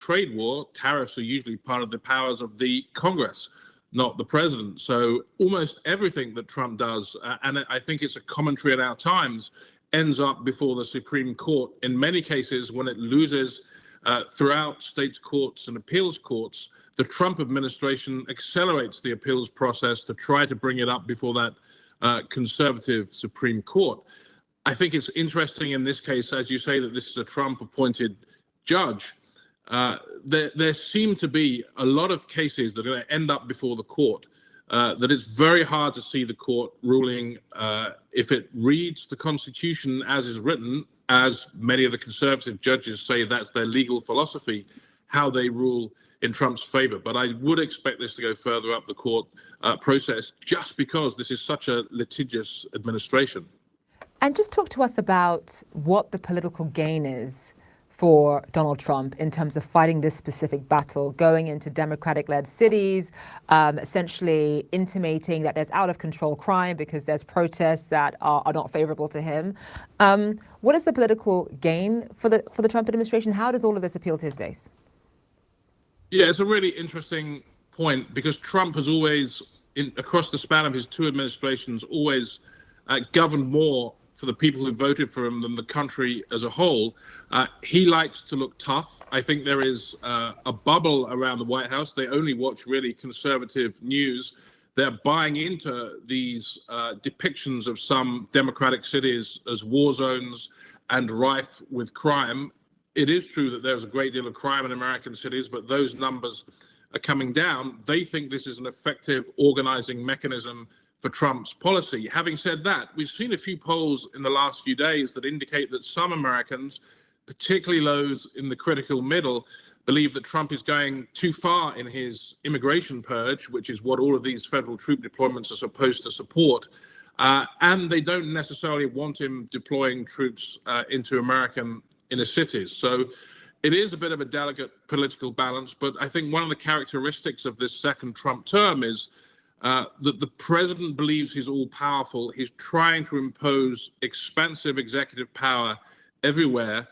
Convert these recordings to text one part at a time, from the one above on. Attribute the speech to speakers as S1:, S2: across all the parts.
S1: trade war, tariffs are usually part of the powers of the Congress, not the president. So almost everything that Trump does, and I think it's a commentary in our times, ends up before the Supreme Court. In many cases, when it loses throughout states' courts and appeals courts, the Trump administration accelerates the appeals process to try to bring it up before that conservative Supreme Court. I think it's interesting in this case, as you say, that this is a Trump-appointed judge. There seem to be a lot of cases that are going to end up before the court that it's very hard to see the court ruling if it reads the Constitution as is written, as many of the conservative judges say that's their legal philosophy, how they rule in Trump's favor. But I would expect this to go further up the court process just because this is such a litigious administration.
S2: And just talk to us about what the political gain is for Donald Trump in terms of fighting this specific battle, going into Democratic-led cities, essentially intimating that there's out-of-control crime because there's protests that are not favorable to him. What is the political gain for the Trump administration? How does all of this appeal to his base?
S1: Yeah, it's a really interesting point because Trump has always, across the span of his two administrations, always governed more for the people who voted for him than the country as a whole. He likes to look tough. I think there is a bubble around the White House. They only watch really conservative news. They're buying into these depictions of some Democratic cities as war zones and rife with crime. It is true that there's a great deal of crime in American cities, but those numbers are coming down. They think this is an effective organizing mechanism for Trump's policy. Having said that, we've seen a few polls in the last few days that indicate that some Americans, particularly those in the critical middle, believe that Trump is going too far in his immigration purge, which is what all of these federal troop deployments are supposed to support. And they don't necessarily want him deploying troops into American inner cities. So it is a bit of a delicate political balance, but I think one of the characteristics of this second Trump term is that the president believes he's all-powerful. He's trying to impose expansive executive power everywhere.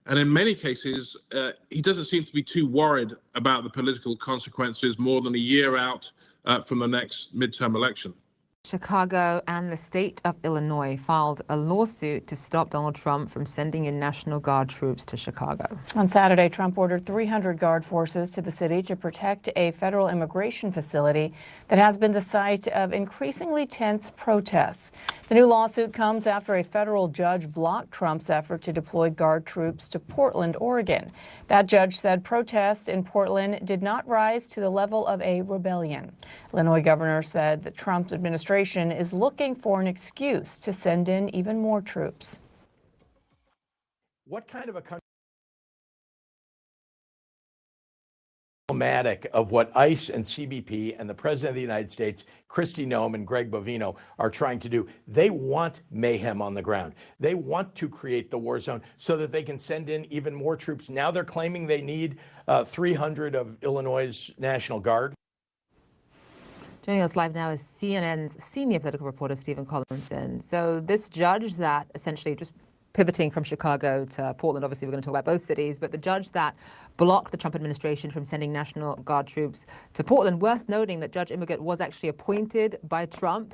S1: And in many cases, he doesn't seem to be too worried about the political consequences more than a year out from the next midterm election.
S2: Chicago and the state of Illinois filed a lawsuit to stop Donald Trump from sending in National Guard troops to Chicago.
S3: On Saturday, Trump ordered 300 Guard forces to the city to protect a federal immigration facility that has been the site of increasingly tense protests. The new lawsuit comes after a federal judge blocked Trump's effort to deploy Guard troops to Portland, Oregon. That judge said protests in Portland did not rise to the level of a rebellion. Illinois governor said the Trump administration is looking for an excuse to send in even more troops.
S4: What kind of a country emblematic of what ICE and CBP and the President of the United States, Kristi Noem and Greg Bovino, are trying to do? They want mayhem on the ground. They want to create the war zone so that they can send in even more troops. Now they're claiming they need 300 of Illinois' National Guard.
S2: Joining us live now is CNN's senior political reporter, Stephen Collinson. So this judge that essentially, just pivoting from Chicago to Portland, obviously we're going to talk about both cities, but the judge that blocked the Trump administration from sending National Guard troops to Portland, worth noting that Judge Immergut was actually appointed by Trump.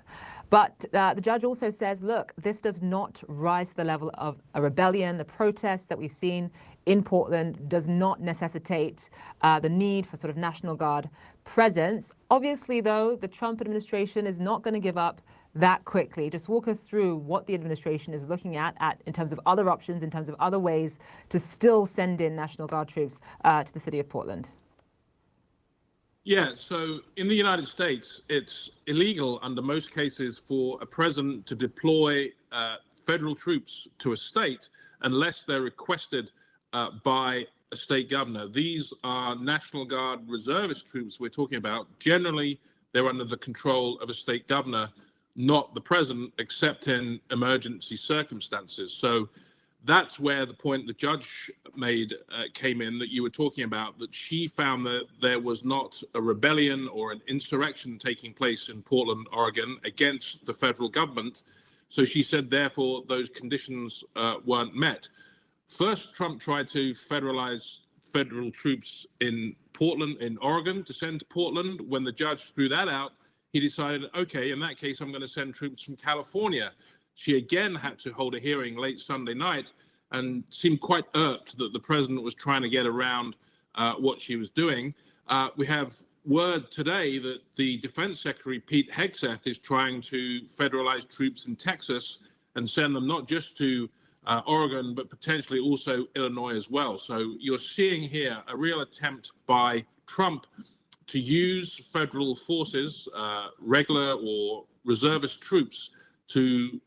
S2: But the judge also says, look, this does not rise to the level of a rebellion. The protests that we've seen in Portland does not necessitate the need for sort of National Guard presence. Obviously, though, the Trump administration is not going to give up that quickly. Just walk us through what the administration is looking at in terms of other options, in terms of other ways to still send in National Guard troops to the city of Portland.
S1: Yeah, so in the United States, it's illegal under most cases for a president to deploy federal troops to a state unless they're requested by a state governor. These are National Guard reservist troops we're talking about. Generally, they're under the control of a state governor, not the president, except in emergency circumstances. So that's where the point the judge made came in that you were talking about, that she found that there was not a rebellion or an insurrection taking place in Portland, Oregon against the federal government. So she said, therefore, those conditions weren't met. First, Trump tried to federalize federal troops in Portland, in Oregon, to send to Portland. When the judge threw that out, he decided, okay, in that case, I'm going to send troops from California. She again had to hold a hearing late Sunday night and seemed quite irked that the president was trying to get around what she was doing. We have word today that the Defense Secretary, Pete Hegseth, is trying to federalize troops in Texas and send them not just to Oregon, but potentially also Illinois as well. So you're seeing here a real attempt by Trump to use federal forces, regular or reservist troops, to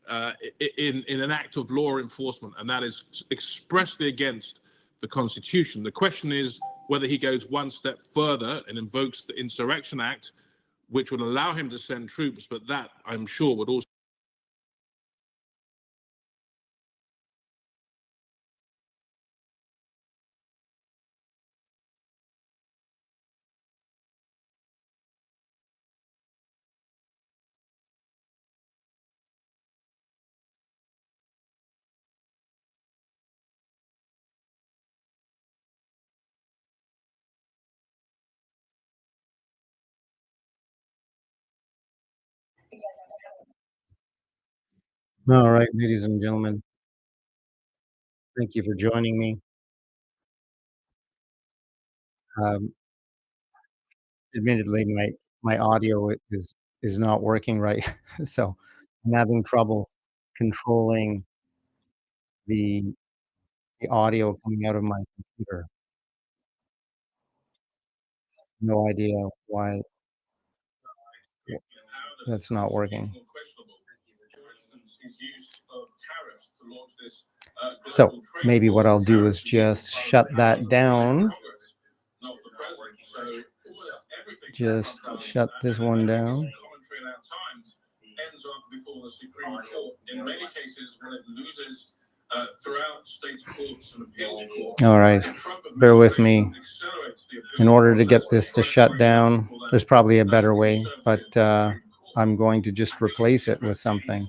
S1: in an act of law enforcement, and that is expressly against the Constitution. The question is whether he goes one step further and invokes the Insurrection Act, which would allow him to send troops, but that, I'm sure, would also
S5: All right, ladies and gentlemen, thank you for joining me. Um, Admittedly, my audio is not working right, so I'm having trouble controlling the the audio coming out of my computer. No idea why that's not working. So maybe what I'll do is just shut that down. Just shut this one down. All right, bear with me. In order to get this to shut down, there's probably a better way, but I'm going to just replace it with something.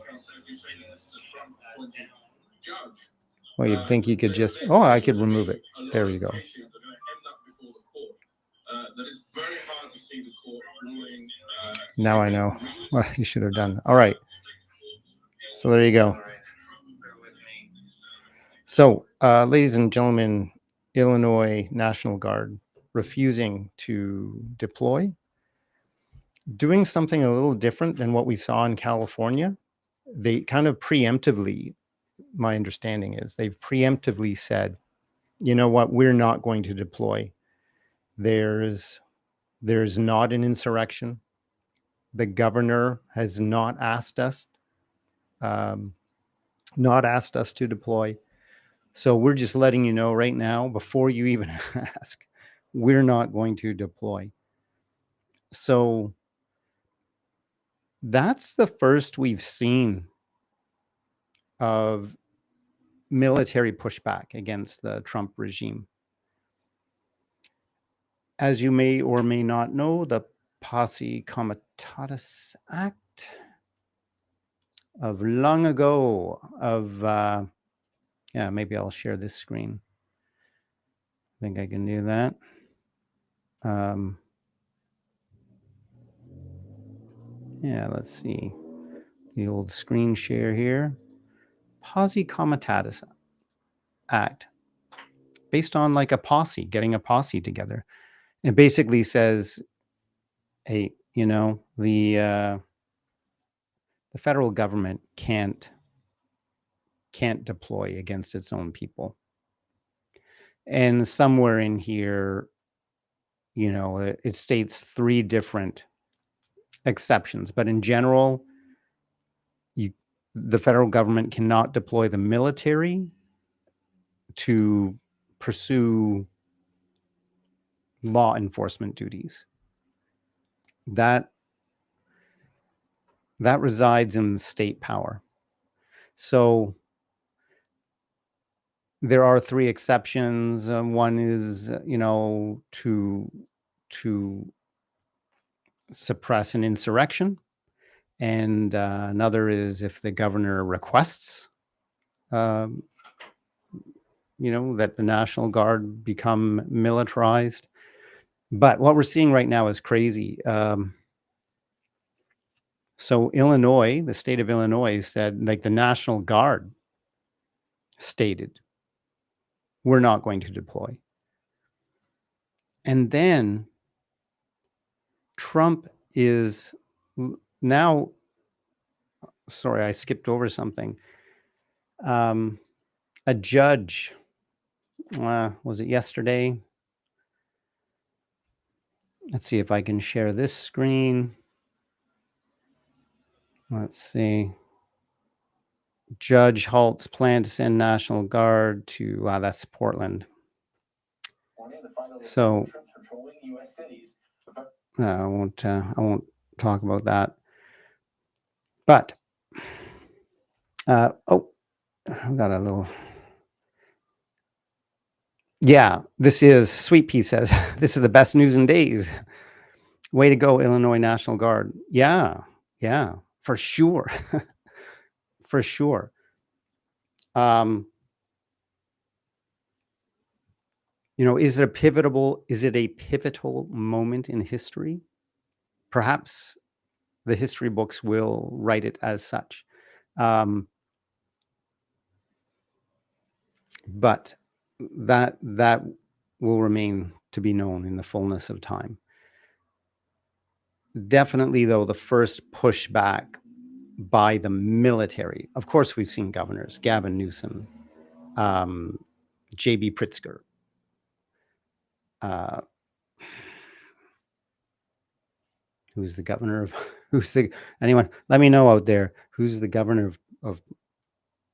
S5: Well, you'd think you could just, oh, I could remove it. There we go. Now I know what you should have done. All right. So there you go. So, ladies and gentlemen, Illinois National Guard refusing to deploy, doing something a little different than what we saw in California. They kind of preemptively, my understanding is, they've preemptively said, you know what, we're not going to deploy. There's not an insurrection. The governor has not asked us to deploy. So we're just letting you know right now, before you even ask, we're not going to deploy. So that's the first we've seen of military pushback against the Trump regime. As you may or may not know, the Posse Comitatus Act of long ago of, yeah, maybe I'll share this screen. I think I can do that. Yeah, let's see. The old screen share here. Posse Comitatus Act, based on like a posse, getting a posse together. It basically says, hey, you know, the federal government can't deploy against its own people. And somewhere in here, you know, it states 3 different exceptions, but in general, the federal government cannot deploy the military to pursue law enforcement duties. That resides in state power. So there are 3 exceptions. One is, you know, to suppress an insurrection, and another is if the governor requests that the National Guard become militarized. But what we're seeing right now is crazy. So Illinois, the state of Illinois said, like, the National Guard stated, we're not going to deploy. And then Trump is now, sorry, I skipped over something. A judge, was it yesterday? Let's see if I can share this screen. Let's see. Judge halts plan to send National Guard to, that's Portland. So I won't talk about that. But I've got a little. Yeah, this is Sweet Pea says this is the best news in days. Way to go, Illinois National Guard. Yeah, for sure. For sure. Is it a pivotal moment in history? Perhaps the history books will write it as such. But that will remain to be known in the fullness of time. Definitely, though, the first pushback by the military. Of course, we've seen governors, Gavin Newsom, J.B. Pritzker. Who's the governor of? Anyone? Let me know out there. Who's the governor of?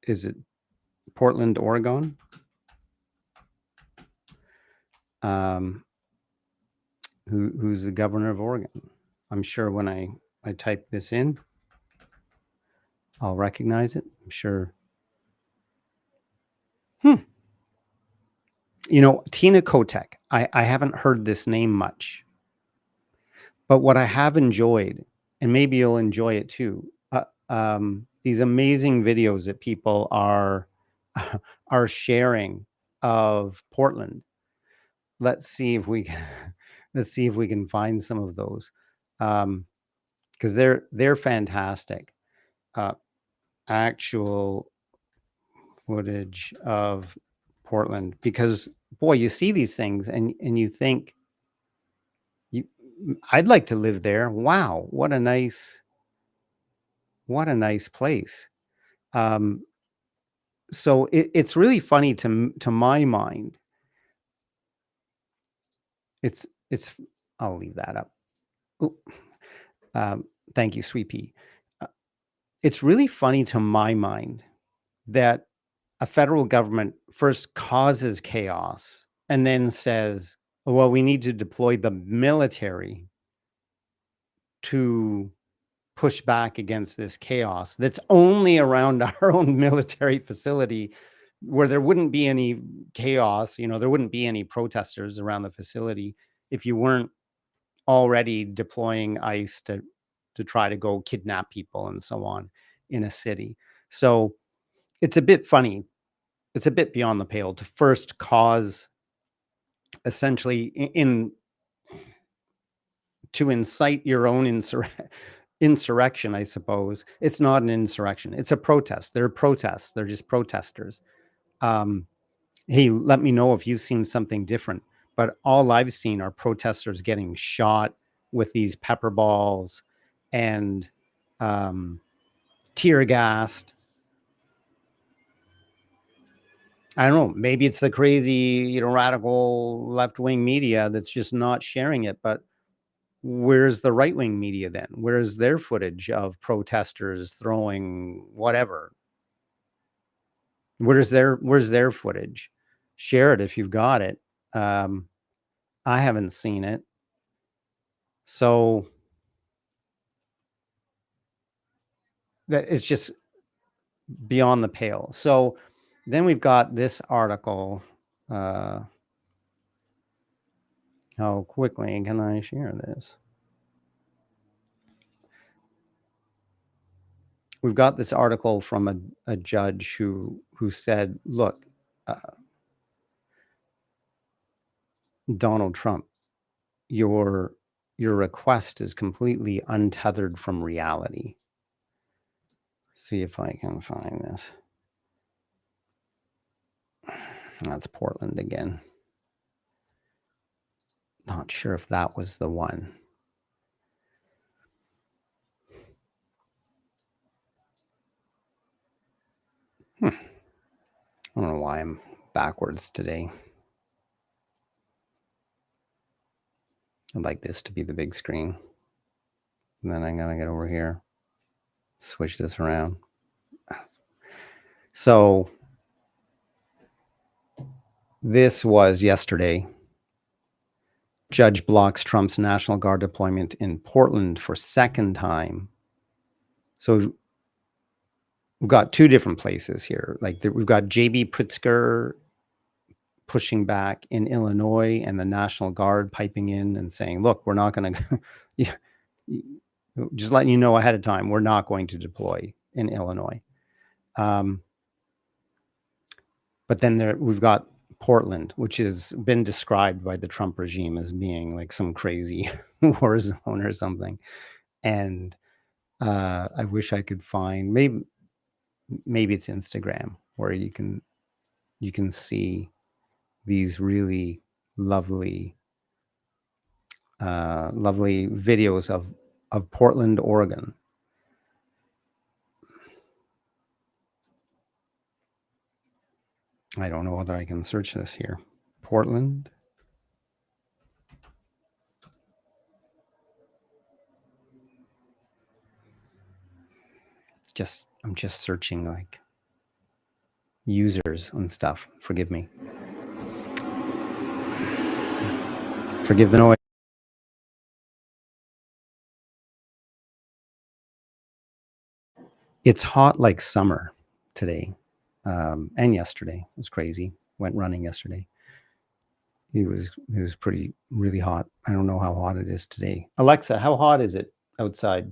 S5: Is it Portland, Oregon? Who's the governor of Oregon? I'm sure when I type this in, I'll recognize it. I'm sure. Tina Kotek. I haven't heard this name much, but what I have enjoyed, and maybe you'll enjoy it too, these amazing videos that people are sharing of Portland. Let's see if we can find some of those, because they're fantastic. Actual footage of Portland, because boy, you see these things and you think, I'd like to live there. Wow, what a nice place. So it's really funny to my mind. It's I'll leave that up. Thank you, Sweet Pea. It's really funny to my mind that a federal government first causes chaos and then says, well, we need to deploy the military to push back against this chaos that's only around our own military facility, where there wouldn't be any chaos. There wouldn't be any protesters around the facility if you weren't already deploying ICE to try to go kidnap people and so on in a city. So it's a bit funny. It's a bit beyond the pale to first cause, essentially, to incite your own insurrection, I suppose. It's not an insurrection. It's a protest. They're protests. They're just protesters. Hey, let me know if you've seen something different. But all I've seen are protesters getting shot with these pepper balls and tear gassed. I don't know. Maybe it's the crazy, radical left-wing media that's just not sharing it. But where's the right-wing media then? Where's their footage of protesters throwing whatever? Where's their footage? Share it if you've got it. I haven't seen it. So that it's just beyond the pale. So then we've got this article. How quickly can I share this? We've got this article from a judge who said, look, Donald Trump, your request is completely untethered from reality. See if I can find this. That's Portland again. Not sure if that was the one. I don't know why I'm backwards today. I'd like this to be the big screen. And then I'm gonna get over here, switch this around. So this was yesterday. Judge blocks Trump's National Guard deployment in Portland for second time. So we've got two different places here. Like we've got J.B. Pritzker pushing back in Illinois and the National Guard piping in and saying, look, we're not going to, just letting you know ahead of time, we're not going to deploy in Illinois. But then we've got Portland, which has been described by the Trump regime as being like some crazy war zone or something. And I wish I could find, maybe it's Instagram, where you can see these really lovely videos of Portland, Oregon. I don't know whether I can search this here. Portland. I'm just searching like users and stuff. Forgive me. Forgive the noise. It's hot like summer today, and yesterday. It was crazy. Went running yesterday. It was really hot. I don't know how hot it is today. Alexa, how hot is it outside?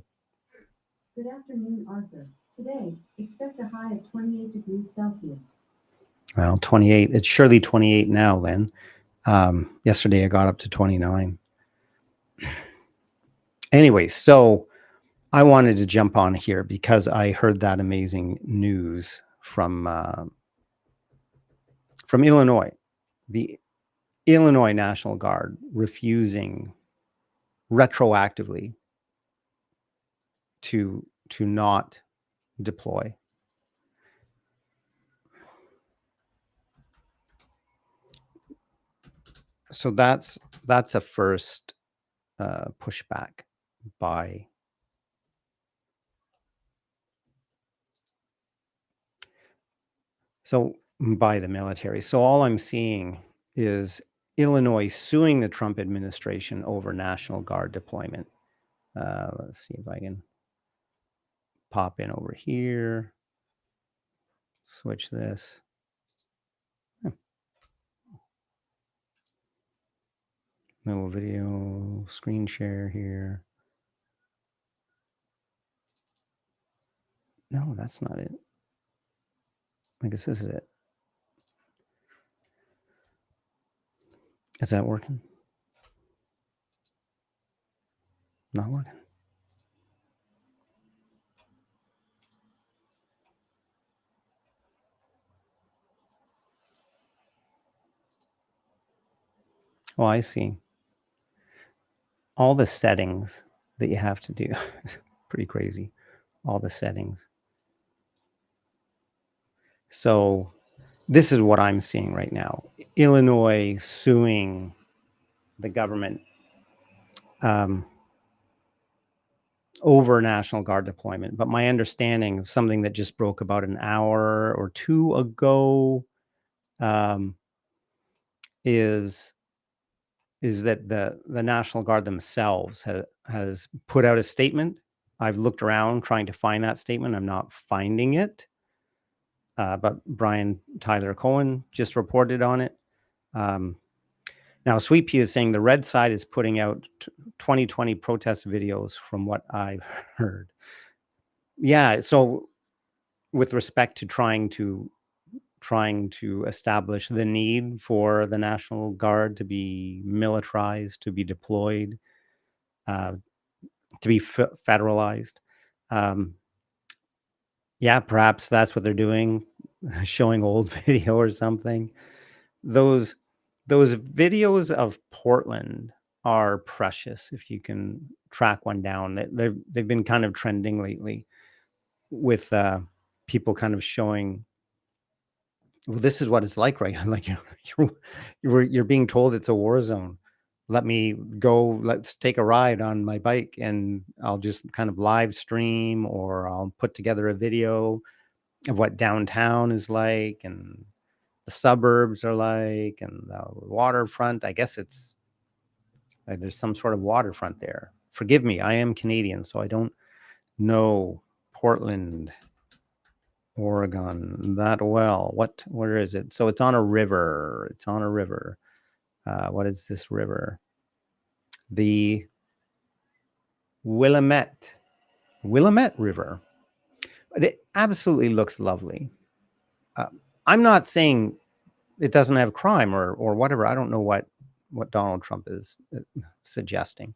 S6: Good afternoon, Arthur. Today, expect a high of 28 degrees Celsius.
S5: Well, 28. It's surely 28 now then. Yesterday I got up to 29. Anyway, so I wanted to jump on here because I heard that amazing news from Illinois. The Illinois National Guard refusing retroactively to not deploy. So that's a first pushback by the military. So all I'm seeing is Illinois suing the Trump administration over National Guard deployment. Let's see if I can pop in over here, switch this. Little video screen share here. No, that's not it. I guess this is it. Is that working? Not working. Oh, I see. All the settings that you have to do. Pretty crazy. All the settings. So this is what I'm seeing right now. Illinois suing the government over National Guard deployment. But my understanding of something that just broke about an hour or two ago is that the National Guard themselves has put out a statement. I've looked around trying to find that statement. I'm not finding it. But Brian Tyler Cohen just reported on it. Now, Sweet Pea is saying the red side is putting out 2020 protest videos from what I've heard. Yeah, so with respect to trying to trying to establish the need for the National Guard to be militarized, to be deployed, to be federalized. Yeah, perhaps that's what they're doing, showing old video or something. Those videos of Portland are precious if you can track one down. They've been kind of trending lately with people kind of showing, well, this is what it's like, right? Like you're being told it's a war zone. Let me go. Let's take a ride on my bike, and I'll just kind of live stream, or I'll put together a video of what downtown is like, and the suburbs are like, and the waterfront. I guess it's there's some sort of waterfront there. Forgive me, I am Canadian, so I don't know Portland, Oregon that well. Where is it? So it's on a river. It's on a river. What is this river? The Willamette River. It absolutely looks lovely. I'm not saying it doesn't have crime or whatever. I don't know what Donald Trump is suggesting,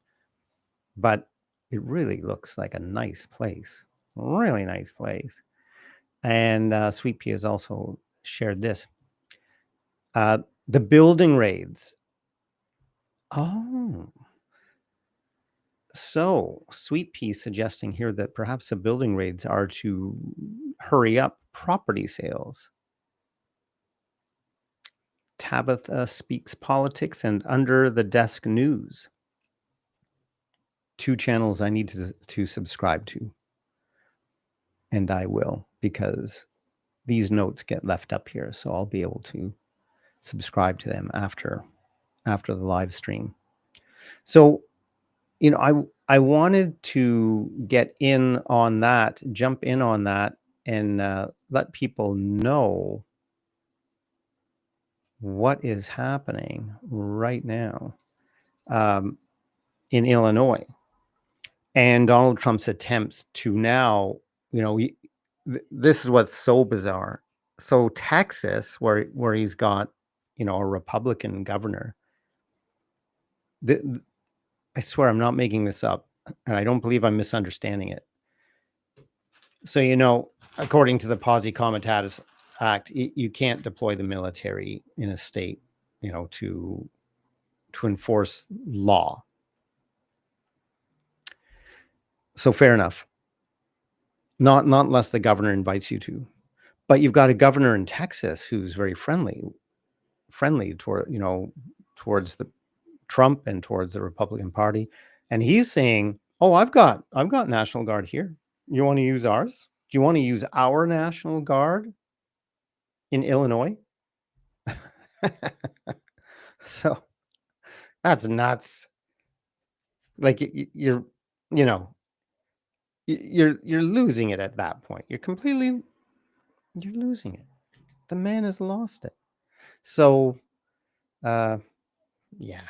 S5: but it really looks like a nice place. Really nice place. And Sweet Pea has also shared this. The building raids. Oh. So Sweet Pea suggesting here that perhaps the building raids are to hurry up property sales. Tabitha Speaks Politics and Under the Desk News. 2 channels I need to subscribe to. And I will, because these notes get left up here, so I'll be able to subscribe to them after the live stream. So, you know, I wanted to get in on that, jump in on that, and let people know what is happening right now in Illinois, and Donald Trump's attempts to now, you know, this is what's so bizarre. So Texas, where he's got, you know, a Republican governor, I swear I'm not making this up, and I don't believe I'm misunderstanding it. So, you know, according to the Posse Comitatus Act, you can't deploy the military in a state, you know, to enforce law. So fair enough. Not unless the governor invites you to. But you've got a governor in Texas who's very friendly toward, you know, towards the Trump and towards the Republican Party, and he's saying, "Oh, I've got National Guard here. You want to use ours? Do you want to use our National Guard in Illinois?" So that's nuts. Like you're losing it at that point. You're losing it. The man has lost it. So, yeah.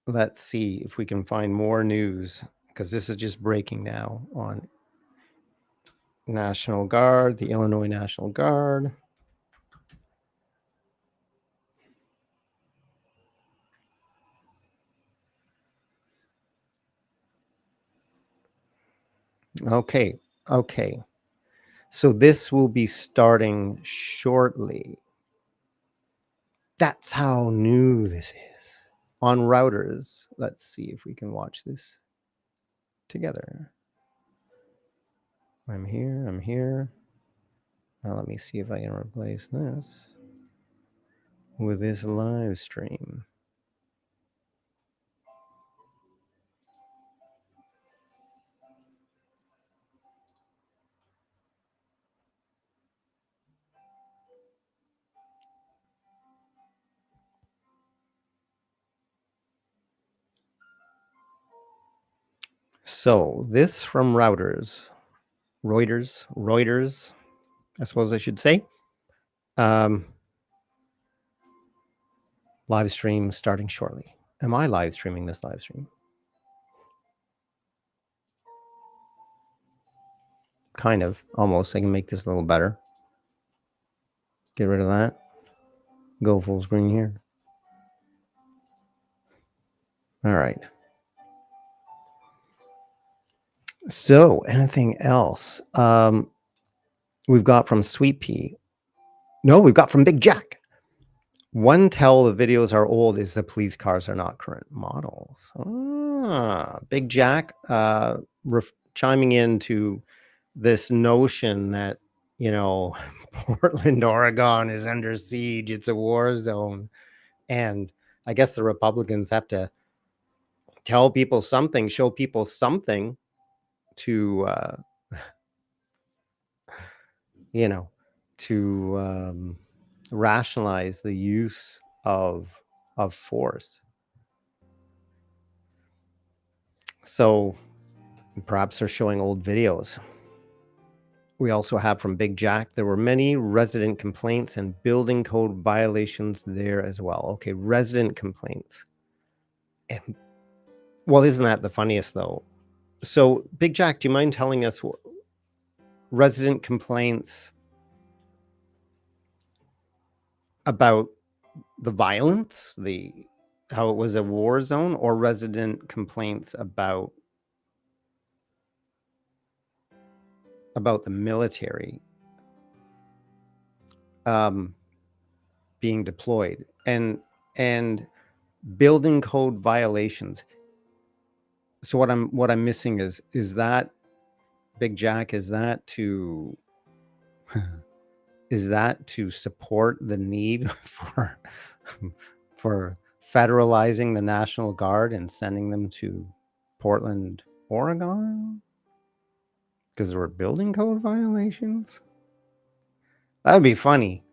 S5: Let's see if we can find more news, because this is just breaking now on National Guard, the Illinois National Guard. Okay. So this will be starting shortly. That's how new this is. On Routers. Let's see if we can watch this together. I'm here. Now let me see if I can replace this with this live stream. So this from Reuters, I suppose I should say. Live stream starting shortly. Am I live streaming this live stream? Kind of, almost. I can make this a little better. Get rid of that. Go full screen here. All right. So, anything else? We've got from Sweet Pea. No, we've got from Big Jack. One tell the videos are old is the police cars are not current models. Big Jack chiming into this notion that, you know, Portland, Oregon is under siege. It's a war zone. And I guess the Republicans have to tell people something, show people something to, you know, to rationalize the use of force. So perhaps they're showing old videos. We also have from Big Jack, there were many resident complaints and building code violations there as well. Okay, resident complaints. And, well, isn't that the funniest though? So Big Jack, do you mind telling us what resident complaints about the violence, how it was a war zone, or resident complaints about the military being deployed and building code violations? So what I'm missing is that, Big Jack, is that to support the need for federalizing the National Guard and sending them to Portland, Oregon? Because there were building code violations? That would be funny.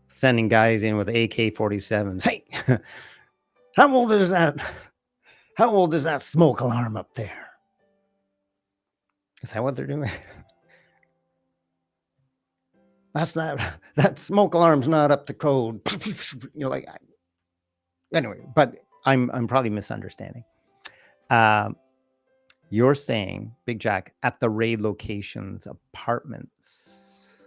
S5: Sending guys in with AK-47s. Hey, how old is that smoke alarm up there? Is that what they're doing? That smoke alarm's not up to code. You're like, anyway, but I'm probably misunderstanding. You're saying, Big Jack, at the raid locations, apartments.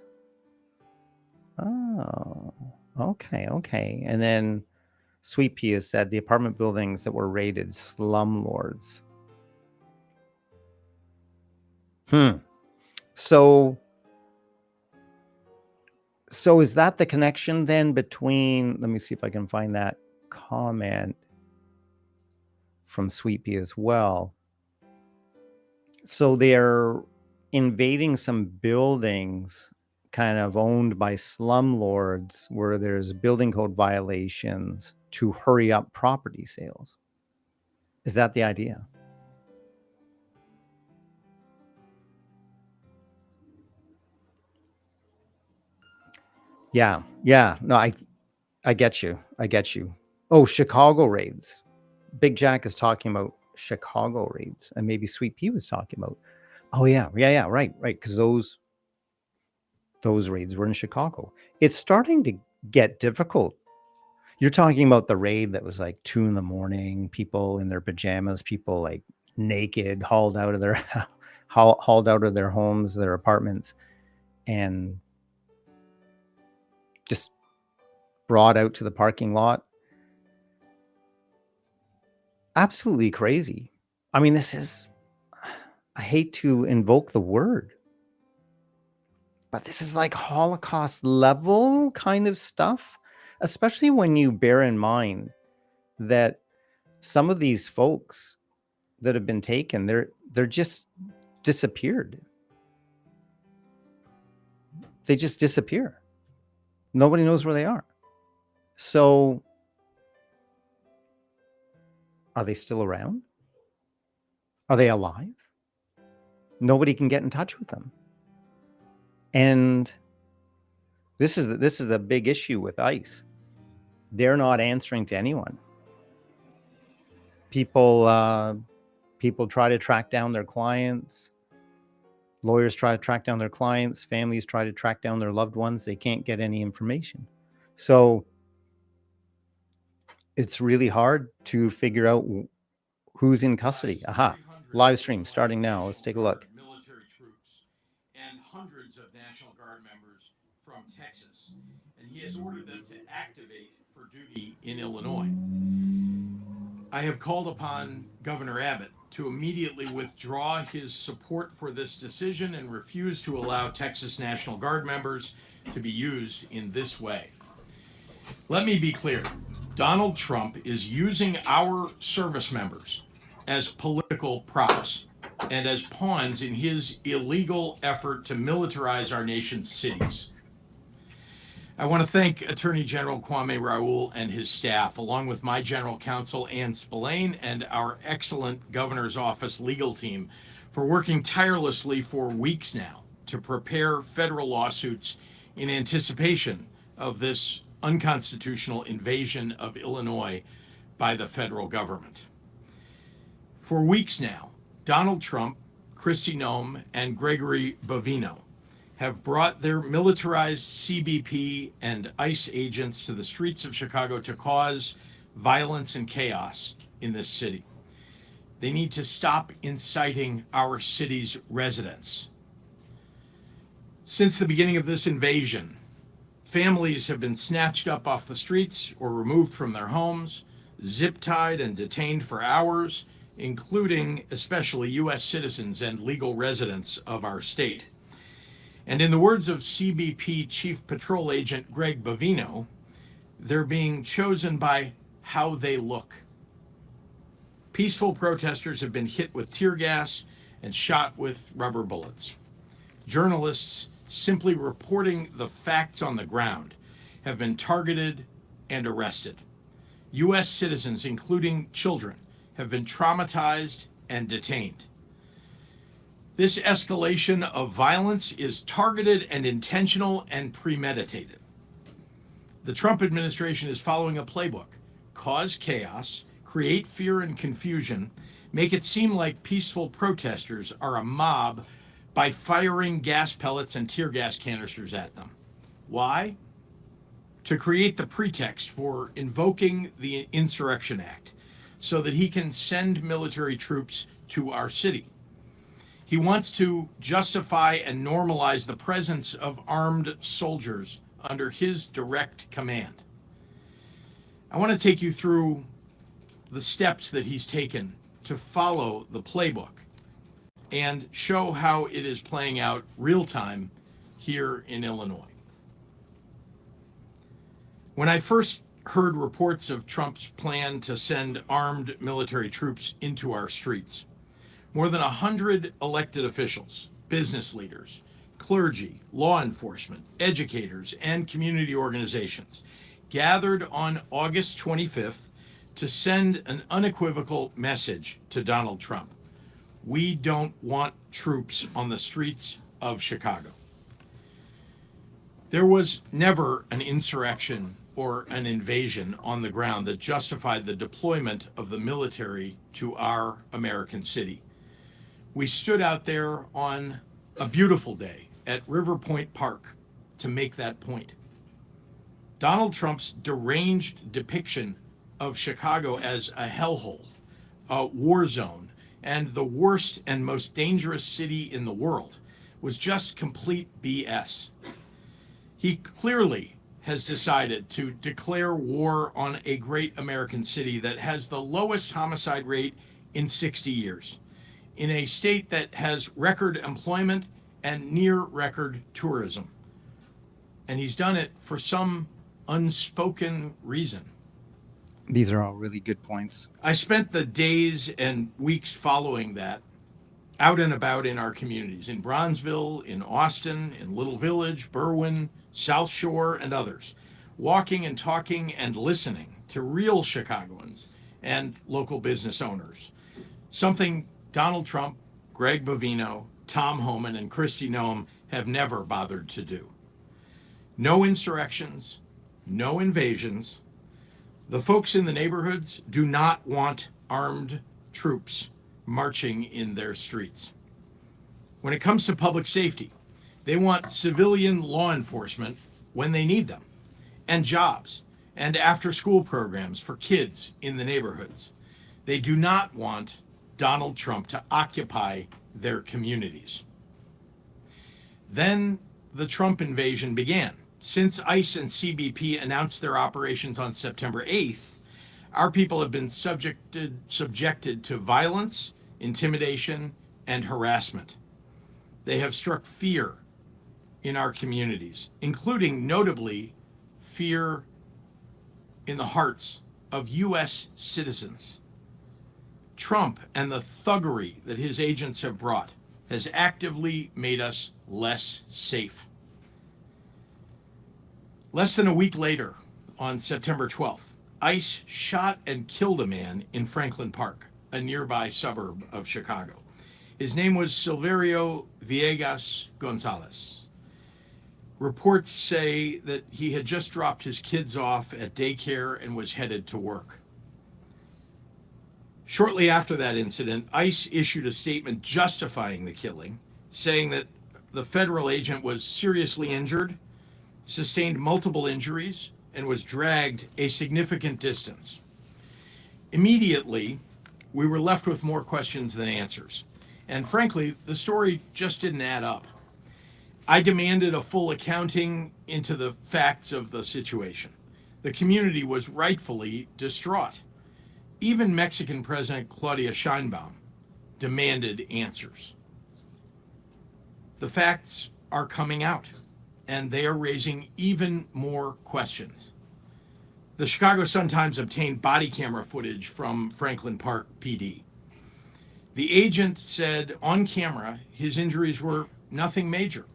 S5: Oh, okay. And then Sweet Pea has said the apartment buildings that were raided, slumlords. So is that the connection then between, let me see if I can find that comment from Sweet Pea as well. So they're invading some buildings kind of owned by slumlords where there's building code violations to hurry up property sales. Is that the idea? Yeah. No, I get you. Oh, Chicago raids. Big Jack is talking about Chicago raids, and maybe Sweet Pea was talking about. Oh yeah, right. Because those raids were in Chicago. It's starting to get difficult. You're talking about the raid that was like 2 a.m, people in their pajamas, people like naked, hauled out of their homes, their apartments, and just brought out to the parking lot. Absolutely crazy. I mean, I hate to invoke the word, but this is like Holocaust level kind of stuff, especially when you bear in mind that some of these folks that have been taken, they're just disappeared. They just disappear. Nobody knows where they are. So are they still around? Are they alive? Nobody can get in touch with them. And this is a big issue with ICE. They're not answering to anyone. People try to track down their clients. Lawyers try to track down their clients. Families try to track down their loved ones. They can't get any information. So it's really hard to figure out who's in custody. Aha, live stream starting now. Let's take a look.
S7: Military troops and hundreds of National Guard members from Texas
S4: and he has ordered them to activate for duty in Illinois. I have called upon Governor Abbott to immediately withdraw his support for this decision and refuse to allow Texas National Guard members to be used in this way. Let me be clear. Donald Trump is using our service members as political props and as pawns in his illegal effort to militarize our nation's cities. I want to thank Attorney General Kwame Raoul and his staff, along with my general counsel, Ann Spillane, and our excellent governor's office legal team for working tirelessly for weeks now to prepare federal lawsuits in anticipation of this unconstitutional invasion of Illinois by the federal government. For weeks now, Donald Trump, Kristi Noem, and Gregory Bovino have brought their militarized CBP and ICE agents to the streets of Chicago to cause violence and chaos in this city. They need to stop inciting our city's residents. Since the beginning of this invasion, families have been snatched up off the streets or removed from their homes, zip-tied and detained for hours, including especially U.S. citizens and legal residents of our state. And in the words of CBP Chief Patrol Agent Greg Bovino, they're being chosen by how they look. Peaceful protesters have been hit with tear gas and shot with rubber bullets. Journalists simply reporting the facts on the ground have been targeted and arrested. U.S. citizens, including children, have been traumatized and detained. This escalation of violence is targeted and intentional and premeditated. The Trump administration is following a playbook: cause chaos, create fear and confusion, make it seem like peaceful protesters are a mob by firing gas pellets and tear gas canisters at them. Why? To create the pretext for invoking the Insurrection Act so that he can send military troops to our city. He wants to justify and normalize the presence of armed soldiers under his direct command. I want to take you through the steps that he's taken to follow the playbook and show how it is playing out real time here in Illinois. When I first heard reports of Trump's plan to send armed military troops into our streets, more than 100 elected officials, business leaders, clergy, law enforcement, educators, and community organizations gathered on August 25th to send an unequivocal message to Donald Trump. We don't want troops on the streets of Chicago. There was never an insurrection or an invasion on the ground that justified the deployment of the military to our American city. We stood out there on a beautiful day at River Point Park to make that point. Donald Trump's deranged depiction of Chicago as a hellhole, a war zone, and the worst and most dangerous city in the world was just complete BS. He clearly has decided to declare war on a great American city that has the lowest homicide rate in 60 years. In a state that has record employment and near record tourism. And he's done it for some unspoken reason.
S5: These are all really good points.
S4: I spent the days and weeks following that out and about in our communities, in Bronzeville, in Austin, in Little Village, Berwyn, South Shore, and others, walking and talking and listening to real Chicagoans and local business owners. Something Donald Trump, Greg Bovino, Tom Homan, and Kristi Noem have never bothered to do. No insurrections, no invasions. The folks in the neighborhoods do not want armed troops marching in their streets. When it comes to public safety, they want civilian law enforcement when they need them, and jobs, and after-school programs for kids in the neighborhoods. They do not want Donald Trump to occupy their communities. Then the Trump invasion began, Since ICE and CBP announced their operations on September 8th, our people have been subjected to violence, intimidation, and harassment. They have struck fear in our communities, including notably fear in the hearts of U.S. citizens. Trump and the thuggery that his agents have brought has actively made us less safe. Less than a week later, on September 12th, ICE shot and killed a man in Franklin Park, a nearby suburb of Chicago. His name was Silverio Villegas Gonzalez. Reports say that he had just dropped his kids off at daycare and was headed to work. Shortly after that incident, ICE issued a statement justifying the killing, saying that the federal agent was seriously injured, sustained multiple injuries, and was dragged a significant distance. Immediately, we were left with more questions than answers. And frankly, the story just didn't add up. I demanded a full accounting into the facts of the situation. The community was rightfully distraught. Even Mexican President Claudia Sheinbaum demanded answers. The facts are coming out, and they are raising even more questions. The Chicago Sun-Times obtained body camera footage from Franklin Park PD. The agent said on camera his injuries were nothing major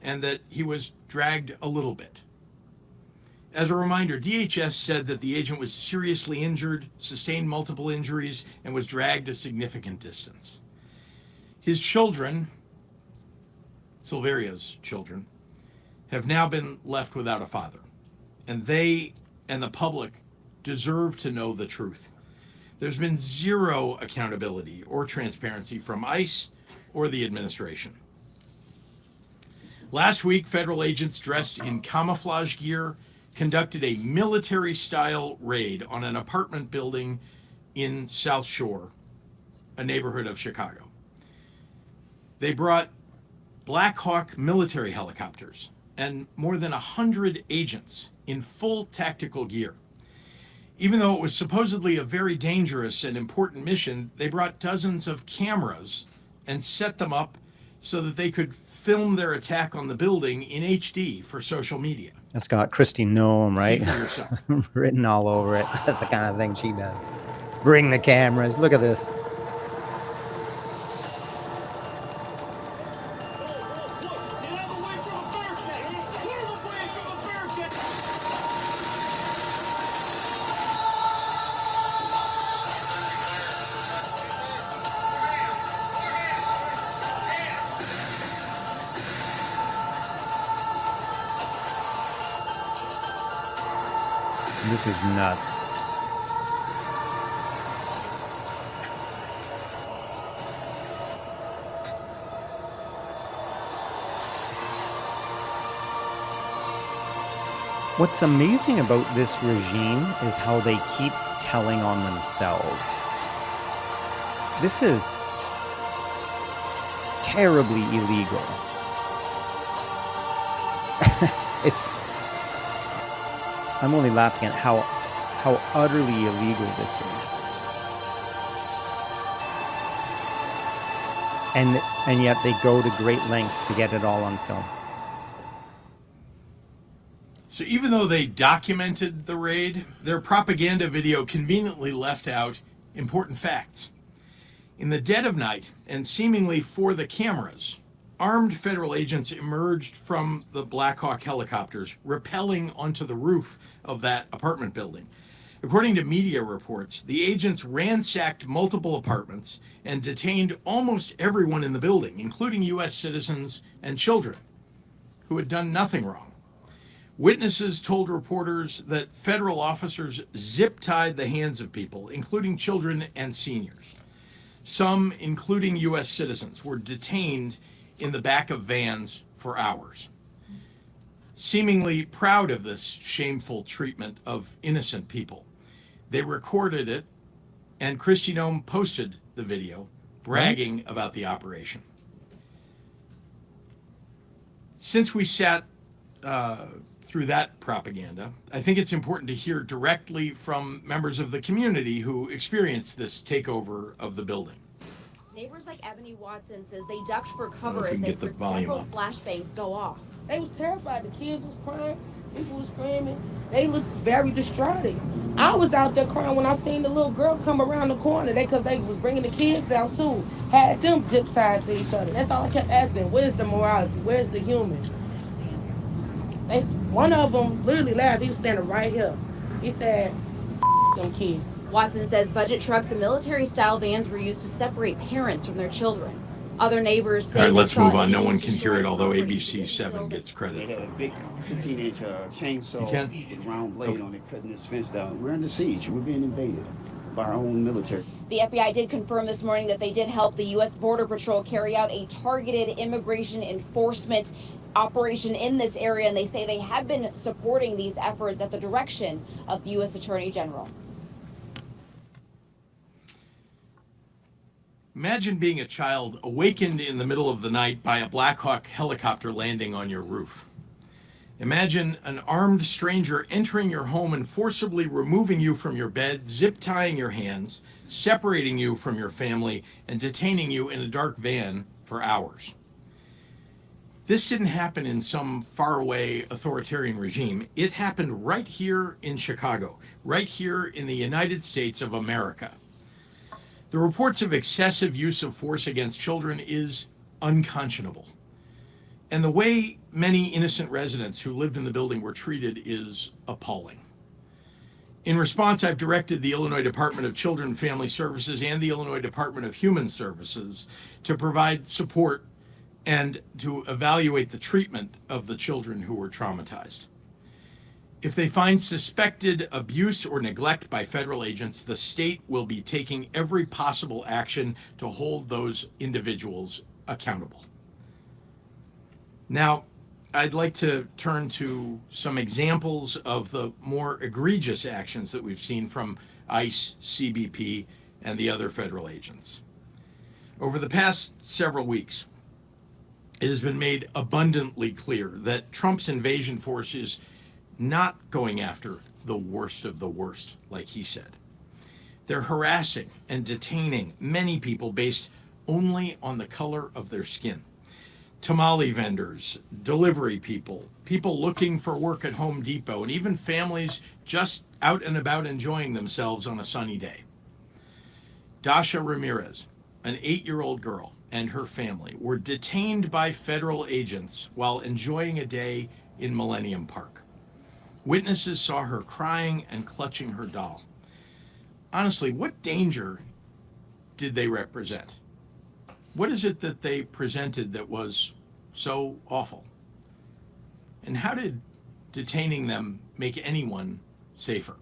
S4: and that he was dragged a little bit. As a reminder, DHS said that the agent was seriously injured, sustained multiple injuries, and was dragged a significant distance. His children, Silverio's children, have now been left without a father, and they and the public deserve to know the truth. There's been zero accountability or transparency from ICE or the administration. Last week, federal agents dressed in camouflage gear conducted a military-style raid on an apartment building in South Shore, a neighborhood of Chicago. They brought Black Hawk military helicopters and more than 100 agents in full tactical gear. Even though it was supposedly a very dangerous and important mission, they brought dozens of cameras and set them up so that they could film their attack on the building in HD for social media.
S5: That's got Kristi Noem, right?
S4: See for yourself.
S5: Written all over it. That's the kind of thing she does. Bring the cameras. Look at this. This is nuts. What's amazing about this regime is how they keep telling on themselves. This is terribly illegal. I'm only laughing at how utterly illegal this is. And yet they go to great lengths to get it all on film.
S4: So even though they documented the raid, their propaganda video conveniently left out important facts. In the dead of night, and seemingly for the cameras, armed federal agents emerged from the Black Hawk helicopters, rappelling onto the roof of that apartment building. According to media reports, the agents ransacked multiple apartments and detained almost everyone in the building, including U.S. citizens and children who had done nothing wrong. Witnesses told reporters that federal officers zip-tied the hands of people, including children and seniors. Some, including U.S. citizens, were detained in the back of vans for hours. Seemingly proud of this shameful treatment of innocent people, they recorded it, and Kristi Noem posted the video, bragging about the operation. Since we sat through that propaganda, I think it's important to hear directly from members of the community who experienced this takeover of the building.
S7: Neighbors like Ebony Watson says they ducked for
S4: if
S7: cover
S4: we
S7: as
S4: can
S7: they
S4: get the
S7: heard
S4: volume
S7: several
S4: up.
S7: flashbangs go off.
S8: They was terrified. The kids was crying. People was screaming. They looked very distraught. I was out there crying when I seen the little girl come around the corner. Because they was bringing the kids out too. Had them zip tied to each other. That's all I kept asking. Where's the morality? Where's the human? One of them literally laughed. He was standing right here. He said, them kids.
S7: Watson says budget trucks and military-style vans were used to separate parents from their children. Other neighbors say
S4: All right,
S7: they
S4: let's
S7: saw
S4: move on. No one
S7: enemies
S4: can hear it,
S7: destroying
S4: although
S7: property.
S4: ABC 7 gets credit
S9: They
S4: for
S9: had
S4: it.
S9: a big 15-inch chainsaw
S4: You can?
S9: with a round blade on it, cutting this fence down. We're under siege. We're being invaded by our own military.
S7: The FBI did confirm this morning that they did help the U.S. Border Patrol carry out a targeted immigration enforcement operation in this area, and they say they have been supporting these efforts at the direction of the U.S. Attorney General.
S4: Imagine being a child awakened in the middle of the night by a Black Hawk helicopter landing on your roof. Imagine an armed stranger entering your home and forcibly removing you from your bed, zip tying your hands, separating you from your family, and detaining you in a dark van for hours. This didn't happen in some faraway authoritarian regime. It happened right here in Chicago, right here in the United States of America. The reports of excessive use of force against children is unconscionable. And the way many innocent residents who lived in the building were treated is appalling. In response, I've directed the Illinois Department of Children and Family Services and the Illinois Department of Human Services to provide support and to evaluate the treatment of the children who were traumatized. If they find suspected abuse or neglect by federal agents, the state will be taking every possible action to hold those individuals accountable. Now, I'd like to turn to some examples of the more egregious actions that we've seen from ICE, CBP, and the other federal agents. Over the past several weeks, it has been made abundantly clear that Trump's invasion force is not going after the worst of the worst, like he said. They're harassing and detaining many people based only on the color of their skin. Tamale vendors, delivery people, people looking for work at Home Depot, and even families just out and about enjoying themselves on a sunny day. Dasha Ramirez, an 8-year-old girl, and her family were detained by federal agents while enjoying a day in Millennium Park. Witnesses saw her crying and clutching her doll. Honestly, what danger did they represent? What is it that they presented that was so awful? And how did detaining them make anyone safer?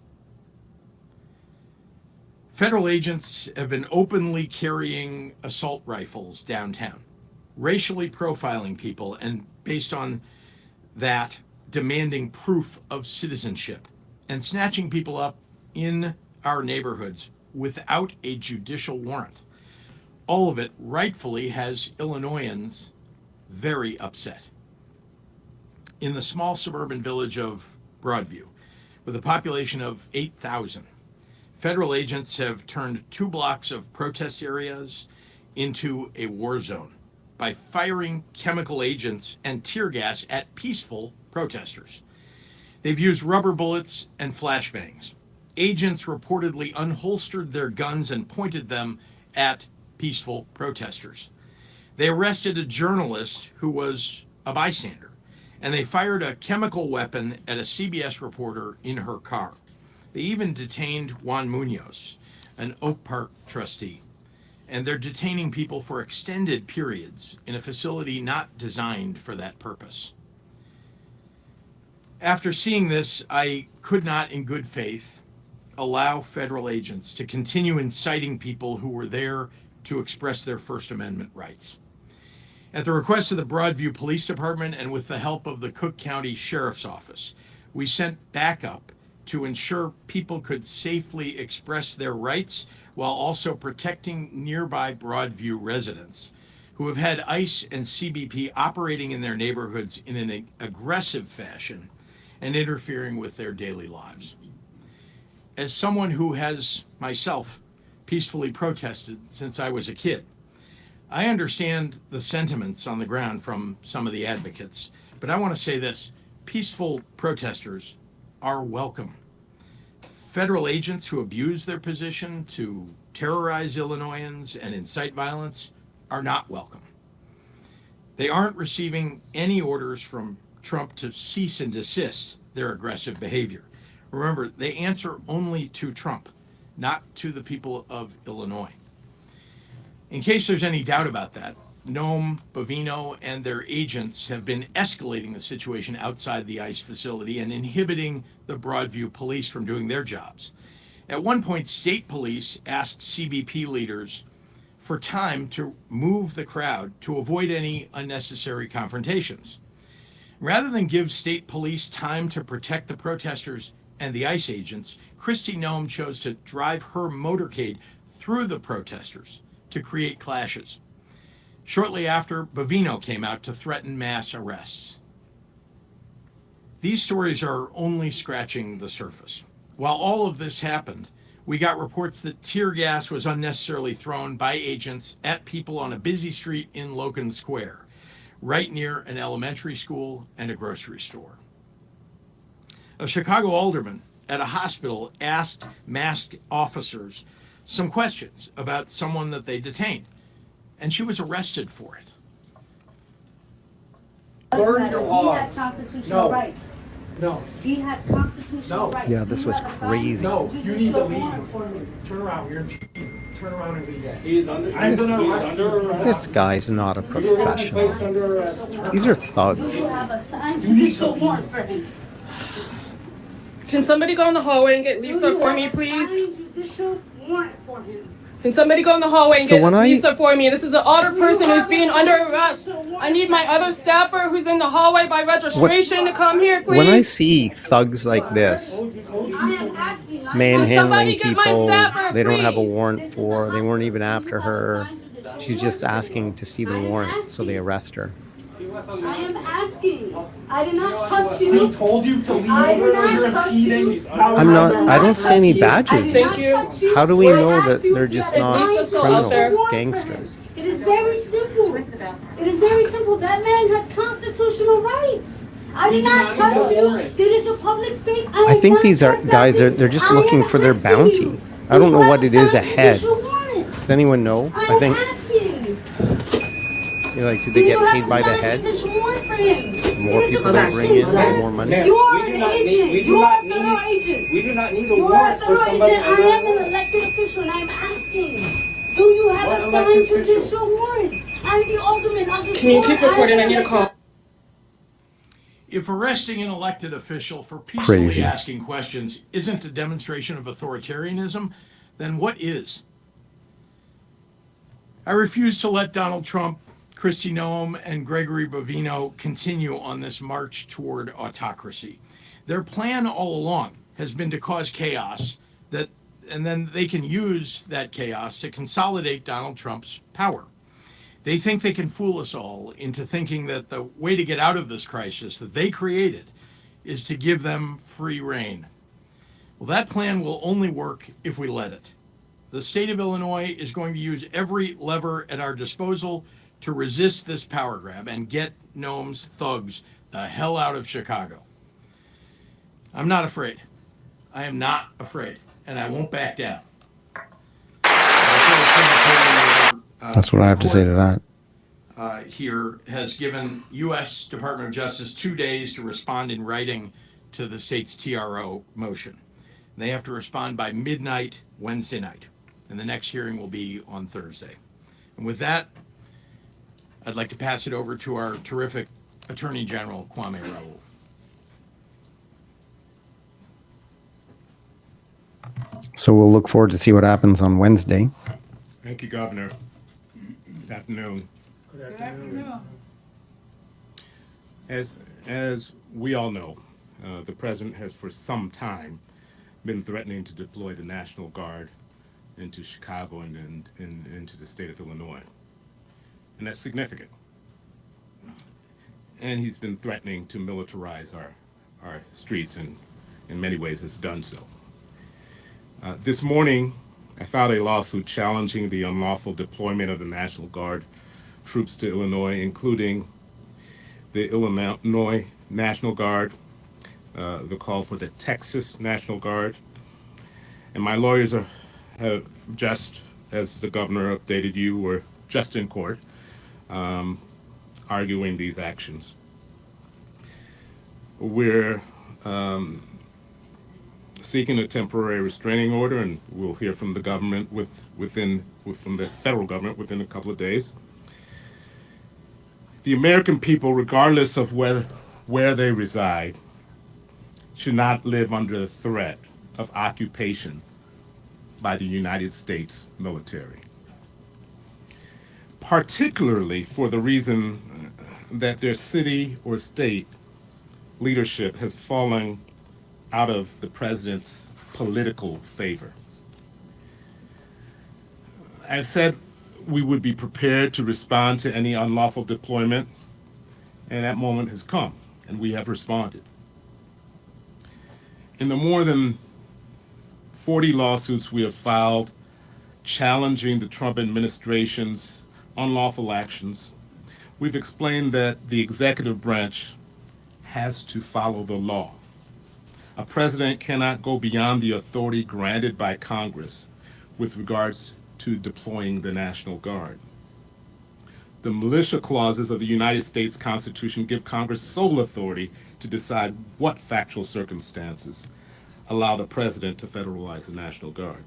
S4: Federal agents have been openly carrying assault rifles downtown, racially profiling people, and based on that, demanding proof of citizenship, and snatching people up in our neighborhoods without a judicial warrant. All of it rightfully has Illinoisans very upset. In the small suburban village of Broadview, with a population of 8,000, federal agents have turned 2 blocks of protest areas into a war zone by firing chemical agents and tear gas at peaceful protesters. They've used rubber bullets and flashbangs. Agents reportedly unholstered their guns and pointed them at peaceful protesters. They arrested a journalist who was a bystander, and they fired a chemical weapon at a CBS reporter in her car. They even detained Juan Munoz, an Oak Park trustee, and they're detaining people for extended periods in a facility not designed for that purpose. After seeing this, I could not, in good faith, allow federal agents to continue inciting people who were there to express their First Amendment rights. At the request of the Broadview Police Department and with the help of the Cook County Sheriff's Office, we sent backup to ensure people could safely express their rights while also protecting nearby Broadview residents who have had ICE and CBP operating in their neighborhoods in an aggressive fashion and interfering with their daily lives. As someone who has myself peacefully protested since I was a kid, I understand the sentiments on the ground from some of the advocates, but I want to say this: peaceful protesters are welcome. Federal agents who abuse their position to terrorize Illinoisans and incite violence are not welcome. They aren't receiving any orders from Trump to cease and desist their aggressive behavior. Remember, they answer only to Trump, not to the people of Illinois. In case there's any doubt about that, Noem, Bovino, and their agents have been escalating the situation outside the ICE facility and inhibiting the Broadview police from doing their jobs. At one point, state police asked CBP leaders for time to move the crowd to avoid any unnecessary confrontations. Rather than give state police time to protect the protesters and the ICE agents, Kristi Noem chose to drive her motorcade through the protesters to create clashes. Shortly after, Bovino came out to threaten mass arrests. These stories are only scratching the surface. While all of this happened, we got reports that tear gas was unnecessarily thrown by agents at people on a busy street in Logan Square, right near an elementary school and a grocery store. A Chicago alderman at a hospital asked masked officers some questions about someone that they detained, and she was arrested for it.
S10: Burn your laws. He has constitutional rights.
S11: No.
S10: He has constitutional rights.
S5: Yeah, this was crazy.
S11: No, you need to leave. Turn around. Turn around and leave. He's under. I'm gonna arrest you.
S5: This guy's not a professional. These are thugs.
S10: You have a signed judicial warrant for him.
S12: Can somebody go in the hallway and get Lisa for me, please?
S10: Judicial warrant for him.
S12: Can somebody go in the hallway and
S5: So
S12: get
S5: when
S12: Lisa for me? This is an older person who's being under arrest. I need my other staffer who's in the hallway by registration to come here, please.
S5: When I see thugs like this manhandling people they don't have a warrant for, they weren't even after her, she's just asking to see the warrant, so they arrest her.
S10: I am asking. I did not touch you.
S11: He told you to leave.
S10: I did not touch you.
S5: I don't see any badges.
S12: Thank you.
S5: How do we know that they're just not criminals, gangsters?
S10: It is very simple. It is very simple. That man has constitutional rights. I did not touch you. It is a public space.
S5: I think these are guys, they're just looking for their bounty. I don't know what it is ahead. Does anyone know? I think, like, do they get paid by the head? The more people they bring in, the more money.
S10: You are an agent. You are a federal agent.
S11: We do not need a
S10: You are a
S11: warrant for
S10: federal
S11: somebody.
S10: agent. I am an elected official, and I'm asking, do you have a signed judicial warrant? I'm the alderman of this
S12: Can you
S10: ward.
S12: keep recording? I need a call.
S4: If arresting an elected official for peacefully
S5: Crazy.
S4: asking questions isn't a demonstration of authoritarianism, then what is? I refuse to let Donald Trump, Kristi Noem, and Gregory Bovino continue on this march toward autocracy. Their plan all along has been to cause chaos, and then they can use that chaos to consolidate Donald Trump's power. They think they can fool us all into thinking that the way to get out of this crisis that they created is to give them free rein. Well, that plan will only work if we let it. The state of Illinois is going to use every lever at our disposal to resist this power grab and get Noem's thugs the hell out of Chicago. I'm not afraid. I am not afraid, and I won't back down.
S5: That's what I have to say to that.
S4: Here has given U.S. Department of Justice 2 days to respond in writing to the state's TRO motion. They have to respond by midnight Wednesday night, and the next hearing will be on Thursday. And with that, I'd like to pass it over to our terrific Attorney General, Kwame Raoul.
S5: So we'll look forward to see what happens on Wednesday.
S13: Thank you, Governor. Good afternoon.
S11: Good afternoon.
S13: As we all know, the president has for some time been threatening to deploy the National Guard into Chicago and into the state of Illinois. And that's significant. And he's been threatening to militarize our streets, and in many ways has done so. This morning, I filed a lawsuit challenging the unlawful deployment of the National Guard troops to Illinois, including the Illinois National Guard, the call for the Texas National Guard. And my lawyers have just, as the governor updated you, were just in court arguing these actions. We're seeking a temporary restraining order, and we'll hear from the government from the federal government within a couple of days. The American people, regardless of where they reside, should not live under the threat of occupation by the United States military, particularly for the reason that their city or state leadership has fallen out of the president's political favor. I said we would be prepared to respond to any unlawful deployment, and that moment has come, and we have responded. In the more than 40 lawsuits we have filed challenging the Trump administration's unlawful actions, we've explained that the executive branch has to follow the law. A president cannot go beyond the authority granted by Congress with regards to deploying the National Guard. The militia clauses of the United States Constitution give Congress sole authority to decide what factual circumstances allow the president to federalize the National Guard.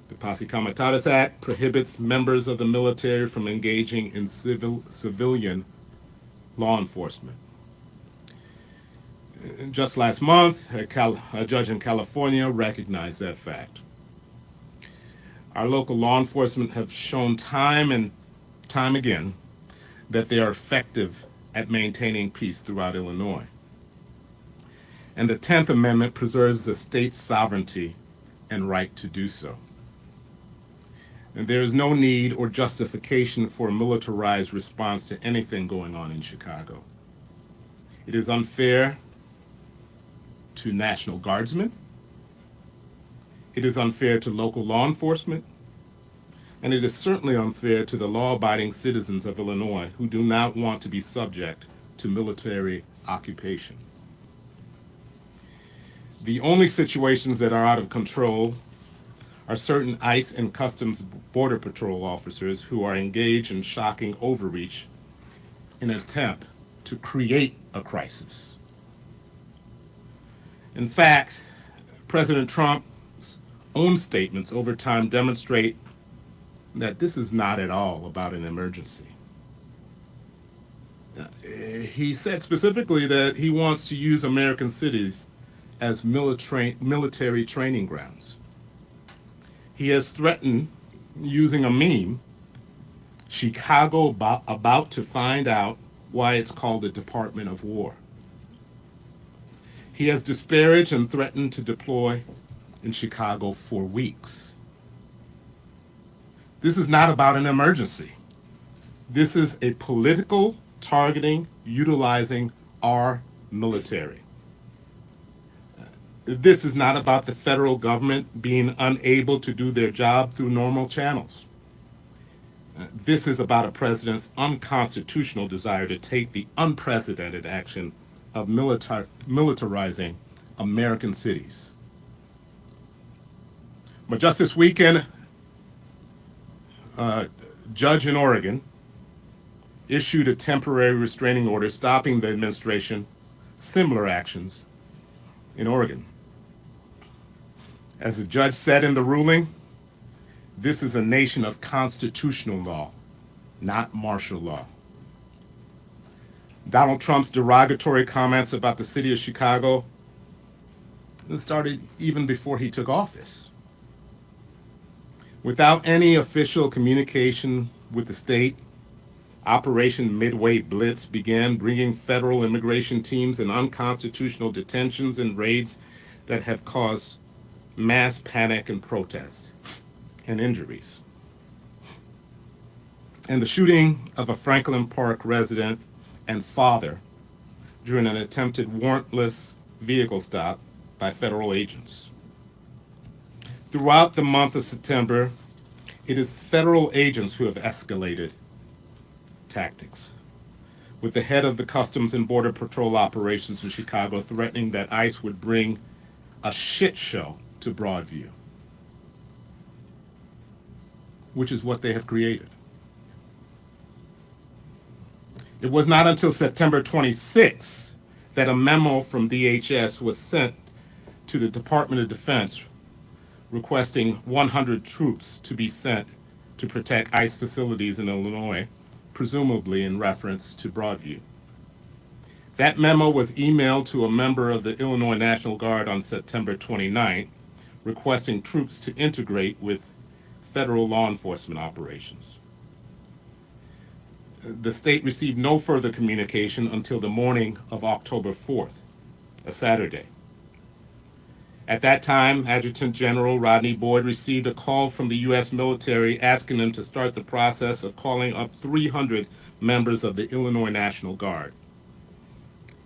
S13: The Posse Comitatus Act prohibits members of the military from engaging in civilian law enforcement. Just last month, a judge in California recognized that fact. Our local law enforcement have shown time and time again that they are effective at maintaining peace throughout Illinois. And the 10th Amendment preserves the state's sovereignty and right to do so. And there is no need or justification for a militarized response to anything going on in Chicago. It is unfair to National Guardsmen. It is unfair to local law enforcement. And it is certainly unfair to the law-abiding citizens of Illinois who do not want to be subject to military occupation. The only situations that are out of control are certain ICE and Customs Border Patrol officers who are engaged in shocking overreach in an attempt to create a crisis. In fact, President Trump's own statements over time demonstrate that this is not at all about an emergency. He said specifically that he wants to use American cities as military training grounds. He has threatened using a meme, Chicago about to find out why it's called the Department of War. He has disparaged and threatened to deploy in Chicago for weeks. This is not about an emergency. This is a political targeting utilizing our military. This is not about the federal government being unable to do their job through normal channels. This is about a president's unconstitutional desire to take the unprecedented action of militarizing American cities. But just this weekend, a judge in Oregon issued a temporary restraining order stopping the administration similar actions in Oregon. As the judge said in the ruling, this is a nation of constitutional law, not martial law. Donald Trump's derogatory comments about the city of Chicago started even before he took office. Without any official communication with the state, Operation Midway Blitz began bringing federal immigration teams in unconstitutional detentions and raids that have caused mass panic and protests and injuries. And the shooting of a Franklin Park resident and father during an attempted warrantless vehicle stop by federal agents. Throughout the month of September, it is federal agents who have escalated tactics, with the head of the Customs and Border Patrol operations in Chicago threatening that ICE would bring a shit show to Broadview, which is what they have created. It was not until September 26 that a memo from DHS was sent to the Department of Defense requesting 100 troops to be sent to protect ICE facilities in Illinois, presumably in reference to Broadview. That memo was emailed to a member of the Illinois National Guard on September 29th, requesting troops to integrate with federal law enforcement operations. The state received no further communication until the morning of October 4th, a Saturday. At that time, Adjutant General Rodney Boyd received a call from the U.S. military asking him to start the process of calling up 300 members of the Illinois National Guard.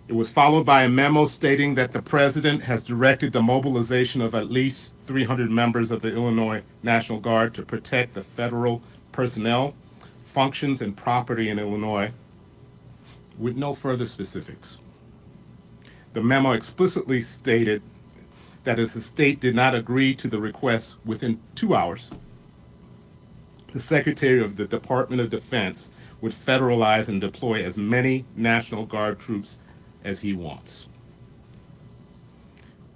S13: It was followed by a memo stating that the president has directed the mobilization of at least 300 members of the Illinois National Guard to protect the federal personnel, functions, and property in Illinois, with no further specifics. The memo explicitly stated that if the state did not agree to the request within 2 hours, the Secretary of the Department of Defense would federalize and deploy as many National Guard troops as he wants.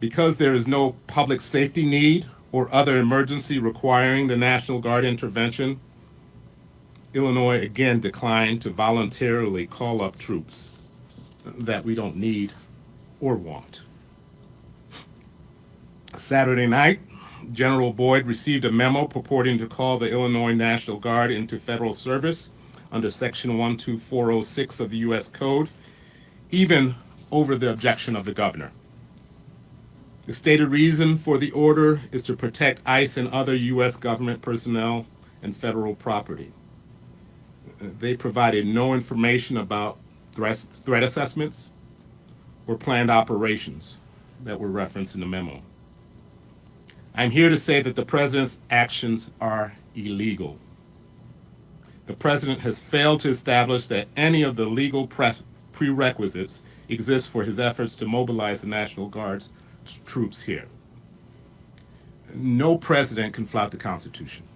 S13: Because there is no public safety need or other emergency requiring the National Guard intervention, Illinois again declined to voluntarily call up troops that we don't need or want. Saturday night, General Boyd received a memo purporting to call the Illinois National Guard into federal service under Section 12406 of the U.S. Code, even over the objection of the governor. The stated reason for the order is to protect ICE and other U.S. government personnel and federal property. They provided no information about threat assessments or planned operations that were referenced in the memo. I'm here to say that the president's actions are illegal. The president has failed to establish that any of the legal prerequisites exist for his efforts to mobilize the National Guard's troops here. No president can flout the Constitution.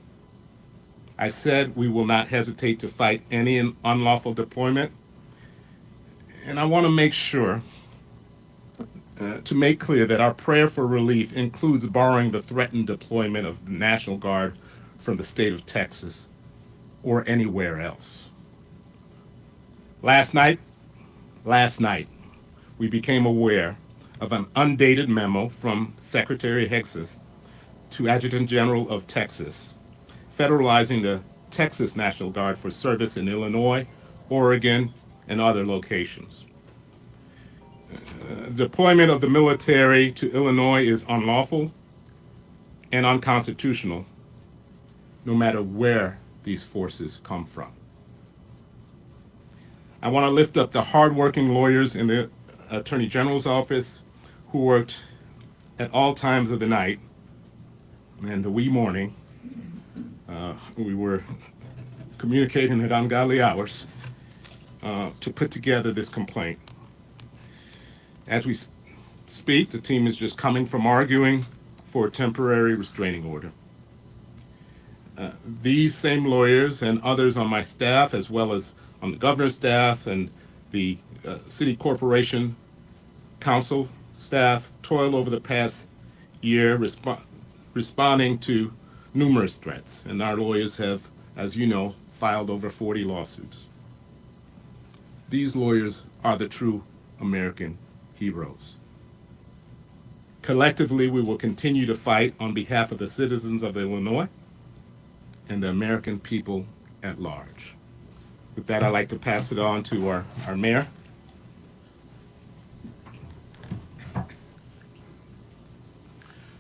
S13: I said we will not hesitate to fight any unlawful deployment, and I want to make sure to make clear that our prayer for relief includes borrowing the threatened deployment of the National Guard from the state of Texas or anywhere else. Last night, we became aware of an undated memo from Secretary Hexas to Adjutant General of Texas, federalizing the Texas National Guard for service in Illinois, Oregon, and other locations. Deployment of the military to Illinois is unlawful and unconstitutional, no matter where these forces come from. I want to lift up the hardworking lawyers in the Attorney General's office who worked at all times of the night and the wee morning. We were communicating at ungodly hours to put together this complaint. As we speak, the team is just coming from arguing for a temporary restraining order. These same lawyers and others on my staff, as well as on the governor's staff and the city corporation council staff, toiled over the past year responding to numerous threats, and our lawyers have, as you know, filed over 40 lawsuits. These lawyers are the true American heroes. Collectively, we will continue to fight on behalf of the citizens of Illinois and the American people at large. With that, I'd like to pass it on to our mayor.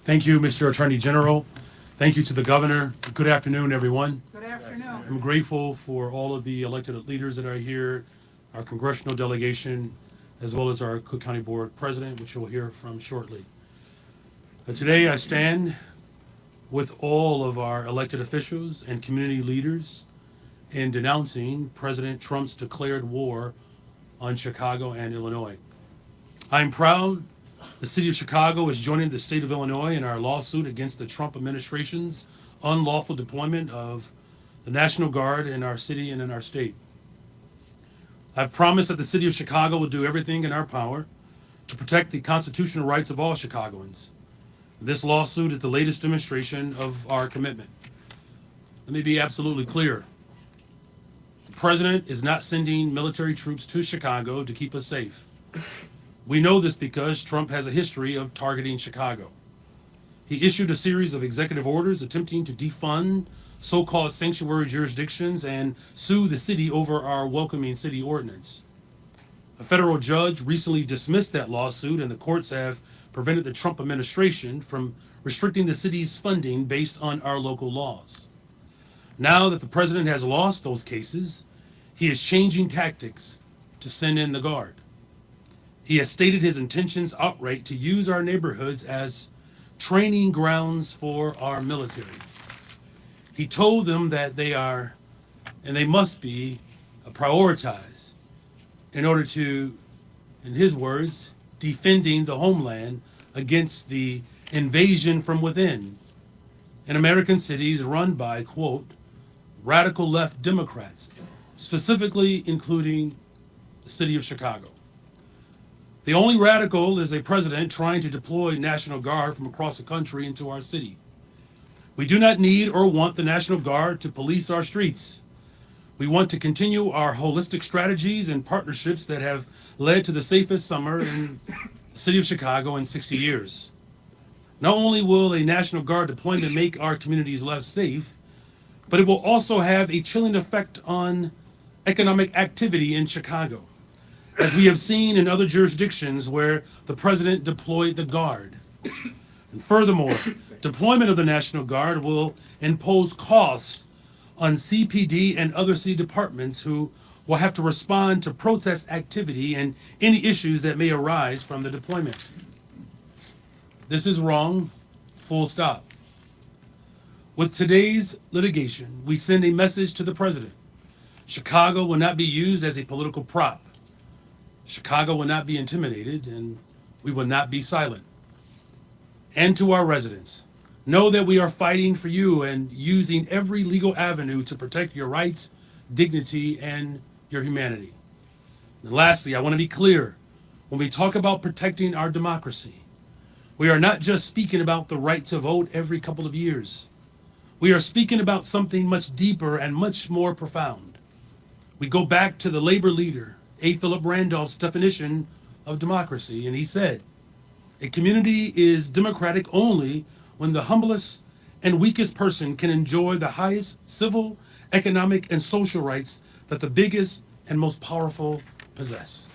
S11: Thank you, Mr. Attorney General. Thank you to the governor. Good afternoon, everyone.
S14: Good afternoon.
S11: I'm grateful for all of the elected leaders that are here, our congressional delegation, as well as our Cook County Board President, which you'll hear from shortly. Today I stand with all of our elected officials and community leaders in denouncing President Trump's declared war on Chicago and Illinois. I'm proud the city of Chicago is joining the state of Illinois in our lawsuit against the Trump administration's unlawful deployment of the National Guard in our city and in our state. I've promised that the city of Chicago will do everything in our power to protect the constitutional rights of all Chicagoans. This lawsuit is the latest demonstration of our commitment. Let me be absolutely clear. The president is not sending military troops to Chicago to keep us safe. We know this because Trump has a history of targeting Chicago. He issued a series of executive orders attempting to defund so-called sanctuary jurisdictions and sue the city over our welcoming city ordinance. A federal judge recently dismissed that lawsuit, and the courts have prevented the Trump administration from restricting the city's funding based on our local laws. Now that the president has lost those cases, he is changing tactics to send in the Guard. He has stated his intentions outright to use our neighborhoods as training grounds for our military. He told them that they are, and they must be, prioritized in order to, in his words, defending the homeland against the invasion from within in American cities run by, quote, radical left Democrats, specifically including the city of Chicago. The only radical is a president trying to deploy National Guard from across the country into our city. We do not need or want the National Guard to police our streets. We want to continue our holistic strategies and partnerships that have led to the safest summer in the city of Chicago in 60 years. Not only will a National Guard deployment make our communities less safe, but it will also have a chilling effect on economic activity in Chicago, as we have seen in other jurisdictions where the president deployed the Guard. And furthermore, deployment of the National Guard will impose costs on CPD and other city departments who will have to respond to protest activity and any issues that may arise from the deployment. This is wrong, full stop. With today's litigation, we send a message to the president. Chicago will not be used as a political prop. Chicago will not be intimidated, and we will not be silent. And to our residents, know that we are fighting for you and using every legal avenue to protect your rights, dignity, and your humanity. And lastly, I want to be clear. When we talk about protecting our democracy, we are not just speaking about the right to vote every couple of years. We are speaking about something much deeper and much more profound. We go back to the labor leader, A. Philip Randolph's definition of democracy, and he said, a community is democratic only when the humblest and weakest person can enjoy the highest civil, economic, and social rights that the biggest and most powerful possess.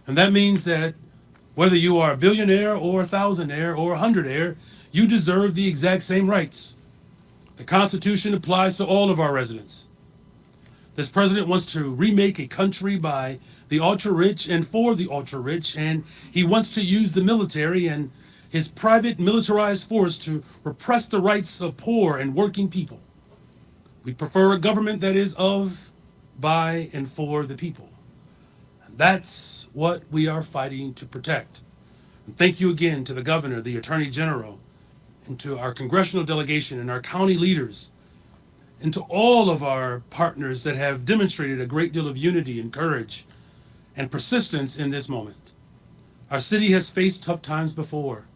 S11: And that means that whether you are a billionaire or a thousandaire or a hundredaire, you deserve the exact same rights. The Constitution applies to all of our residents. This president wants to remake a country by the ultra-rich and for the ultra-rich, and he wants to use the military and his private militarized force to repress the rights of poor and working people. We prefer a government that is of, by, and for the people. And that's what we are fighting to protect. And thank you again to the governor, the attorney general, and to our congressional delegation and our county leaders, and to all of our partners that have demonstrated a great deal of unity and courage and persistence in this moment. Our city has faced tough times before,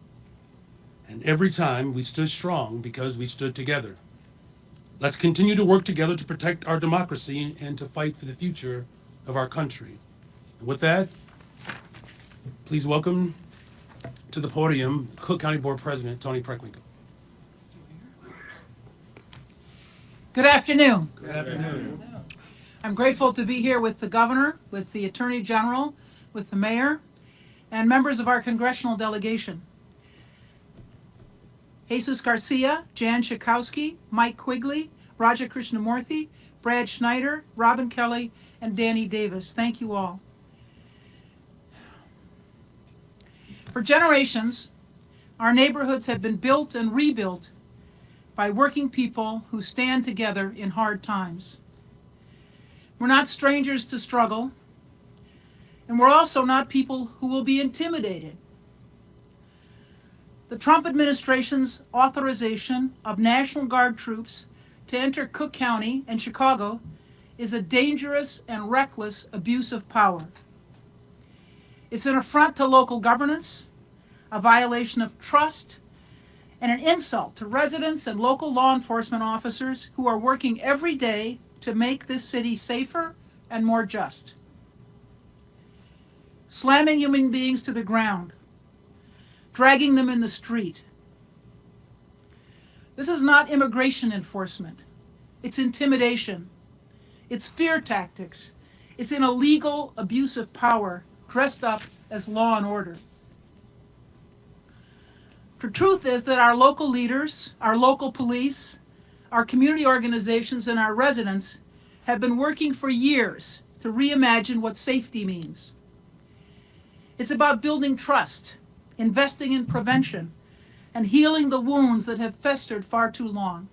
S11: and every time we stood strong because we stood together. Let's continue to work together to protect our democracy and to fight for the future of our country. And with that, please welcome to the podium Cook County Board President Toni Preckwinkle.
S14: Good afternoon.
S11: Good afternoon.
S14: I'm grateful to be here with the governor, with the attorney general, with the mayor, and members of our congressional delegation. Jesus Garcia, Jan Schakowsky, Mike Quigley, Raja Krishnamurthy, Brad Schneider, Robin Kelly, and Danny Davis. Thank you all. For generations, our neighborhoods have been built and rebuilt by working people who stand together in hard times. We're not strangers to struggle, and we're also not people who will be intimidated. The Trump administration's authorization of National Guard troops to enter Cook County and Chicago is a dangerous and reckless abuse of power. It's an affront to local governance, a violation of trust, and an insult to residents and local law enforcement officers who are working every day to make this city safer and more just. Slamming human beings to the ground, dragging them in the street. This is not immigration enforcement. It's intimidation. It's fear tactics. It's an illegal abuse of power dressed up as law and order. The truth is that our local leaders, our local police, our community organizations, and our residents have been working for years to reimagine what safety means. It's about building trust, investing in prevention, and healing the wounds that have festered far too long.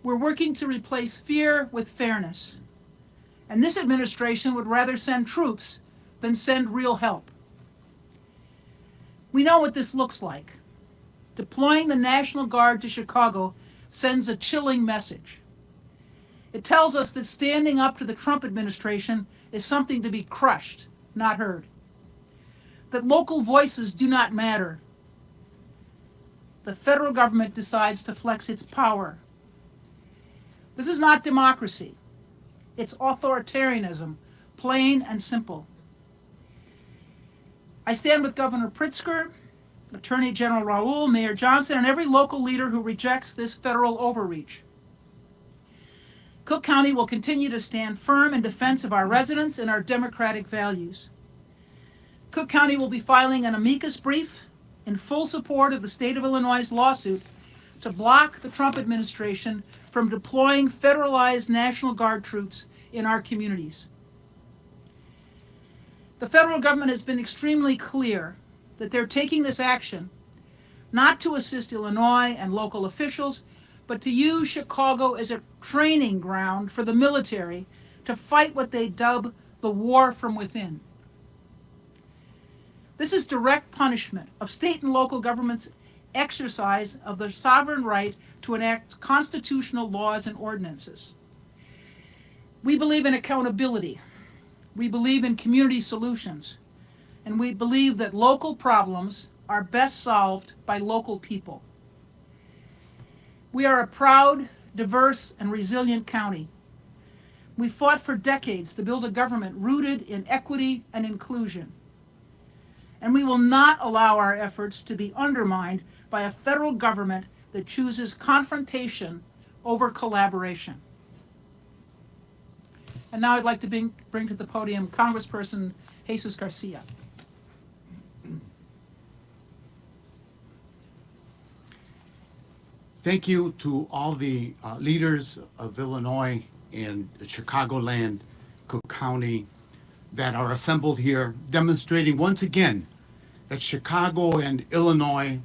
S14: We're working to replace fear with fairness. And this administration would rather send troops than send real help. We know what this looks like. Deploying the National Guard to Chicago sends a chilling message. It tells us that standing up to the Trump administration is something to be crushed, not heard. That local voices do not matter. The federal government decides to flex its power. This is not democracy. It's authoritarianism, plain and simple. I stand with Governor Pritzker, Attorney General Raoul, Mayor Johnson, and every local leader who rejects this federal overreach. Cook County will continue to stand firm in defense of our residents and our democratic values. Cook County will be filing an amicus brief in full support of the state of Illinois' lawsuit to block the Trump administration from deploying federalized National Guard troops in our communities. The federal government has been extremely clear that they're taking this action not to assist Illinois and local officials, but to use Chicago as a training ground for the military to fight what they dub the war from within. This is direct punishment of state and local governments' exercise of their sovereign right to enact constitutional laws and ordinances. We believe in accountability. We believe in community solutions. And we believe that local problems are best solved by local people. We are a proud, diverse, and resilient county. We fought for decades to build a government rooted in equity and inclusion. And we will not allow our efforts to be undermined by a federal government that chooses confrontation over collaboration. And now I'd like to bring to the podium Congressperson Jesus Garcia.
S15: Thank you to all the leaders of Illinois and Chicagoland, Cook County, that are assembled here, demonstrating once again that Chicago and Illinois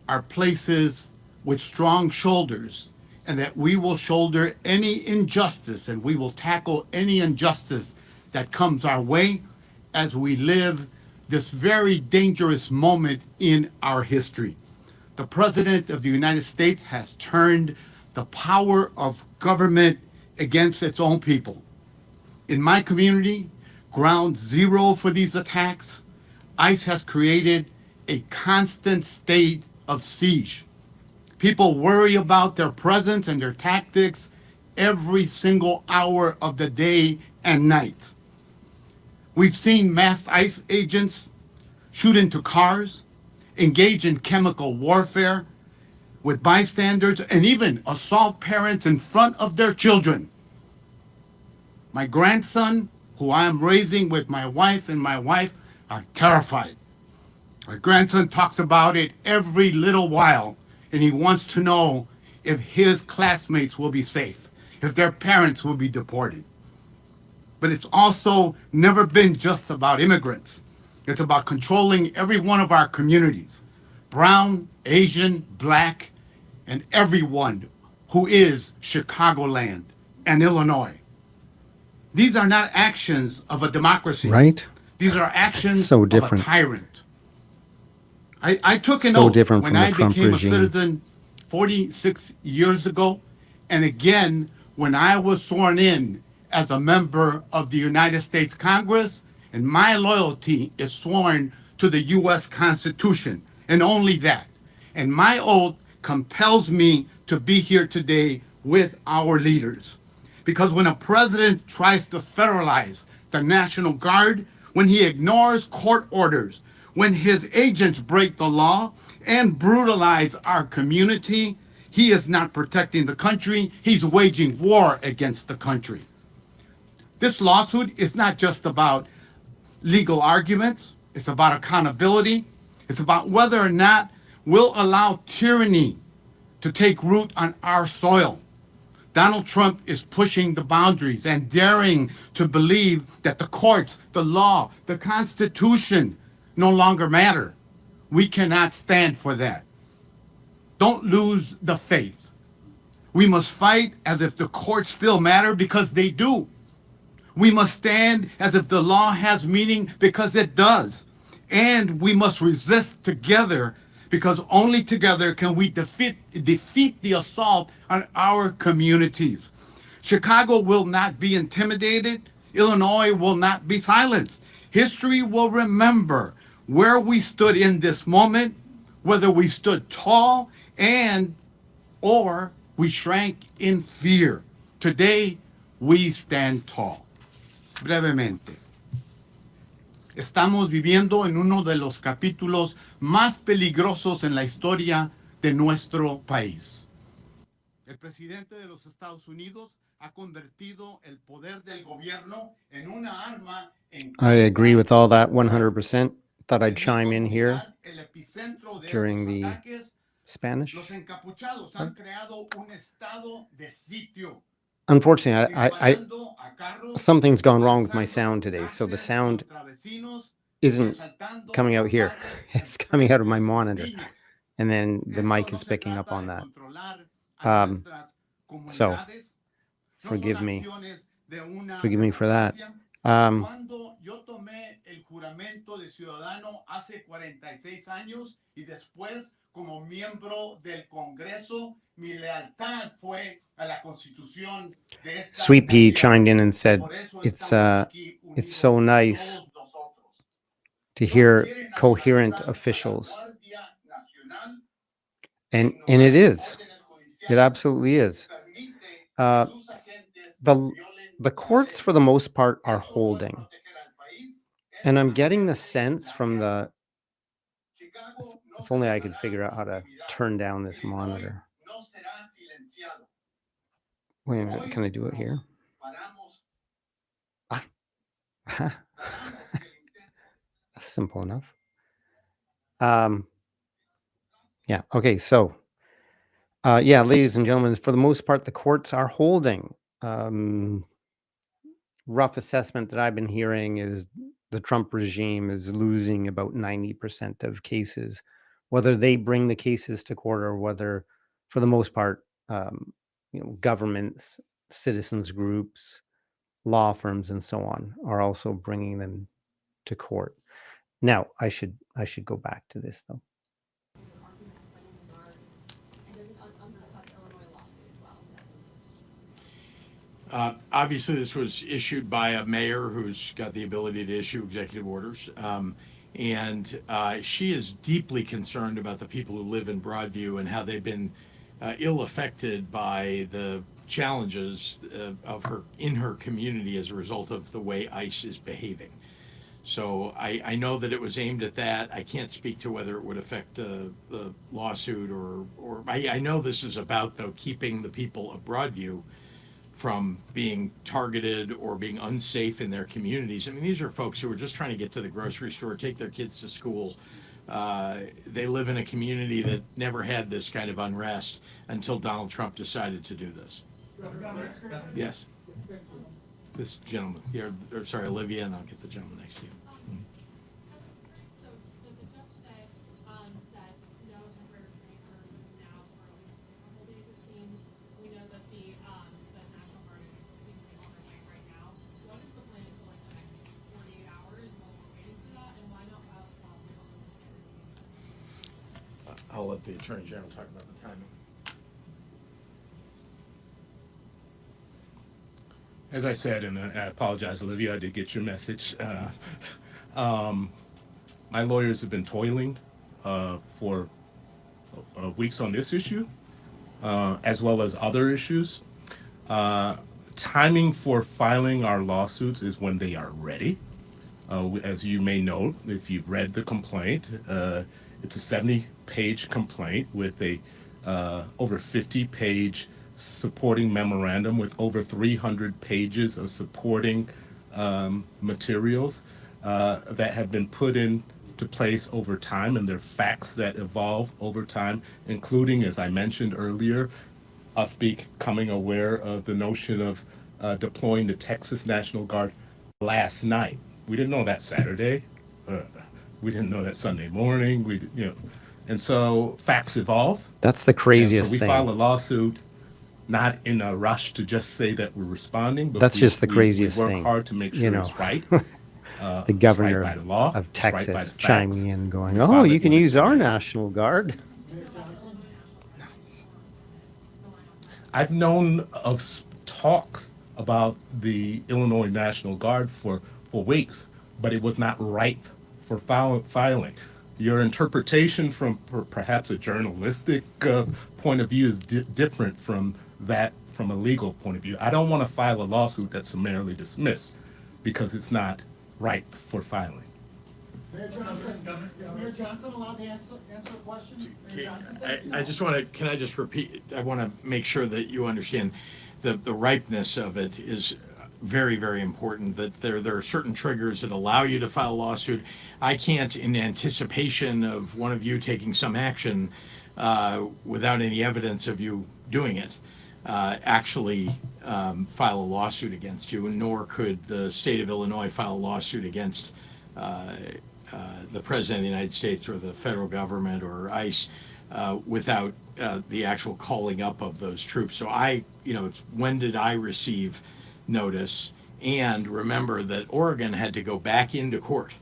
S15: are places with strong shoulders, and that we will shoulder any injustice and we will tackle any injustice that comes our way as we live this very dangerous moment in our history. The President of the United States has turned the power of government against its own people. In my community, ground zero for these attacks, ICE has created a constant state of siege. People worry about their presence and their tactics every single hour of the day and night. We've seen masked ICE agents shoot into cars, engage in chemical warfare with bystanders, and even assault parents in front of their children. My grandson, who I am raising with my wife and my wife, are terrified. My grandson talks about it every little while, and he wants to know if his classmates will be safe, if their parents will be deported. But it's also never been just about immigrants. It's about controlling every one of our communities, brown, Asian, black, and everyone who is Chicagoland and Illinois. These are not actions of a democracy.
S5: Right?
S15: These are actions
S5: so
S15: of a
S5: different.
S15: tyrant. I took an
S5: So
S15: oath
S5: different
S15: when
S5: from the
S15: I
S5: Trump
S15: became
S5: regime.
S15: a citizen 46 years ago, and again when I was sworn in as a member of the United States Congress, and my loyalty is sworn to the U.S. Constitution, and only that. And my oath compels me to be here today with our leaders. Because when a president tries to federalize the National Guard, when he ignores court orders, when his agents break the law and brutalize our community, he is not protecting the country, he's waging war against the country. This lawsuit is not just about legal arguments, it's about accountability, it's about whether or not we'll allow tyranny to take root on our soil. Donald Trump is pushing the boundaries and daring to believe that the courts, the law, the Constitution no longer matter. We cannot stand for that. Don't lose the faith. We must fight as if the courts still matter, because they do. We must stand as if the law has meaning, because it does. And we must resist together, because only together can we defeat the assault on our communities. Chicago will not be intimidated. Illinois will not be silenced. History will remember where we stood in this moment, whether we stood tall or we shrank in fear. Today, we stand tall. Brevemente. Estamos viviendo en uno de los capítulos más peligrosos en la historia de nuestro país. El presidente de los Estados Unidos ha convertido el poder del gobierno en una arma en
S5: I agree with all that 100%. Thought I'd chime in here during the Spanish.
S15: Los encapuchados han creado un estado de sitio.
S5: Unfortunately, something's gone wrong with my sound today, so the sound isn't coming out here. It's coming out of my monitor, and then the mic is picking up on that. So forgive me for that.
S15: Cuando yo tomé el juramento de ciudadano hace 46 años y después como miembro del Congreso, mi lealtad fue a la Constitución de esta
S5: Sweet Pea
S15: nación.
S5: chimed in and said, it's so nice to hear coherent officials. And it is. It absolutely is. The courts, for the most part, are holding. And I'm getting the sense from if only I could figure out how to turn down this monitor. Wait a minute, can I do it here? Simple enough. Yeah, okay, so, ladies and gentlemen, for the most part, the courts are holding. Rough assessment that I've been hearing is the Trump regime is losing about 90% of cases, whether they bring the cases to court or whether, for the most part, governments, citizens groups, law firms, and so on are also bringing them to court. Now, I should go back to this though.
S4: Obviously, this was issued by a mayor who's got the ability to issue executive orders. And she is deeply concerned about the people who live in Broadview and how they've been ill affected by the challenges in her community as a result of the way ICE is behaving. So I know that it was aimed at that. I can't speak to whether it would affect the lawsuit or I know this is about, though, keeping the people of Broadview from being targeted or being unsafe in their communities. I mean, these are folks who are just trying to get to the grocery store, take their kids to school. They live in a community that never had this kind of unrest until Donald Trump decided to do this. Yes. This gentleman here, or sorry, Olivia, and I'll get the gentleman next to you. I'll let the Attorney General talk about the timing.
S13: As I said, and I apologize, Olivia, I did get your message. My lawyers have been toiling for weeks on this issue, as well as other issues. Timing for filing our lawsuits is when they are ready. As you may know, if you've read the complaint, it's a 70-page complaint with a over 50-page supporting memorandum with over 300 pages of supporting materials that have been put into place over time, and they're facts that evolve over time, including, as I mentioned earlier, us becoming aware of the notion of deploying the Texas National Guard last night. We didn't know that Saturday. We didn't know that Sunday morning. And so facts evolve.
S5: That's the craziest
S13: so we
S5: thing.
S13: file a lawsuit, not in a rush to just say that we're responding, but
S5: That's just the craziest
S13: we work
S5: thing.
S13: hard to make sure
S5: You know,
S13: it's right.
S5: the governor
S13: by the law,
S5: of
S13: it's right by
S5: Texas
S13: the
S5: chiming
S13: facts.
S5: in, going,
S13: We
S5: "Oh,
S13: file
S5: you
S13: it
S5: can
S13: when
S5: use
S13: it's
S5: our
S13: ready."
S5: National Guard."
S13: I've known of talks about the Illinois National Guard for weeks, but it was not ripe for filing. Your interpretation from perhaps a journalistic point of view is different from that from a legal point of view. I don't want to file a lawsuit that's summarily dismissed because it's not ripe for filing.
S16: Mayor Johnson, is Mayor Johnson allowed to answer a question? Mayor Johnson?
S4: I just want to, can I just repeat, I want to make sure that you understand the ripeness of it is very, very important, that there are certain triggers that allow you to file a lawsuit. I can't, in anticipation of one of you taking some action without any evidence of you doing it, actually file a lawsuit against you, nor could the state of Illinois file a lawsuit against the President of the United States or the federal government or ICE without the actual calling up of those troops. So it's when did I receive notice? And remember that Oregon had to go back into court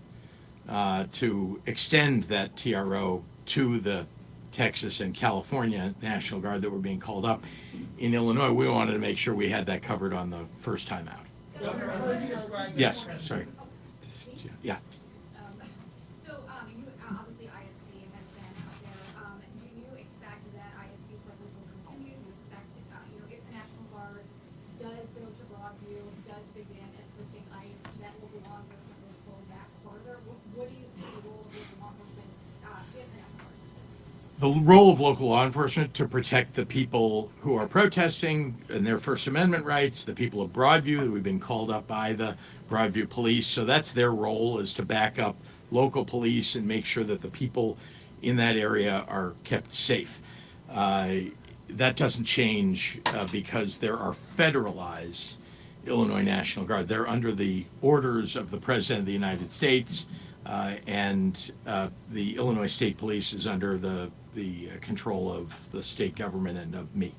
S4: to extend that TRO to the Texas and California National Guard that were being called up. In Illinois, we wanted to make sure we had that covered on the first time out. Yes, sorry. Yeah.
S17: So, obviously ISP has been out there. Do you expect that ISP presence will continue? Do you expect, if the National Guard does go to Broadview, does begin assisting ICE, that local law enforcement will pull back further? What do you see the role of local law enforcement if the National Guard?
S4: The role of local law enforcement to protect the people who are protesting and their First Amendment rights, the people of Broadview that we've been called up by the Broadview police. So that's their role, is to back up local police and make sure that the people in that area are kept safe. That doesn't change because there are federalized Illinois National Guard. They're under the orders of the President of the United States, and the Illinois State Police is under the control of the state government and of me.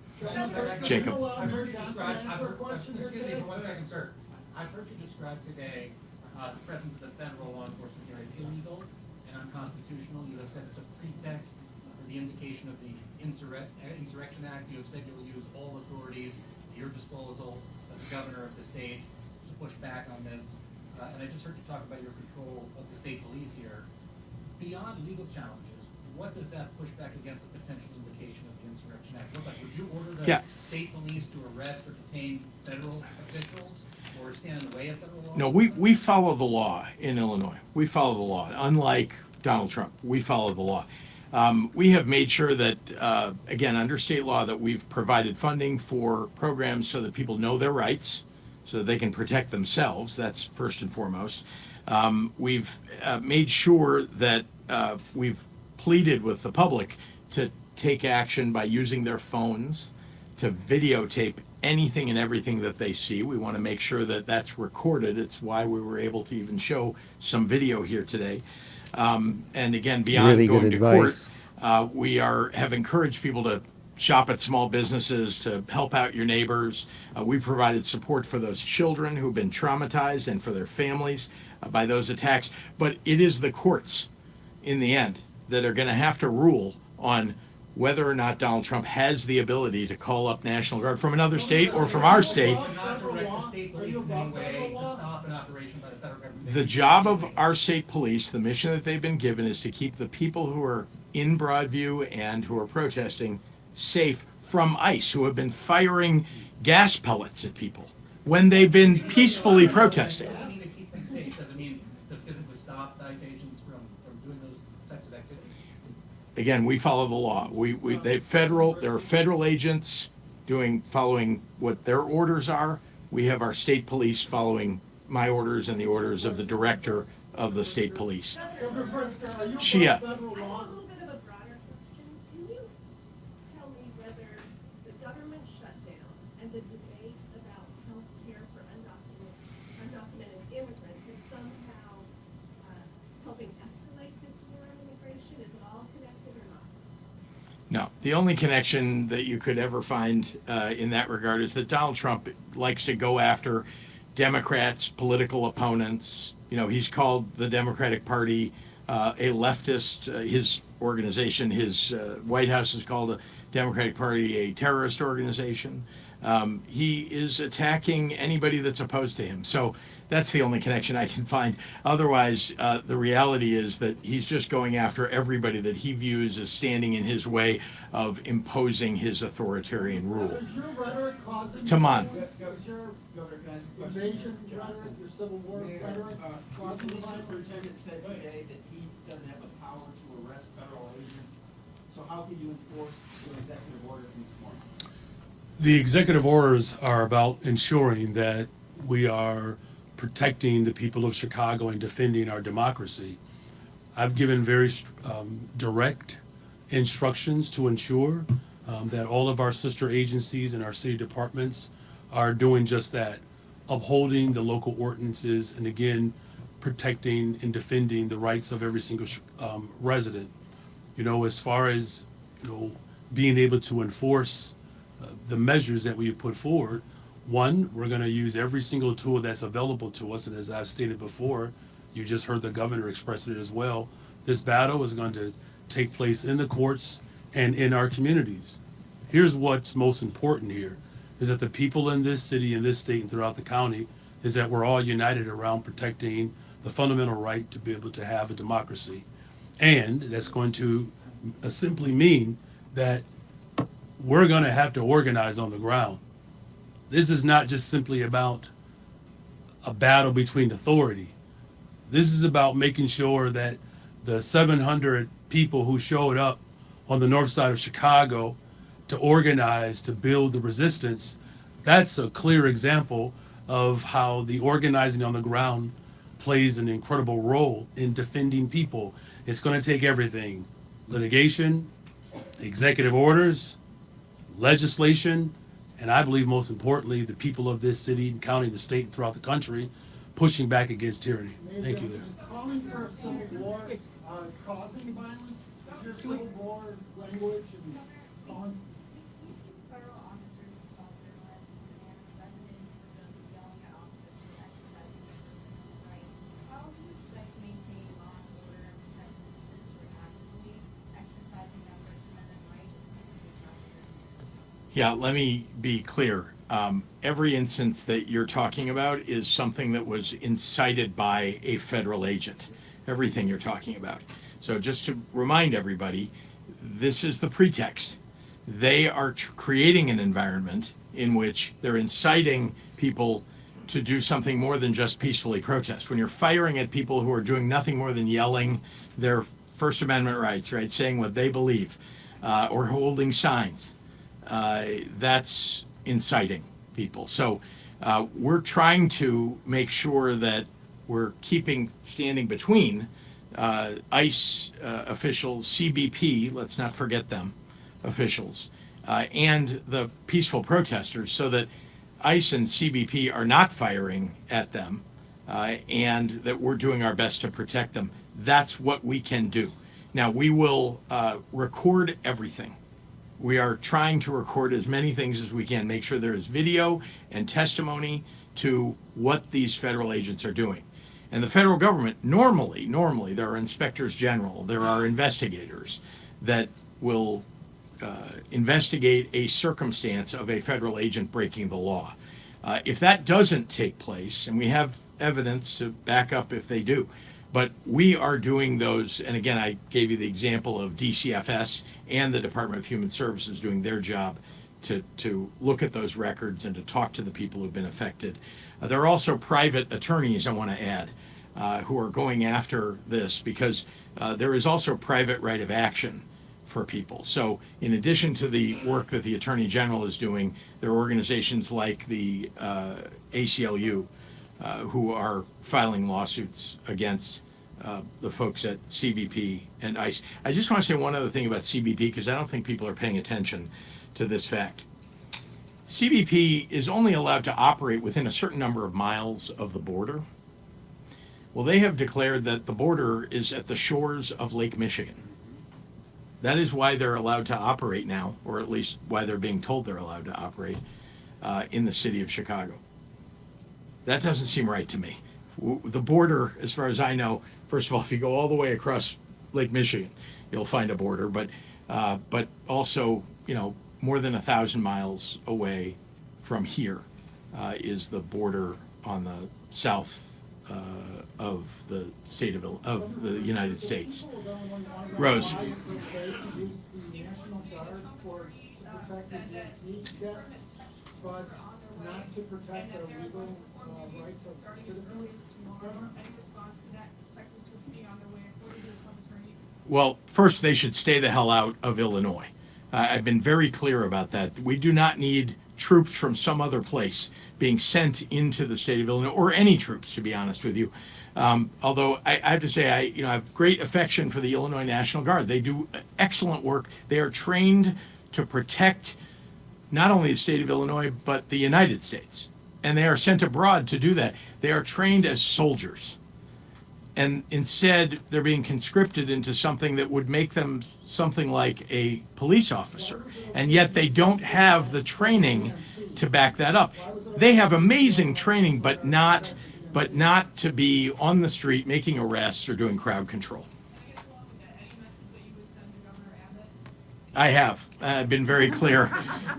S4: Jacob.
S18: Excuse me for 1 second, sir. I've heard you describe today the presence of the federal law enforcement here as illegal and unconstitutional. You have said it's a pretext for the indication of the Insurrection Act. You have said you will use all authorities at your disposal as the governor of the state to push back on this. And I just heard you talk about your control of the state police here. Beyond legal challenges, what does that push back against the potential implication of the Insurrection Act look like? Would you order the state police to arrest or detain federal officials or stand in the way of federal law?
S4: No, we follow the law in Illinois. We follow the law. Unlike Donald Trump, we follow the law. We have made sure that, again, under state law, that we've provided funding for programs so that people know their rights, so that they can protect themselves. That's first and foremost. We've made sure that we've pleaded with the public to take action by using their phones to videotape anything and everything that they see. We want to make sure that that's recorded. It's why we were able to even show some video here today. And again, beyond
S5: Really
S4: going
S5: good
S4: to court,
S5: advice.
S4: we have encouraged people to shop at small businesses, to help out your neighbors. We provided support for those children who've been traumatized and for their families by those attacks. But it is the courts in the end that are going to have to rule on whether or not Donald Trump has the ability to call up National Guard from another state or from our state.
S18: Not direct the state police in any way to stop an operation by the federal government.
S4: The job of our state police, the mission that they've been given, is to keep the people who are in Broadview and who are protesting safe from ICE, who have been firing gas pellets at people when they've been peacefully protesting.
S18: Doesn't mean to keep them safe. Doesn't mean to physically stop the ICE agents from doing those types of activities.
S4: Again, we follow the law. There are federal agents following what their orders are. We have our state police following my orders and the orders of the director of the state police. Shia.
S16: A little bit of a broader question. Can you tell me whether the government shutdown and the debate about health care for undocumented immigrants is somehow helping escalate this war on immigration? Is it all connected or not?
S4: No, the only connection that you could ever find in that regard is that Donald Trump likes to go after Democrats, political opponents. You know, he's called the Democratic Party a leftist. His organization, his White House has called the Democratic Party a terrorist organization. He is attacking anybody that's opposed to him. So that's the only connection I can find. Otherwise, the reality is that he's just going after everybody that he views as standing in his way of imposing his authoritarian rule.
S16: Is your rhetoric causing...
S4: Taman.
S16: Is your invasion rhetoric, your Civil War rhetoric causing
S19: Police
S16: violence?
S19: superintendent said today that he doesn't have the power to arrest federal agents. So how can you enforce the executive order from this morning?
S11: The executive orders are about ensuring that we are protecting the people of Chicago and defending our democracy. I've given very direct instructions to ensure that all of our sister agencies and our city departments are doing just that, upholding the local ordinances and again, protecting and defending the rights of every single resident. You know, as far as, you know, being able to enforce the measures that we have put forward, one, we're going to use every single tool that's available to us. And as I've stated before, you just heard the governor express it as well. This battle is going to take place in the courts and in our communities. Here's what's most important here is that the people in this city, in this state, and throughout the county is that we're all united around protecting the fundamental right to be able to have a democracy. And that's going to simply mean that we're going to have to organize on the ground. This is not just simply about a battle between authority. This is about making sure that the 700 people who showed up on the north side of Chicago to organize, to build the resistance, that's a clear example of how the organizing on the ground plays an incredible role in defending people. It's going to take everything: litigation, executive orders, legislation, and I believe most importantly, the people of this city and county, the state, and throughout the country pushing back against tyranny. Thank you there.
S16: Is calling for a civil war causing violence? Is your civil war language and calling?
S17: Federal officers assault journalists and residents for just yelling at officers for exercising their First Amendment right. How do you expect to maintain law and order and protect citizens who are actively exercising their First Amendment right to speak?
S4: Yeah, let me be clear. Every instance that you're talking about is something that was incited by a federal agent. Everything you're talking about. So just to remind everybody, this is the pretext. They are creating an environment in which they're inciting people to do something more than just peacefully protest. When you're firing at people who are doing nothing more than yelling their First Amendment rights, right, saying what they believe, or holding signs, that's inciting people. So we're trying to make sure that we're standing between ICE officials, CBP, let's not forget them, officials, and the peaceful protesters, so that ICE and CBP are not firing at them, and that we're doing our best to protect them. That's what we can do. Now, we will record everything. We are trying to record as many things as we can, make sure there is video and testimony to what these federal agents are doing. And the federal government, normally, there are inspectors general, there are investigators that will investigate a circumstance of a federal agent breaking the law. If that doesn't take place, and we have evidence to back up if they do, but we are doing those, and again, I gave you the example of DCFS and the Department of Human Services doing their job to look at those records and to talk to the people who've been affected. There are also private attorneys, I want to add, who are going after this because there is also private right of action for people. So in addition to the work that the Attorney General is doing, there are organizations like the ACLU who are filing lawsuits against the folks at CBP and ICE. I just want to say one other thing about CBP because I don't think people are paying attention to this fact. CBP is only allowed to operate within a certain number of miles of the border. Well, they have declared that the border is at the shores of Lake Michigan. That is why they're allowed to operate now, or at least why they're being told they're allowed to operate in the city of Chicago. That doesn't seem right to me. The border, as far as I know, first of all, if you go all the way across Lake Michigan, you'll find a border, but also, you know, more than 1,000 miles away from here is the border on the south of the state of the United States. Rose.
S20: But not to protect the legal rights of citizens?
S4: Well, first they should stay the hell out of Illinois. I've been very clear about that. We do not need troops from some other place being sent into the state of Illinois, or any troops, to be honest with you. Although I have to say, I have great affection for the Illinois National Guard. They do excellent work. They are trained to protect not only the state of Illinois, but the United States. And they are sent abroad to do that. They are trained as soldiers. And instead, they're being conscripted into something that would make them something like a police officer. And yet they don't have the training to back that up. They have amazing training, but not to be on the street making arrests or doing crowd control. I have. I've been very clear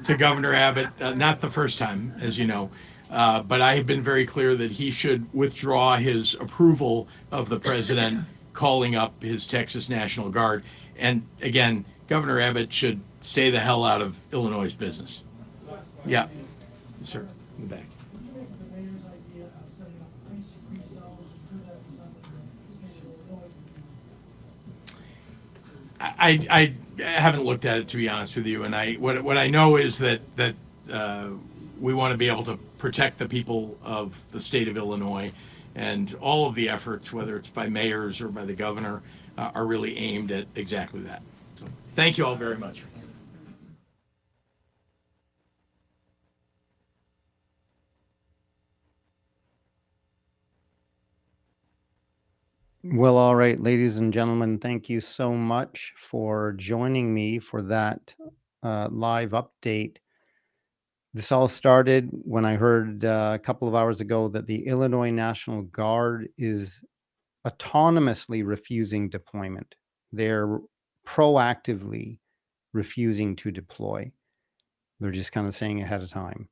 S4: to Governor Abbott, not the first time, as you know, but I have been very clear that he should withdraw his approval of the president calling up his Texas National Guard. And again, Governor Abbott should stay the hell out of Illinois' business. Yeah, sir, in the back. I haven't looked at it, to be honest with you, and what I know is that we want to be able to protect the people of the state of Illinois, and all of the efforts, whether it's by mayors or by the governor, are really aimed at exactly that. So, thank you all very much.
S5: Well, all right, ladies and gentlemen, thank you so much for joining me for that live update. This all started when I heard a couple of hours ago that the Illinois National Guard is autonomously refusing deployment. They're proactively refusing to deploy. They're just kind of saying ahead of time,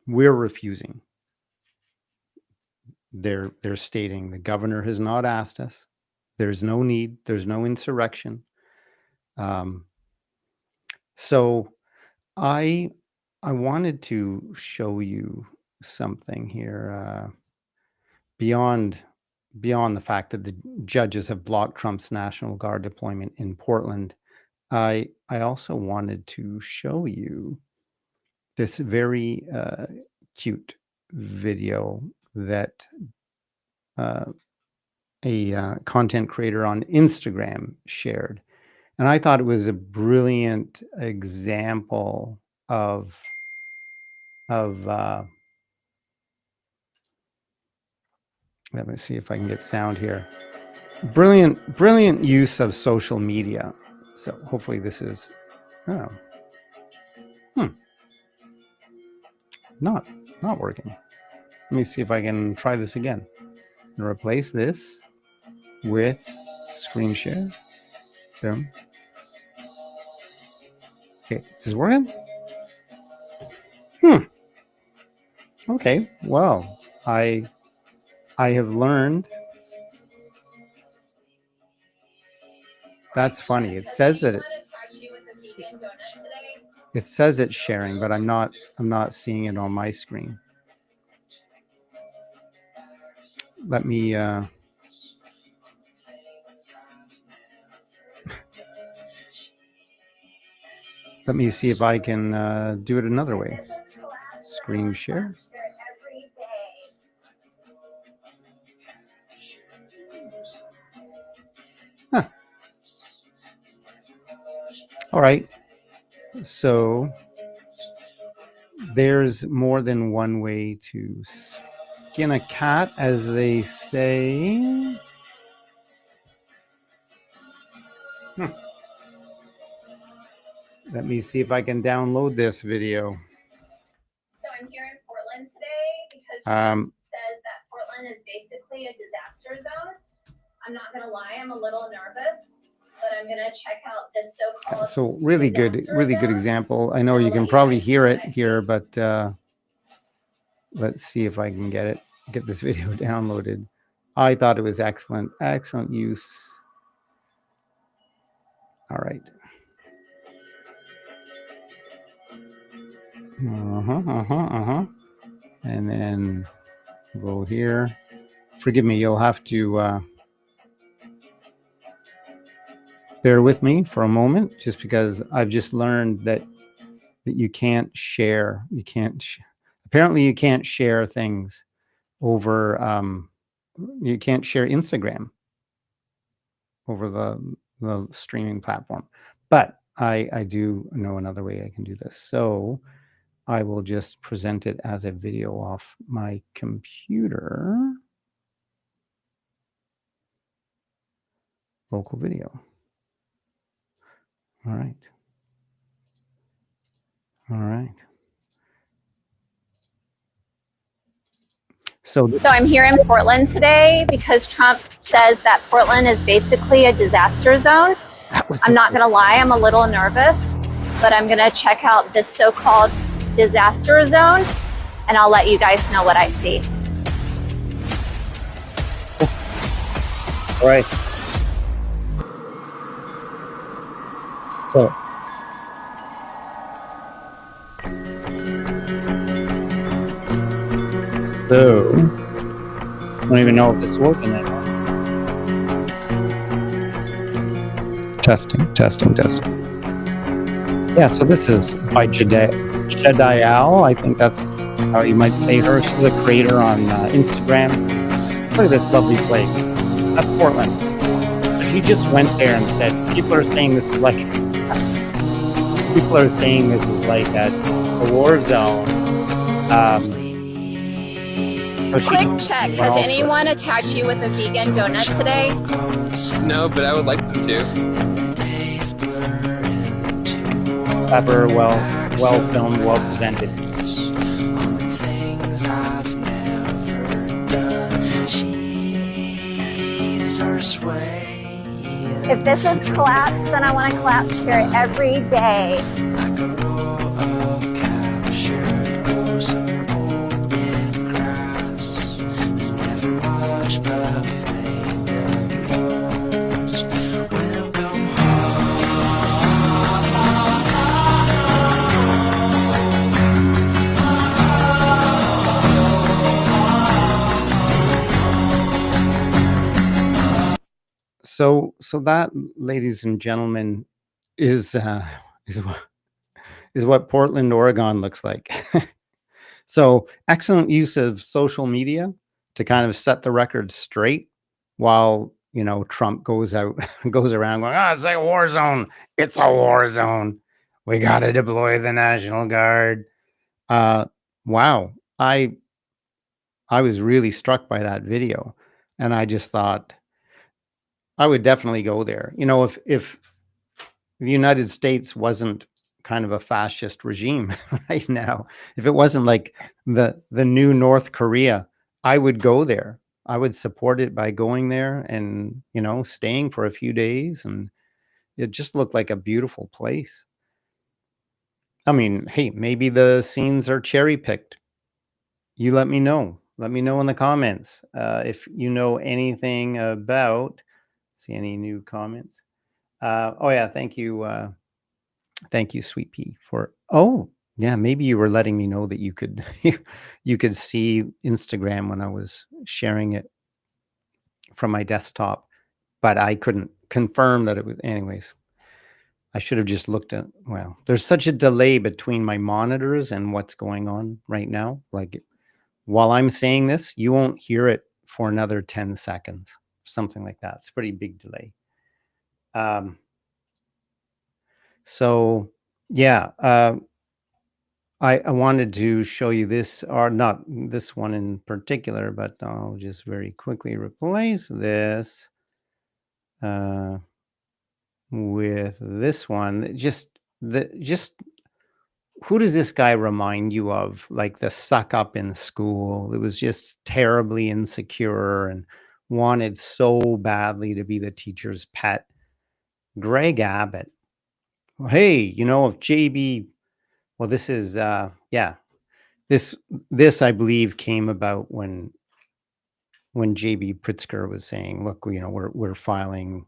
S5: we're refusing. They're stating the governor has not asked us. There's no need. There's no insurrection. So I wanted to show you something here beyond the fact that the judges have blocked Trump's National Guard deployment in Portland. I also wanted to show you this very cute video that a content creator on Instagram shared. And I thought it was a brilliant example of let me see if I can get sound here. Brilliant use of social media. So hopefully this is not working. Let me see if I can try this again. And replace this with screen share. Boom. Okay, is this working? Okay, well, I have learned. That's funny. It says that it says it's sharing, but I'm not seeing it on my screen. Let me let me see if I can do it another way. Screen share. Huh. All right. So there's more than one way to skin a cat, as they say. Let me see if I can download this video.
S17: So I'm here in Portland today because Trump says that Portland is basically a disaster zone. I'm not gonna lie, I'm a little nervous, but I'm gonna check out this so-called.
S5: So really good example. I know you can probably hear it here, but let's see if I can get this video downloaded. I thought it was excellent use. All right. And then go here. Forgive me, you'll have to bear with me for a moment, just because I've just learned that you can't share. Apparently you can't share things over. You can't share Instagram over the streaming platform. But I do know another way I can do this. So I will just present it as a video off my computer. Local video. All right. All right. So
S17: I'm here in Portland today because Trump says that Portland is basically a disaster zone. I'm not gonna lie, I'm a little nervous, but I'm gonna check out this so-called disaster zone and I'll let you guys know what I see.
S5: All right. So I don't even know if this is working anymore. Testing. Yeah, so this is by Jedial. I think that's how you might say her. She's a creator on Instagram. Look at this lovely place. That's Portland. She just went there and said, people are saying this is like a war zone.
S17: Quick check, has anyone attacked you with a vegan donut today?
S21: No, but I would like them to.
S5: Clever, well filmed, well presented.
S17: If this is collapse, then I want to collapse here every day.
S5: So that, ladies and gentlemen, is what Portland, Oregon looks like. So excellent use of social media to kind of set the record straight, while Trump goes around going, it's like a war zone. It's a war zone. We got to deploy the National Guard. Wow, I was really struck by that video, and I just thought, I would definitely go there. If the United States wasn't kind of a fascist regime right now, if it wasn't like the new North Korea, I would go there. I would support it by going there and, staying for a few days. And it just looked like a beautiful place. I mean, hey, maybe the scenes are cherry picked. You let me know. Let me know in the comments if you know anything about. See any new comments? Oh yeah, thank you, Sweet Pea, for. Oh yeah, maybe you were letting me know that you could you could see Instagram when I was sharing it from my desktop, but I couldn't confirm that it was. Anyways, I should have just looked at. Well, there's such a delay between my monitors and what's going on right now. Like, while I'm saying this, you won't hear it for another 10 seconds, something like that. It's a pretty big delay. So yeah, I wanted to show you this, or not this one in particular, but I'll just very quickly replace this with this one. Just who does this guy remind you of? Like the suck up in school. It was just terribly insecure and wanted so badly to be the teacher's pet. Greg Abbott. Hey, you know, if JB, well, this is, yeah, this I believe came about when JB Pritzker was saying, look, you know, we're filing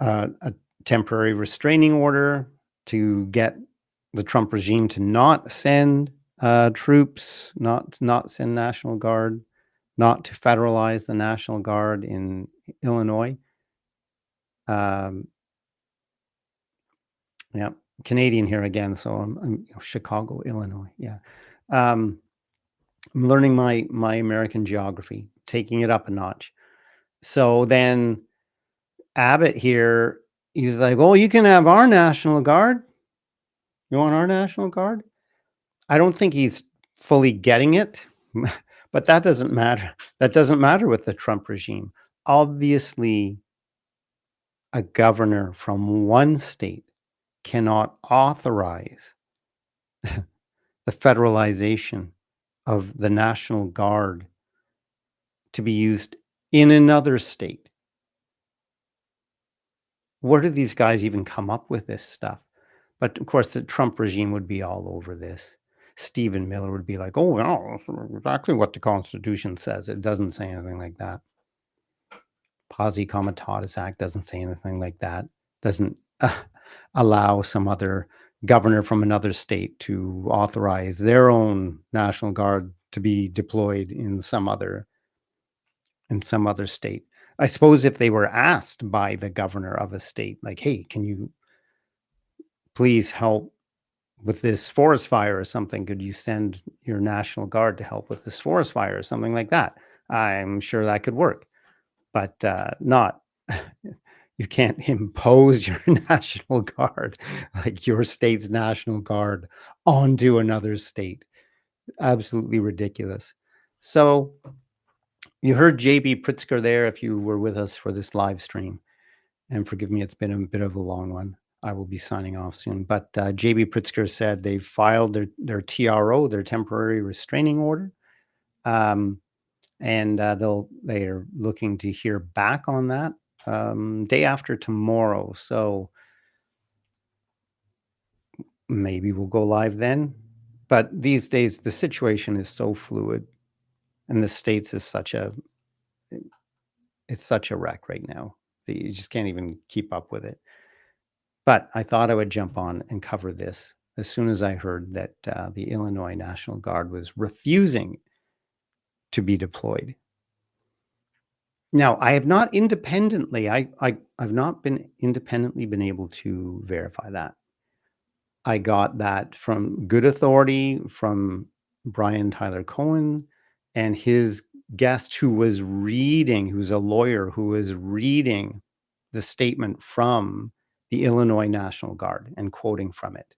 S5: a temporary restraining order to get the Trump regime to not send troops, not send National Guard, not to federalize the National Guard in Illinois. Yeah, Canadian here again, so I'm Chicago, Illinois. Yeah, I'm learning my American geography, taking it up a notch. So then Abbott here, he's like, "Oh, you can have our National Guard. You want our National Guard?" I don't think he's fully getting it, but that doesn't matter. That doesn't matter with the Trump regime. Obviously, a governor from one state cannot authorize the federalization of the National Guard to be used in another state. Where do these guys even come up with this stuff? But of course, the Trump regime would be all over this. Stephen Miller would be like, oh, no, that's exactly what the Constitution says. It doesn't say anything like that. Posse Comitatus Act doesn't say anything like that. Doesn't allow some other governor from another state to authorize their own National Guard to be deployed in some other state. I suppose if they were asked by the governor of a state, like, hey, can you please help with this forest fire or something? Could you send your National Guard to help with this forest fire or something like that? I'm sure that could work, but not. You can't impose your National Guard, like your state's National Guard, onto another state. Absolutely ridiculous. So you heard JB Pritzker there if you were with us for this live stream. And forgive me, it's been a bit of a long one. I will be signing off soon. But JB Pritzker said they filed their TRO, their temporary restraining order. And they are looking to hear back on that day after tomorrow. So maybe we'll go live then. But these days, the situation is so fluid, and the States is such a wreck right now. You just can't even keep up with it. But I thought I would jump on and cover this as soon as I heard that the Illinois National Guard was refusing to be deployed. Now, I have not independently, I've not been independently been able to verify that. I got that from good authority from Brian Tyler Cohen and his guest who was who's a lawyer who was reading the statement from the Illinois National Guard and quoting from it.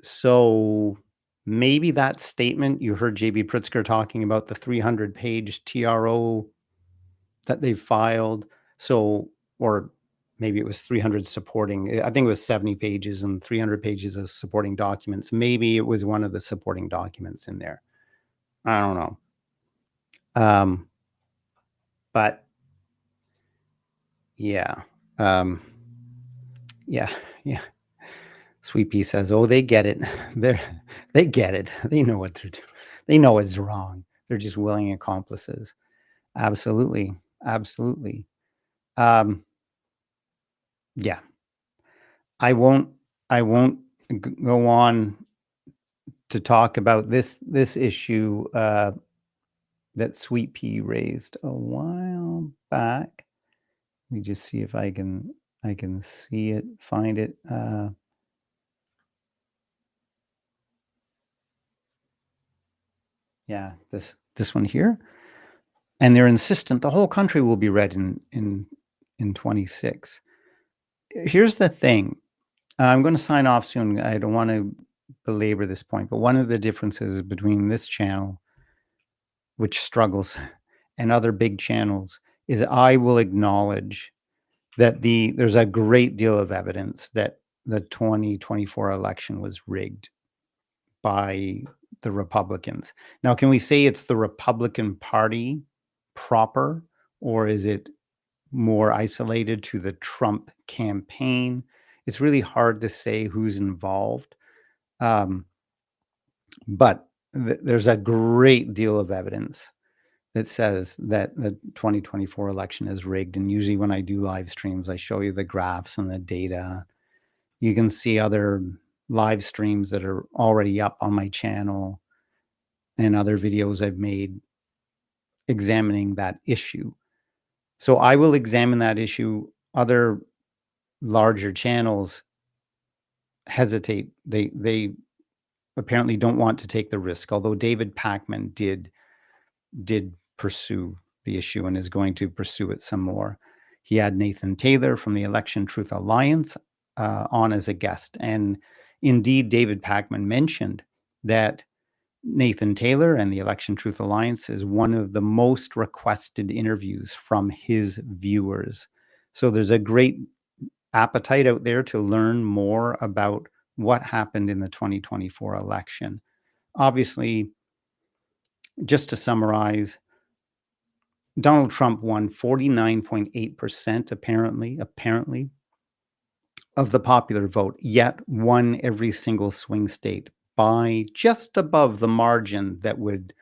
S5: So maybe that statement, you heard JB Pritzker talking about the 300-page TRO that they filed. So, or maybe it was 300 supporting, I think it was 70 pages and 300 pages of supporting documents. Maybe it was one of the supporting documents in there. I don't know. But yeah. Yeah. Sweet Pea says, "Oh, they get it. They get it. They know what they're doing. They know it's wrong. They're just willing accomplices." Absolutely, absolutely. Yeah, I won't go on to talk about this issue that Sweet Pea raised a while back. Let me just see if I can see it, find it. Yeah, this one here. And they're insistent the whole country will be red in 26. Here's the thing. I'm going to sign off soon. I don't want to belabor this point, but one of the differences between this channel, which struggles, and other big channels is I will acknowledge that there's a great deal of evidence that the 2024 election was rigged by the Republicans. Now, can we say it's the Republican Party proper, or is it more isolated to the Trump campaign? It's really hard to say who's involved. But there's a great deal of evidence that says that the 2024 election is rigged. And usually when I do live streams, I show you the graphs and the data. You can see other live streams that are already up on my channel and other videos I've made examining that issue. So I will examine that issue. Other larger channels hesitate. They apparently don't want to take the risk, although David Pakman did pursue the issue and is going to pursue it some more. He had Nathan Taylor from the Election Truth Alliance on as a guest. And indeed, David Pakman mentioned that Nathan Taylor and the Election Truth Alliance is one of the most requested interviews from his viewers. So there's a great appetite out there to learn more about what happened in the 2024 election. Obviously, just to summarize, Donald Trump won 49.8% apparently of the popular vote, yet won every single swing state by just above the margin that would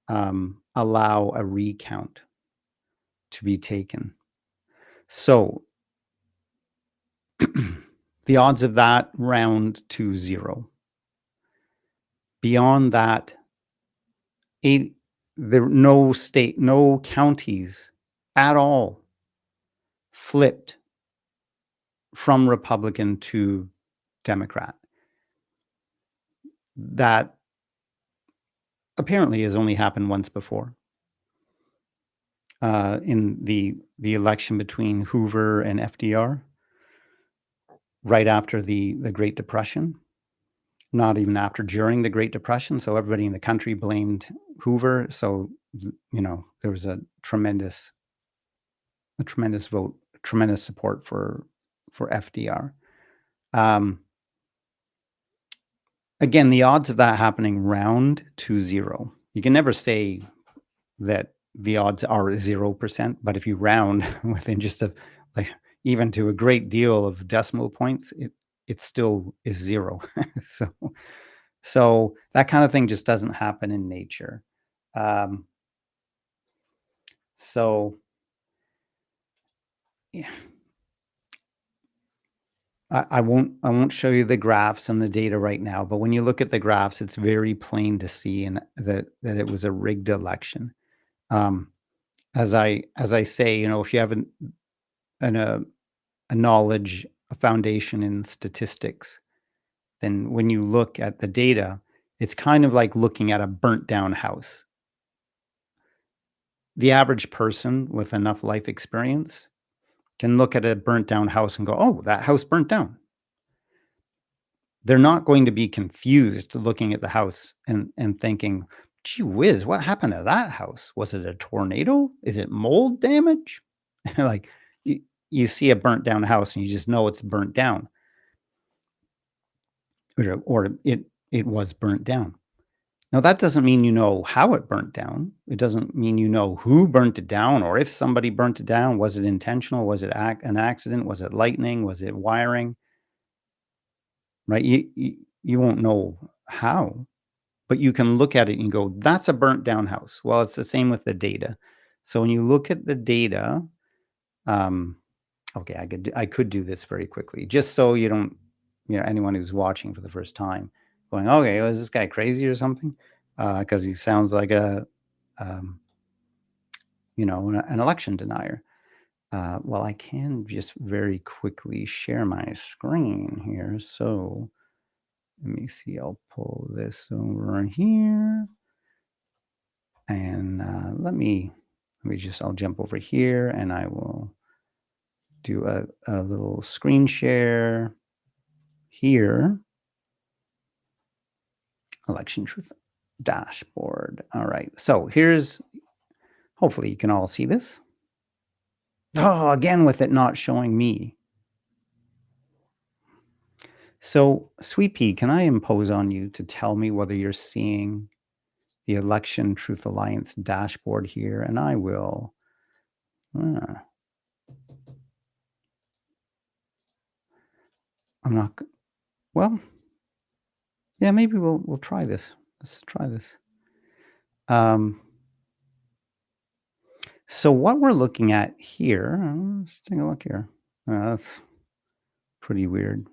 S5: allow a recount to be taken. So the odds of that round to 0. Beyond that, no counties at all flipped from Republican to Democrat. That apparently has only happened once before, in the election between Hoover and FDR, right after the Great Depression. Not even after, during the Great Depression. So everybody in the country blamed Hoover. So, there was a tremendous vote, tremendous support for FDR. Again, the odds of that happening round to 0. You can never say that the odds are 0%, but if you round within just even to a great deal of decimal points, it still is 0. So that kind of thing just doesn't happen in nature. So yeah, I won't show you the graphs and the data right now, but when you look at the graphs, it's very plain to see that it was a rigged election. As I say, if you have a knowledge, a foundation in statistics, then when you look at the data, it's kind of like looking at a burnt down house. The average person with enough life experience can look at a burnt down house and go, "Oh, that house burnt down." They're not going to be confused looking at the house and thinking, "Gee whiz, what happened to that house? Was it a tornado? Is it mold damage?" Like you see a burnt down house and you just know it's burnt down, or it was burnt down. Now, that doesn't mean you know how it burnt down. It doesn't mean you know who burnt it down, or if somebody burnt it down. Was it intentional? Was it an accident? Was it lightning? Was it wiring? right? You won't know how, but you can look at it and go, that's a burnt down house. Well, it's the same with the data. So when you look at the data, okay, I could do this very quickly, just so you don't, anyone who's watching for the first time going, okay, was this guy crazy or something? Because he sounds like an election denier. Well, I can just very quickly share my screen here. So let me see, I'll pull this over here. And I'll jump over here and I will do a little screen share here. Election Truth Dashboard. All right. So hopefully you can all see this. Oh, again, with it not showing me. So, Sweet Pea, can I impose on you to tell me whether you're seeing the Election Truth Alliance dashboard here? And I will. I'm not. Well, yeah, maybe we'll try this. Let's try this. So what we're looking at here, let's take a look here. That's pretty weird.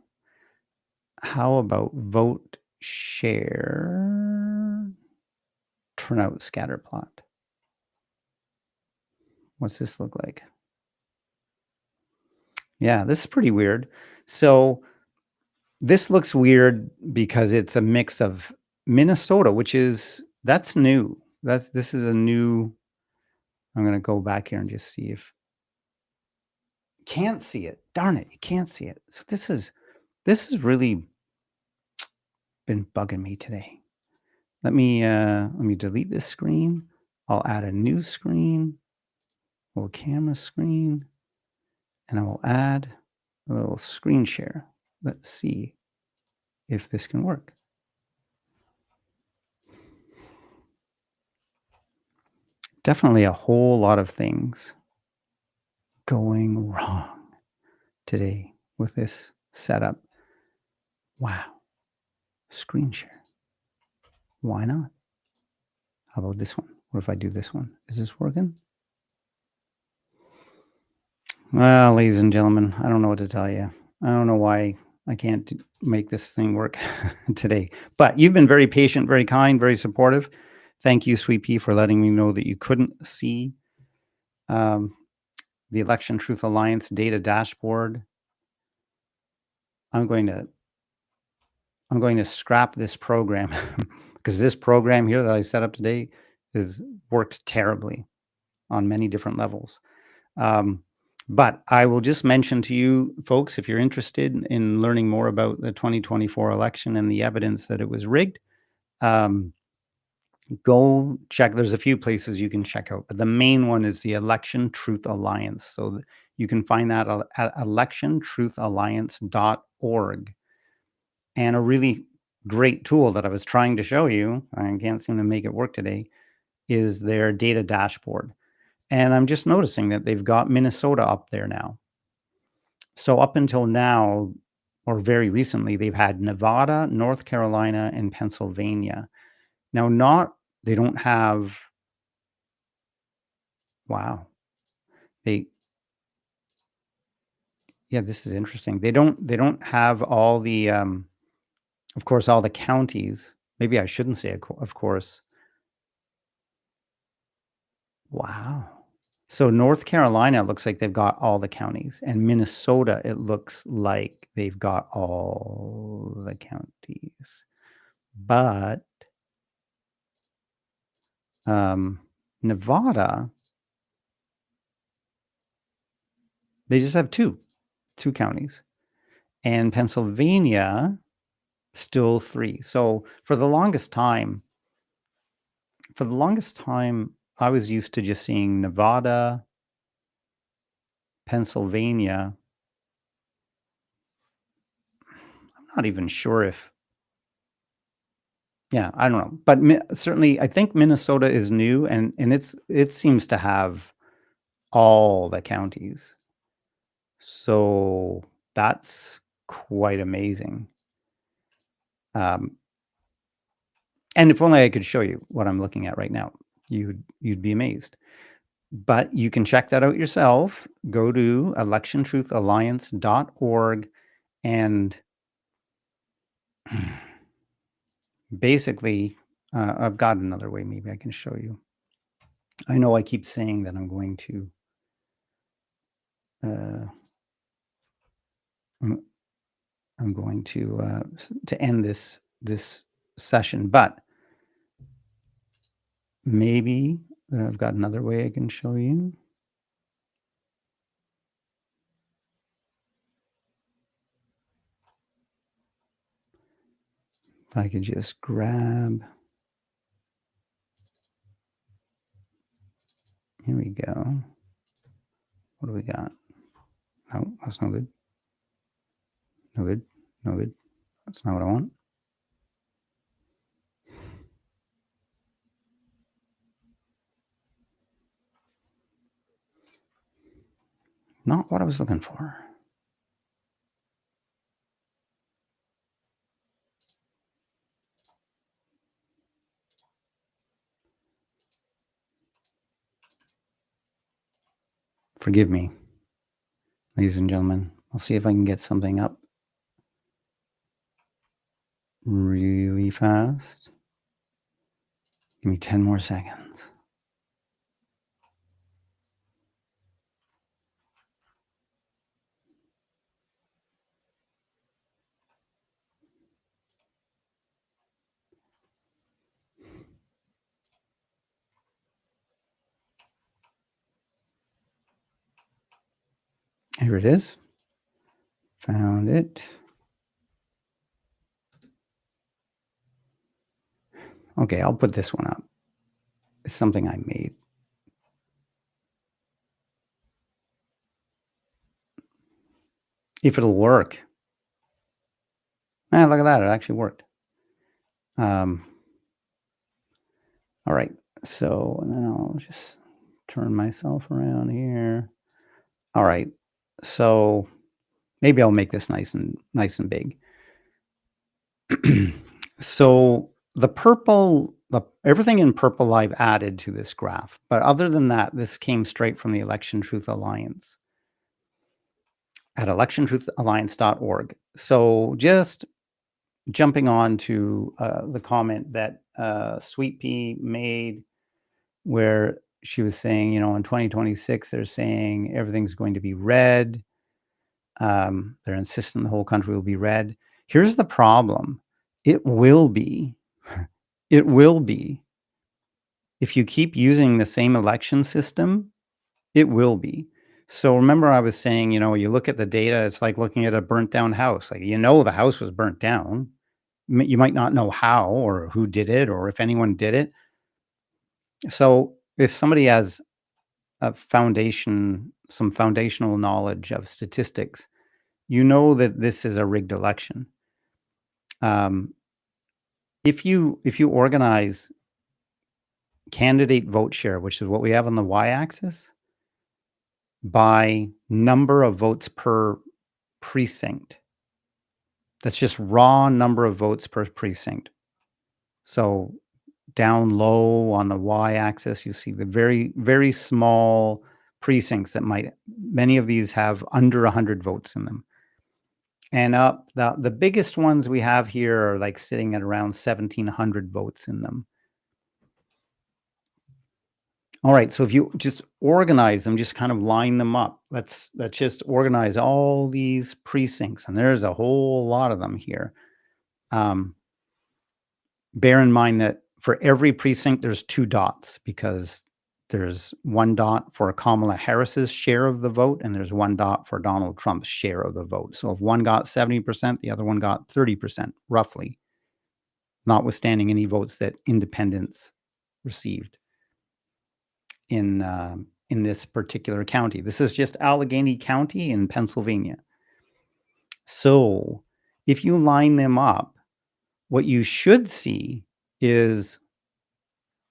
S5: How about vote share turnout scatter plot? What's this look like? Yeah, this is pretty weird. So this looks weird because it's a mix of Minnesota, that's new. This is a new. I'm going to go back here and just see if can't see it. Darn it, you can't see it. So this has really been bugging me today. Let me delete this screen. I'll add a new screen, a little camera screen, and I will add a little screen share. Let's see if this can work. Definitely a whole lot of things going wrong today with this setup. Wow. Screen share. Why not? How about this one? What if I do this one? Is this working? Well, ladies and gentlemen, I don't know what to tell you. I don't know why I can't make this thing work today. But you've been very patient, very kind, very supportive. Thank you, Sweet Pea, for letting me know that you couldn't see the Election Truth Alliance data dashboard. I'm going to scrap this program because this program here that I set up today has worked terribly on many different levels. But I will just mention to you folks, if you're interested in learning more about the 2024 election and the evidence that it was rigged, go check. There's a few places you can check out, but the main one is the Election Truth Alliance. So you can find that at electiontruthalliance.org. And a really great tool that I was trying to show you, I can't seem to make it work today, is their data dashboard. And I'm just noticing that they've got Minnesota up there now. So up until now, or very recently, they've had Nevada, North Carolina, and Pennsylvania. Now, they don't have, wow. Yeah, this is interesting. They don't have all the, of course, all the counties. Maybe I shouldn't say, of course. Wow. So North Carolina, it looks like they've got all the counties. And Minnesota, it looks like they've got all the counties. But Nevada, they just have two counties. And Pennsylvania, still 3. So for the longest time, I was used to just seeing Nevada, Pennsylvania. I'm not even sure if, yeah, I don't know. But certainly, I think Minnesota is new, and it seems to have all the counties. So that's quite amazing. And if only I could show you what I'm looking at right now, you'd be amazed. But you can check that out yourself. Go to electiontruthalliance.org and basically, I've got another way maybe I can show you. I know I keep saying that I'm going to I'm going to end this session, but maybe I've got another way I can show you. If I could just grab. Here we go. What do we got? No, that's no good. No good. No good. That's not what I want. Not what I was looking for. Forgive me, ladies and gentlemen. I'll see if I can get something up really fast. Give me 10 more seconds. Here it is. Found it. Okay, I'll put this one up. It's something I made. If it'll work. Look at that. It actually worked. All right. So and then I'll just turn myself around here. All right. So maybe I'll make this nice and big. So the purple, everything in purple I've added to this graph. But other than that, this came straight from the Election Truth Alliance at electiontruthalliance.org. So just jumping on to the comment that Sweet Pea made, where she was saying, in 2026, they're saying everything's going to be red. They're insisting the whole country will be red. Here's the problem. It will be. It will be. If you keep using the same election system, it will be. So remember I was saying, you look at the data, it's like looking at a burnt down house. Like, the house was burnt down. You might not know how or who did it or if anyone did it. So if somebody has some foundational knowledge of statistics, that this is a rigged election. If you organize candidate vote share, which is what we have on the y-axis, by number of votes per precinct, that's just raw number of votes per precinct. So down low on the y-axis, you see the very, very small precincts that many of these have under 100 votes in them. And up, the biggest ones we have here are like sitting at around 1,700 votes in them. All right, so if you just organize them, just kind of line them up. Let's just organize all these precincts, and there's a whole lot of them here. Bear in mind that for every precinct, there's 2 dots, because there's 1 dot for Kamala Harris's share of the vote, and there's 1 dot for Donald Trump's share of the vote. So if one got 70%, the other one got 30%, roughly, notwithstanding any votes that independents received in this particular county. This is just Allegheny County in Pennsylvania. So if you line them up, what you should see is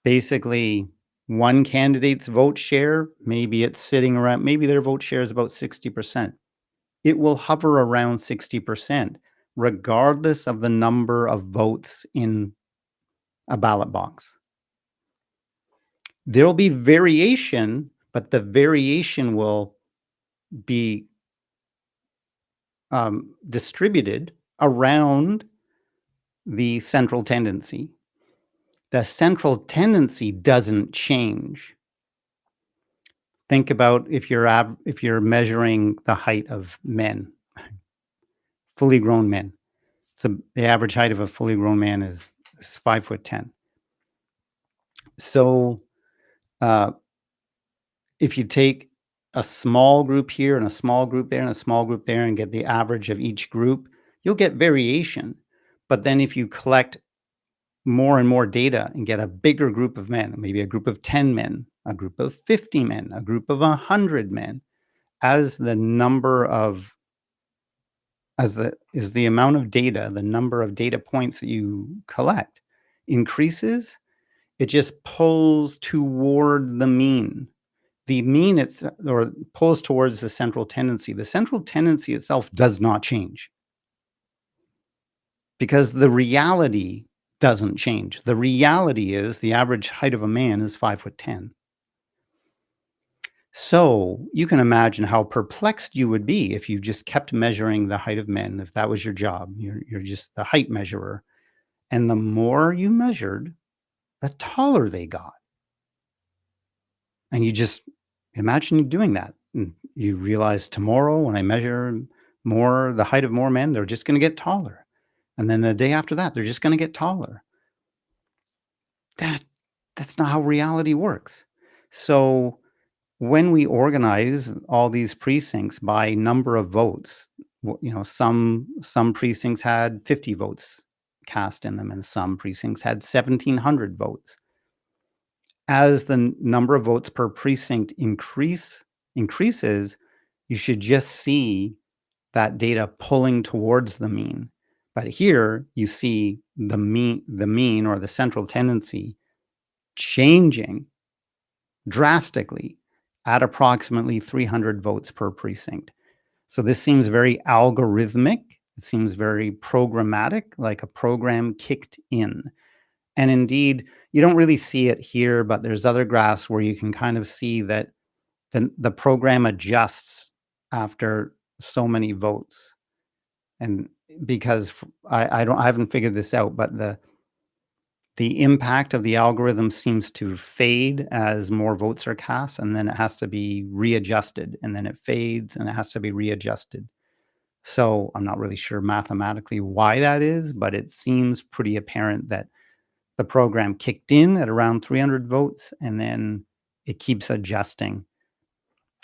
S5: basically one candidate's vote share. Maybe it's sitting around, maybe their vote share is about 60%. It will hover around 60%. regardless of the number of votes in a ballot box. There will be variation, but the variation will be distributed around the central tendency. The central tendency doesn't change. Think about if you're measuring the height of men, fully grown men. So the average height of a fully grown man is 5'10". So if you take a small group here and a small group there and a small group there and get the average of each group, you'll get variation. But then if you collect more and more data and get a bigger group of men, maybe a group of 10 men, a group of 50 men, a group of 100 men, as the amount of data, the number of data points that you collect increases, it just pulls toward the mean. The mean or pulls towards the central tendency. The central tendency itself does not change because the reality doesn't change. The reality is the average height of a man is 5'10". So you can imagine how perplexed you would be if you just kept measuring the height of men. If that was your job, you're just the height measurer. And the more you measured, the taller they got. And you just imagine doing that. And you realize tomorrow when I measure the height of more men, they're just going to get taller. And then the day after that, they're just going to get taller. That's not how reality works. So when we organize all these precincts by number of votes, some precincts had 50 votes cast in them and some precincts had 1,700 votes. As the number of votes per precinct increases, you should just see that data pulling towards the mean. But here you see the mean or the central tendency changing drastically at approximately 300 votes per precinct. So this seems very algorithmic. It seems very programmatic, like a program kicked in. And indeed, you don't really see it here, but there's other graphs where you can kind of see that the program adjusts after so many votes. And because I haven't figured this out, but the impact of the algorithm seems to fade as more votes are cast, and then it has to be readjusted, and then it fades and it has to be readjusted. So I'm not really sure mathematically why that is, but it seems pretty apparent that the program kicked in at around 300 votes, and then it keeps adjusting.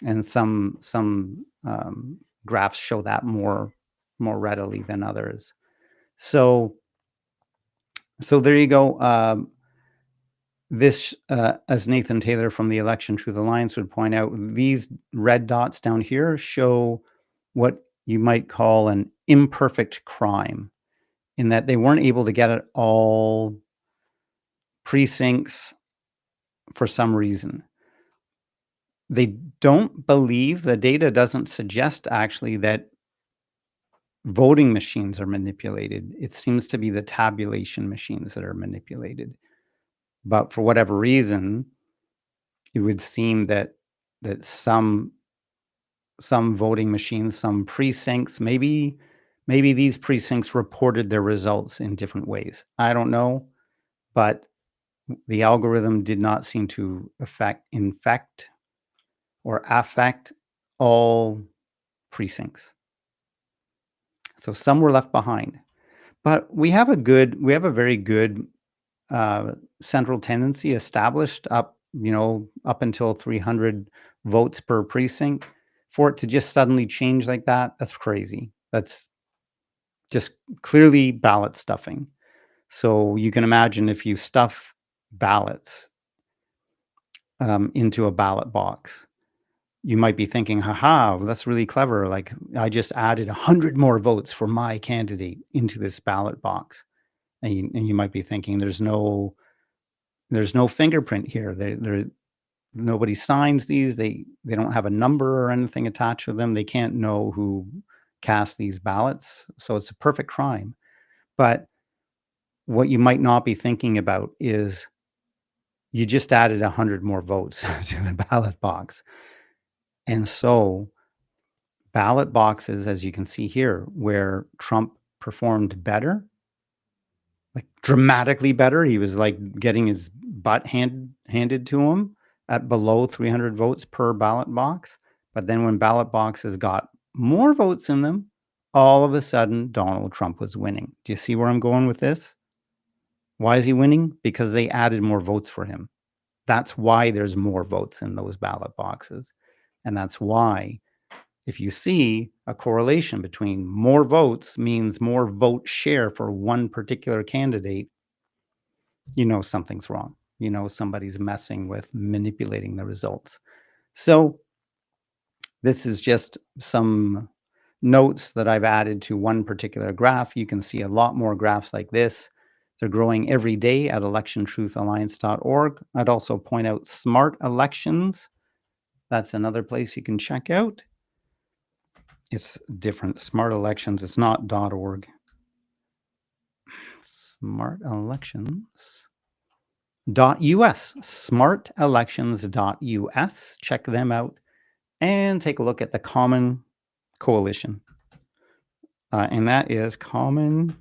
S5: And some graphs show that more readily than others. So there you go. This, as Nathan Taylor from the Election Truth Alliance would point out, these red dots down here show what you might call an imperfect crime, in that they weren't able to get at all precincts for some reason. They don't believe, the data doesn't suggest actually that voting machines are manipulated. It seems to be the tabulation machines that are manipulated. But for whatever reason, it would seem that some voting machines, some precincts, maybe these precincts reported their results in different ways. I don't know, but the algorithm did not seem to infect or affect all precincts. So some were left behind. But we have a very good central tendency established up until 300 votes per precinct. For it to just suddenly change like that, that's crazy. That's just clearly ballot stuffing. So you can imagine if you stuff ballots into a ballot box, you might be thinking, haha, well, that's really clever. Like, I just added 100 more votes for my candidate into this ballot box. And you might be thinking, there's no fingerprint here. Nobody signs these. They don't have a number or anything attached to them. They can't know who cast these ballots. So it's a perfect crime. But what you might not be thinking about is you just added 100 more votes to the ballot box. And so ballot boxes, as you can see here, where Trump performed better, like dramatically better, he was like getting his butt handed to him at below 300 votes per ballot box. But then when ballot boxes got more votes in them, all of a sudden Donald Trump was winning. Do you see where I'm going with this? Why is he winning? Because they added more votes for him. That's why there's more votes in those ballot boxes. And that's why, if you see a correlation between more votes means more vote share for one particular candidate, you know something's wrong. You know somebody's messing with manipulating the results. So this is just some notes that I've added to one particular graph. You can see a lot more graphs like this. They're growing every day at electiontruthalliance.org. I'd also point out Smart Elections. That's another place you can check out. It's different. Smart Elections. It's not .org. Smart Elections.us. Smartelections.us. Check them out and take a look at the Common Coalition. And that is Common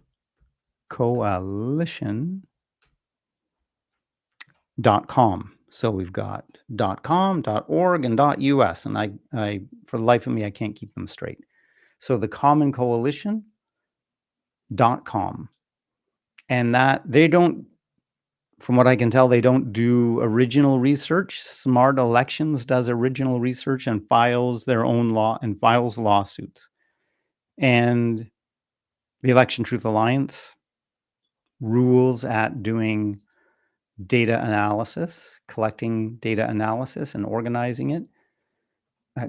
S5: Coalition.com. So we've got .com, .org, and .us. And I, for the life of me, I can't keep them straight. So the Common Coalition.com. And that they don't, from what I can tell, they don't do original research. Smart Elections does original research and files their own law and files lawsuits. And the Election Truth Alliance rules at doing data analysis, collecting data analysis and organizing it,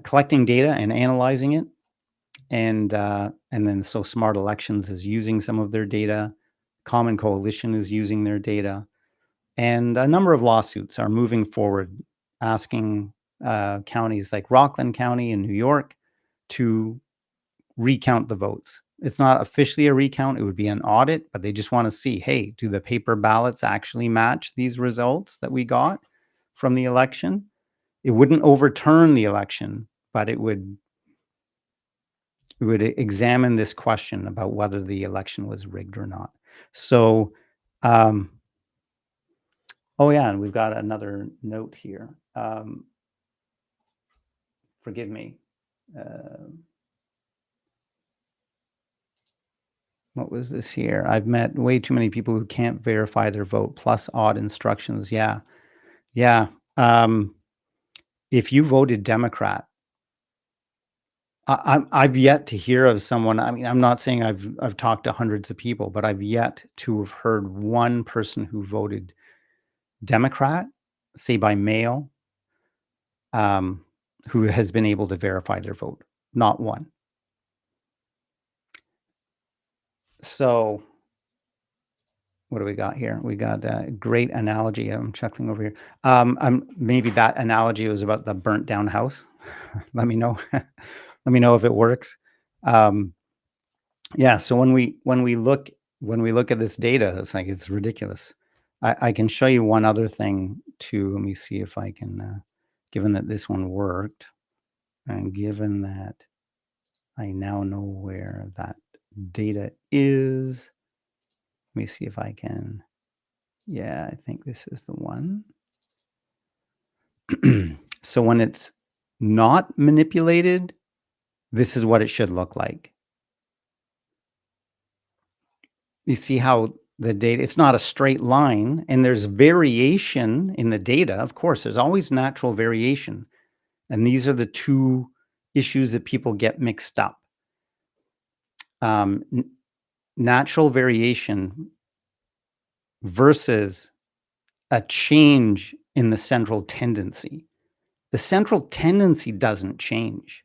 S5: collecting data and analyzing it. And then so Smart Elections is using some of their data. Common Coalition is using their data. And a number of lawsuits are moving forward, asking counties like Rockland County in New York to recount the votes. It's not officially a recount. It would be an audit, but they just want to see, hey, do the paper ballots actually match these results that we got from the election? It wouldn't overturn the election, but it would examine this question about whether the election was rigged or not. So, oh yeah, and we've got another note here. Forgive me. What was this here? I've met way too many people who can't verify their vote, plus odd instructions. Yeah. Yeah. If you voted Democrat, I've yet to hear of someone. I mean, I'm not saying I've talked to hundreds of people, but I've yet to have heard one person who voted Democrat, say by mail, who has been able to verify their vote. Not one. So what do we got here? We got a great analogy. I'm chuckling over here. Maybe that analogy was about the burnt down house. Let me know. Let me know if it works. Yeah. So when we look at this data, it's like, it's ridiculous. I can show you one other thing too. Let me see if I can, given that this one worked and given that I now know where that data is. Let me see if I can. Yeah, I think this is the one. So when it's not manipulated, this is what it should look like. You see how the data, it's not a straight line, and there's variation in the data. Of course, there's always natural variation. And these are the two issues that people get mixed up. Natural variation versus a change in the central tendency. The central tendency doesn't change.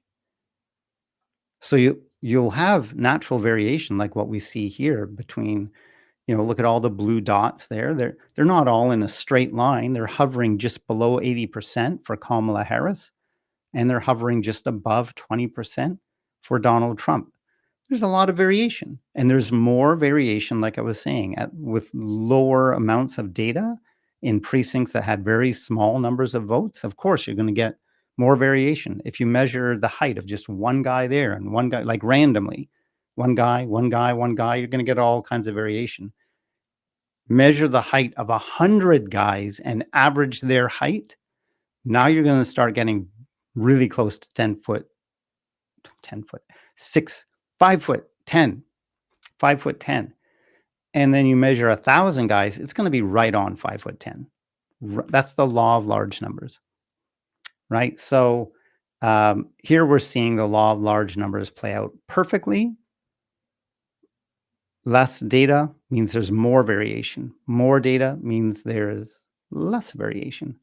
S5: So you'll have natural variation like what we see here between, look at all the blue dots there. They're not all in a straight line. They're hovering just below 80% for Kamala Harris, and they're hovering just above 20% for Donald Trump. There's a lot of variation, and there's more variation, like I was saying, with lower amounts of data in precincts that had very small numbers of votes. Of course, you're going to get more variation. If you measure the height of just one guy there and one guy, like randomly, one guy, you're going to get all kinds of variation. Measure the height of 100 guys and average their height. Now you're going to start getting really close to 5 foot 10. And then you measure 1,000 guys, it's going to be right on 5 foot 10. That's the law of large numbers, right? So here we're seeing the law of large numbers play out perfectly. Less data means there's more variation. More data means there's less variation.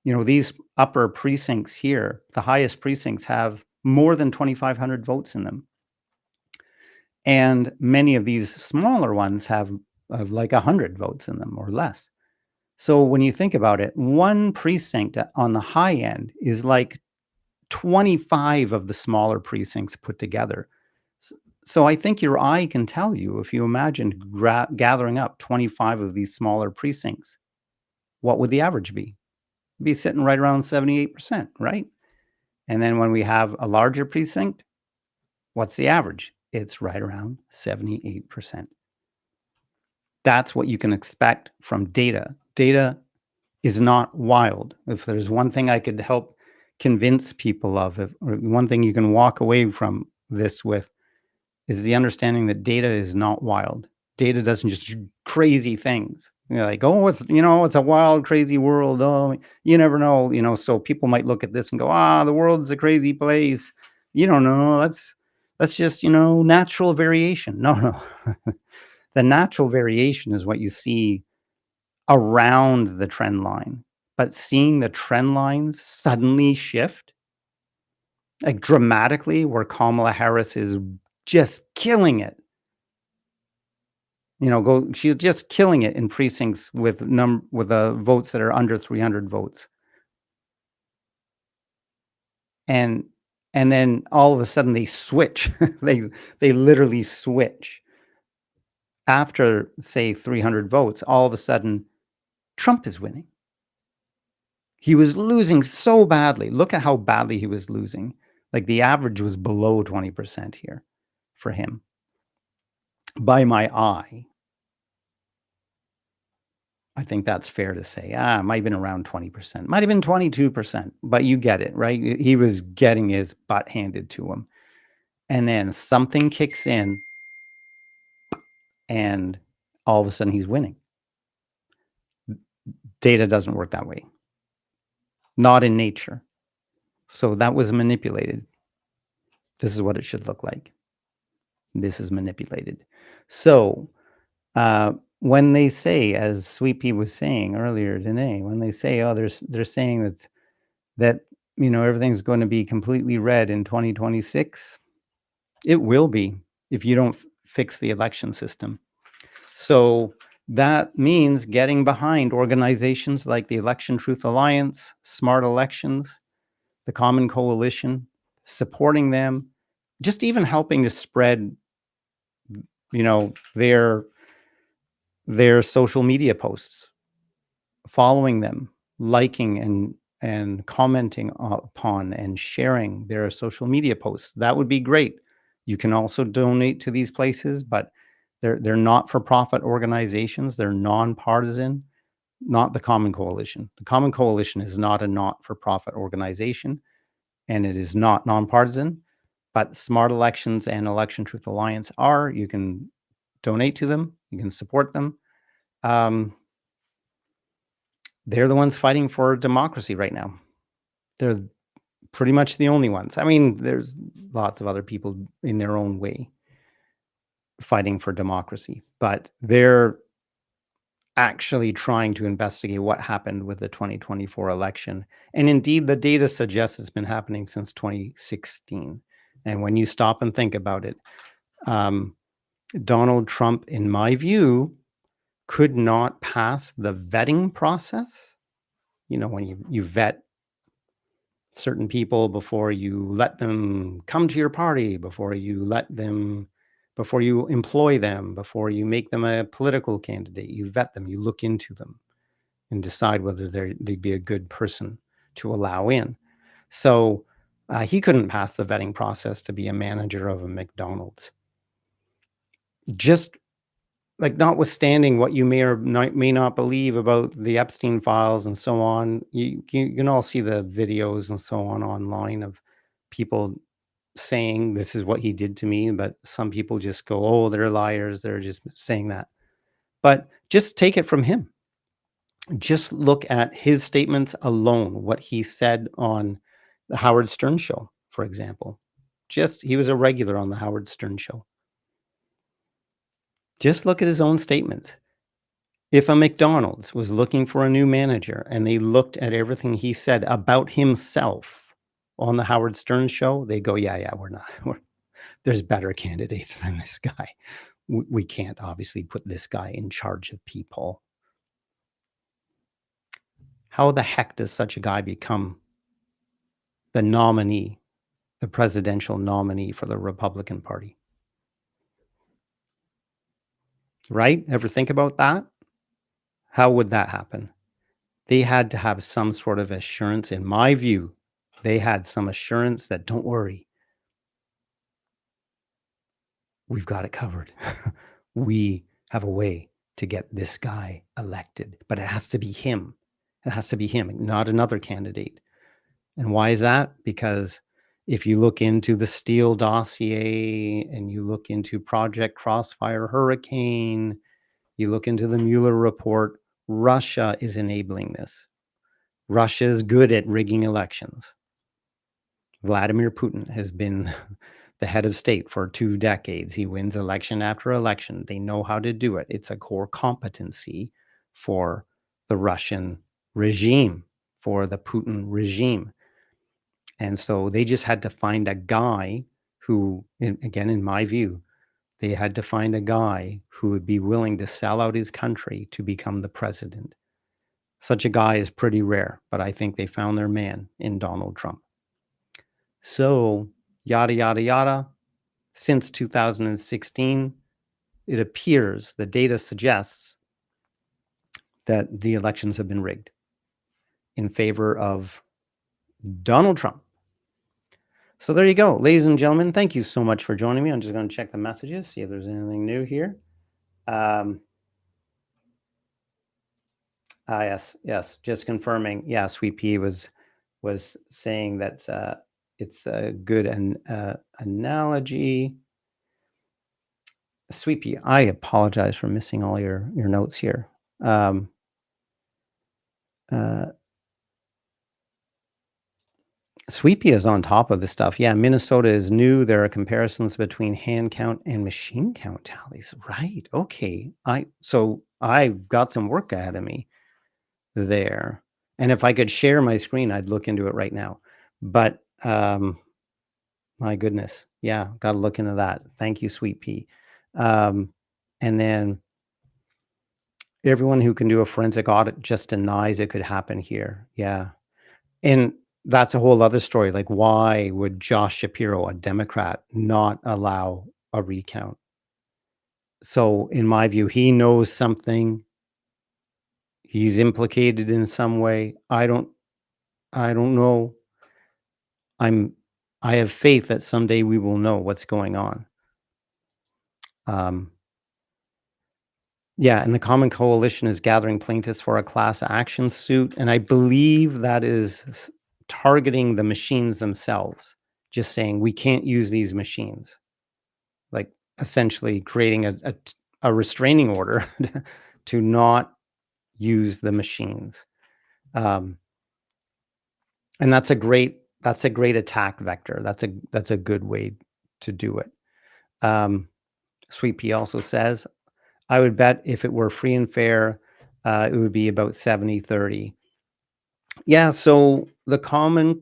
S5: You know, these upper precincts here, the highest precincts have more than 2,500 votes in them. And many of these smaller ones have like 100 votes in them or less. So when you think about it, one precinct on the high end is like 25 of the smaller precincts put together. So I think your eye can tell you, if you imagine gathering up 25 of these smaller precincts, what would the average be? It'd be sitting right around 78%, right? And then when we have a larger precinct, what's the average? It's right around 78%. That's what you can expect from data. Data is not wild. If there's one thing I could help convince people of, or one thing you can walk away from this with, is the understanding that data is not wild. Data doesn't just do crazy things. You know, like, oh, it's a wild, crazy world. Oh, you never know. You know, so people might look at this and go, the world's a crazy place. You don't know. That's just, natural variation. No. The natural variation is what you see around the trend line. But seeing the trend lines suddenly shift, like dramatically, where Kamala Harris is just killing it. She's just killing it in precincts with votes that are under 300 votes. And then all of a sudden they switch. they literally switch. After, say, 300 votes, all of a sudden Trump is winning. He was losing so badly. Look at how badly he was losing. Like the average was below 20% here for him. By my eye, I think that's fair to say. It might have been around 20%. Might have been 22%, but you get it, right? He was getting his butt handed to him. And then something kicks in, and all of a sudden he's winning. Data doesn't work that way. Not in nature. So that was manipulated. This is what it should look like. This is manipulated. So when they say, as Sweet Pea was saying earlier today, when they say, they're saying that everything's going to be completely red in 2026, it will be if you don't fix the election system. So that means getting behind organizations like the Election Truth Alliance, Smart Elections, the Common Coalition, supporting them, just even helping to spread, their social media posts, following them, liking and commenting upon and sharing their social media posts. That would be great. You can also donate to these places, but they're not-for-profit organizations. They're nonpartisan, not the Common Coalition. The Common Coalition is not a not-for-profit organization, and it is not nonpartisan, but Smart Elections and Election Truth Alliance are. You can donate to them. You can support them. They're the ones fighting for democracy right now. They're pretty much the only ones. I mean, there's lots of other people in their own way fighting for democracy, but they're actually trying to investigate what happened with the 2024 election. And indeed, the data suggests it's been happening since 2016. And when you stop and think about it, Donald Trump, in my view, could not pass the vetting process. When you vet certain people before you let them come to your party, before you let them before you employ them, before you make them a political candidate. You vet them, you look into them, and decide whether they'd be a good person to allow in. So he couldn't pass the vetting process to be a manager of a McDonald's. Just like, notwithstanding what you may or may not believe about the Epstein files and so on, you can all see the videos and so on online of people saying this is what he did to me, but some people just go, oh, they're liars, they're just saying that. But just take it from him. Just look at his statements alone, what he said on the Howard Stern show, for example. He was a regular on the Howard Stern show. Just look at his own statements. If a McDonald's was looking for a new manager and they looked at everything he said about himself on the Howard Stern show, they go, yeah, there's better candidates than this guy. We can't obviously put this guy in charge of people. How the heck does such a guy become the nominee, the presidential nominee for the Republican Party? Right? Ever think about that? How would that happen? They had to have some sort of assurance. In my view, they had some assurance that, don't worry, we've got it covered. We have a way to get this guy elected, but it has to be him. It has to be him, not another candidate. And why is that? Because if you look into the Steele dossier and you look into Project Crossfire Hurricane, you look into the Mueller report, Russia is enabling this. Russia is good at rigging elections. Vladimir Putin has been the head of state for 2 decades. He wins election after election. They know how to do it. It's a core competency for the Russian regime, for the Putin regime. And so they just had to find a guy who, again, in my view, they had to find a guy who would be willing to sell out his country to become the president. Such a guy is pretty rare, but I think they found their man in Donald Trump. So, yada, yada, yada. Since 2016, it appears, the data suggests that the elections have been rigged in favor of Donald Trump. So there you go, ladies and gentlemen. Thank you so much for joining me. I'm just going to check the messages, see if there's anything new here. Yes, just confirming. Yeah, Sweet Pea was saying that it's a good analogy. Sweet Pea, I apologize for missing all your notes here. Sweet Pea is on top of this stuff. Yeah, Minnesota is new. There are comparisons between hand count and machine count tallies. Right. Okay. So I've got some work ahead of me there. And if I could share my screen, I'd look into it right now. But my goodness. Yeah, got to look into that. Thank you, Sweet Pea. And then everyone who can do a forensic audit just denies it could happen here. Yeah. And that's a whole other story. Like, why would Josh Shapiro, a Democrat, not allow a recount? So in my view, he knows something. He's implicated in some way. I don't know. I have faith that someday we will know what's going on. Yeah, and the Common Coalition is gathering plaintiffs for a class action suit, and I believe that is targeting the machines themselves, just saying we can't use these machines, like essentially creating a restraining order to not use the machines. And that's a great attack vector. That's a good way to do it. Sweet Pea also says, I would bet if it were free and fair, it would be about 70-30. Yeah, so the Common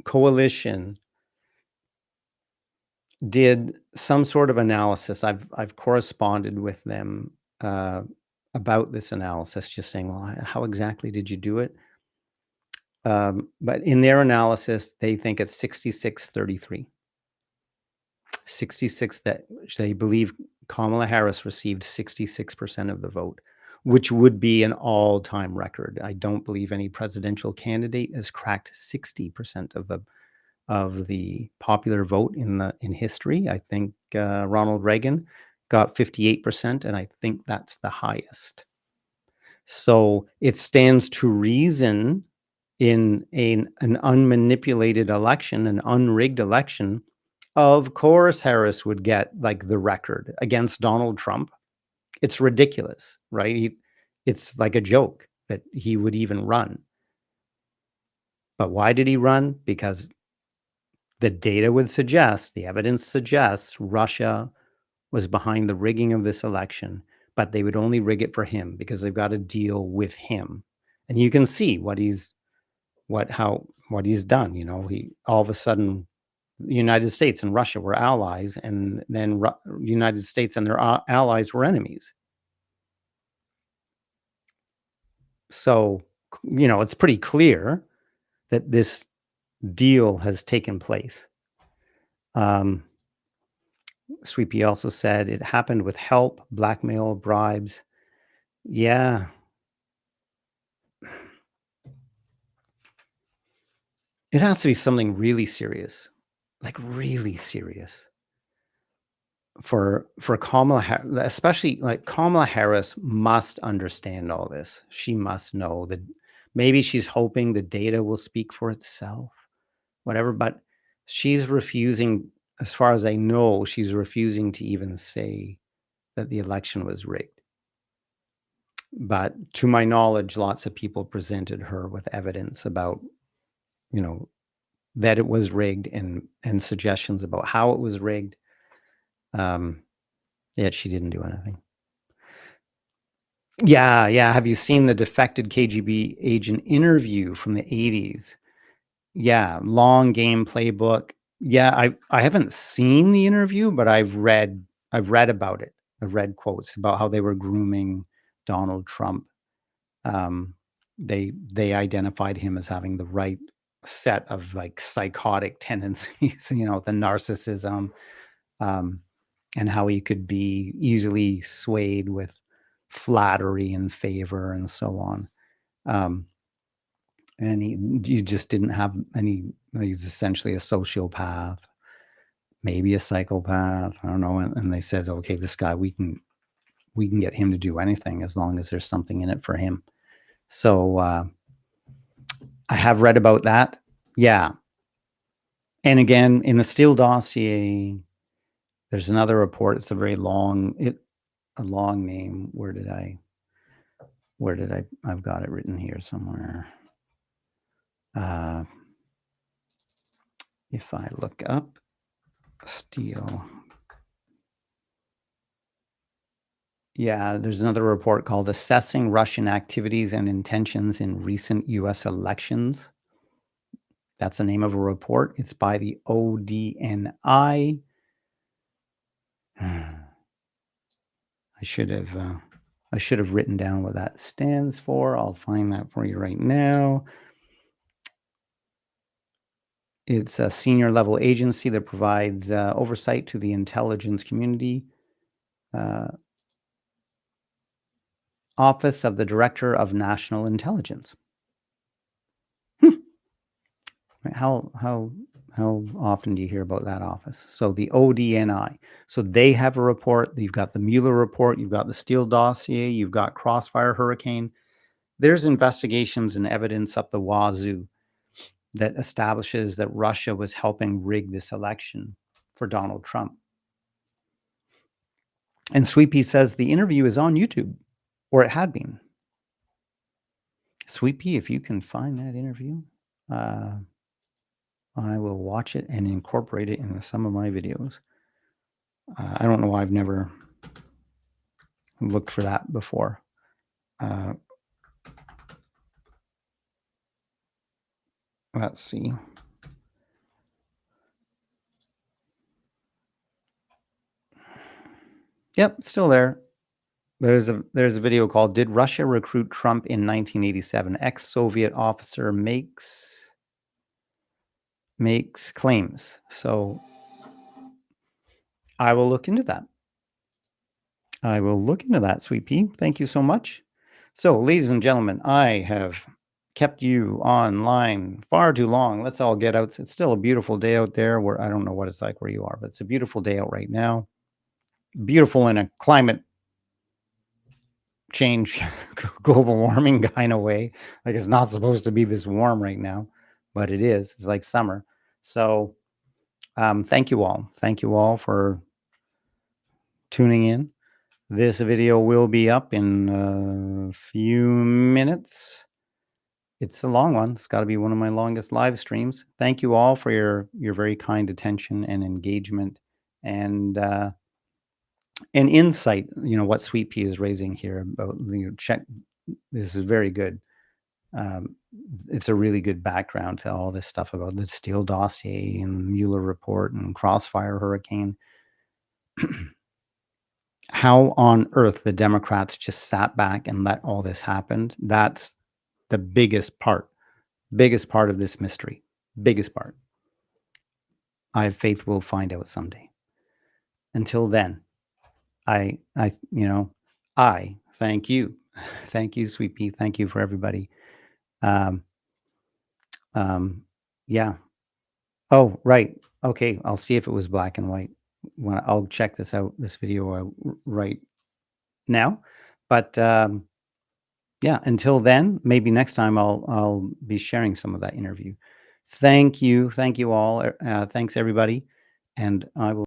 S5: Coalition did some sort of analysis. I've corresponded with them about this analysis, just saying, well, how exactly did you do it? But in their analysis, they think it's 66-33. 66 that they believe Kamala Harris received 66% of the vote, which would be an all-time record. I don't believe any presidential candidate has cracked 60% of the popular vote in history. I think Ronald Reagan got 58%, and I think that's the highest. So it stands to reason in an unmanipulated election, an unrigged election, of course Harris would get like the record against Donald Trump. It's ridiculous, right? It's like a joke that he would even run. But why did he run? Because the data would suggest, the evidence suggests Russia was behind the rigging of this election, but they would only rig it for him because they've got to deal with him. And you can see what he's done. You know, he all of a sudden, the United States and Russia were allies, and then United States and their allies were enemies. So, you know, it's pretty clear that this deal has taken place. Sweepy also said it happened with help, blackmail, bribes. Yeah. It has to be something really serious, like really serious for Kamala Harris, especially like Kamala Harris must understand all this. She must know that maybe she's hoping the data will speak for itself, whatever, but she's refusing, as far as I know, she's refusing to even say that the election was rigged. But to my knowledge, lots of people presented her with evidence about, you know, that it was rigged and suggestions about how it was rigged. Yet she didn't do anything. Yeah. Have you seen the defected KGB agent interview from the 80s? Yeah, long game playbook. Yeah, I haven't seen the interview, but I've read about it. I've read quotes about how they were grooming Donald Trump. They identified him as having the right set of like psychotic tendencies, you know, the narcissism, and how he could be easily swayed with flattery and favor and so on. And he just didn't have any, he's essentially a sociopath, maybe a psychopath, I don't know. And they said, okay, this guy, we can get him to do anything as long as there's something in it for him. So I have read about that. Yeah. And again, in the Steele dossier, there's another report. It's a very long, a long name. I've got it written here somewhere. If I look up Steele. Yeah, there's another report called Assessing Russian Activities and Intentions in Recent U.S. Elections. That's the name of a report. It's by the ODNI. I should have written down what that stands for. I'll find that for you right now. It's a senior level agency that provides oversight to the intelligence community. Office of the Director of National Intelligence. How often do you hear about that office? So the ODNI. So they have a report. You've got the Mueller report. You've got the Steele dossier. You've got Crossfire Hurricane. There's investigations and evidence up the wazoo that establishes that Russia was helping rig this election for Donald Trump. And Sweepy says the interview is on YouTube, or it had been. Sweepy, if you can find that interview, I will watch it and incorporate it into some of my videos. I don't know why I've never looked for that before. Let's see. Yep, still there. There's a video called "Did Russia Recruit Trump in 1987?" Ex-Soviet officer makes claims. So I will look into that. I will look into that, Sweet Pea. Thank you so much. So, ladies and gentlemen, I have kept you online far too long. Let's all get out. It's still a beautiful day out there. Where I don't know what it's like where you are, but it's a beautiful day out right now. Beautiful in a climate change, global warming kind of way. Like it's not supposed to be this warm right now, but it is. It's like summer. So thank you all. Thank you all for tuning in. This video will be up in a few minutes. It's a long one. It's got to be one of my longest live streams. Thank you all for your very kind attention and engagement and insight. You know what Sweet Pea is raising here about check. This is very good. It's a really good background to all this stuff about the Steele dossier and Mueller report and Crossfire Hurricane. How on earth the Democrats just sat back and let all this happen? That's the biggest part of this mystery. Biggest part. I have faith we'll find out someday. Until then, I thank you. Thank you, Sweet Pea. Thank you for everybody. Yeah. Oh, right. Okay. I'll see if it was black and white. I'll check this video out right now. But yeah, until then, maybe next time I'll be sharing some of that interview. Thank you all. Thanks everybody, and I will.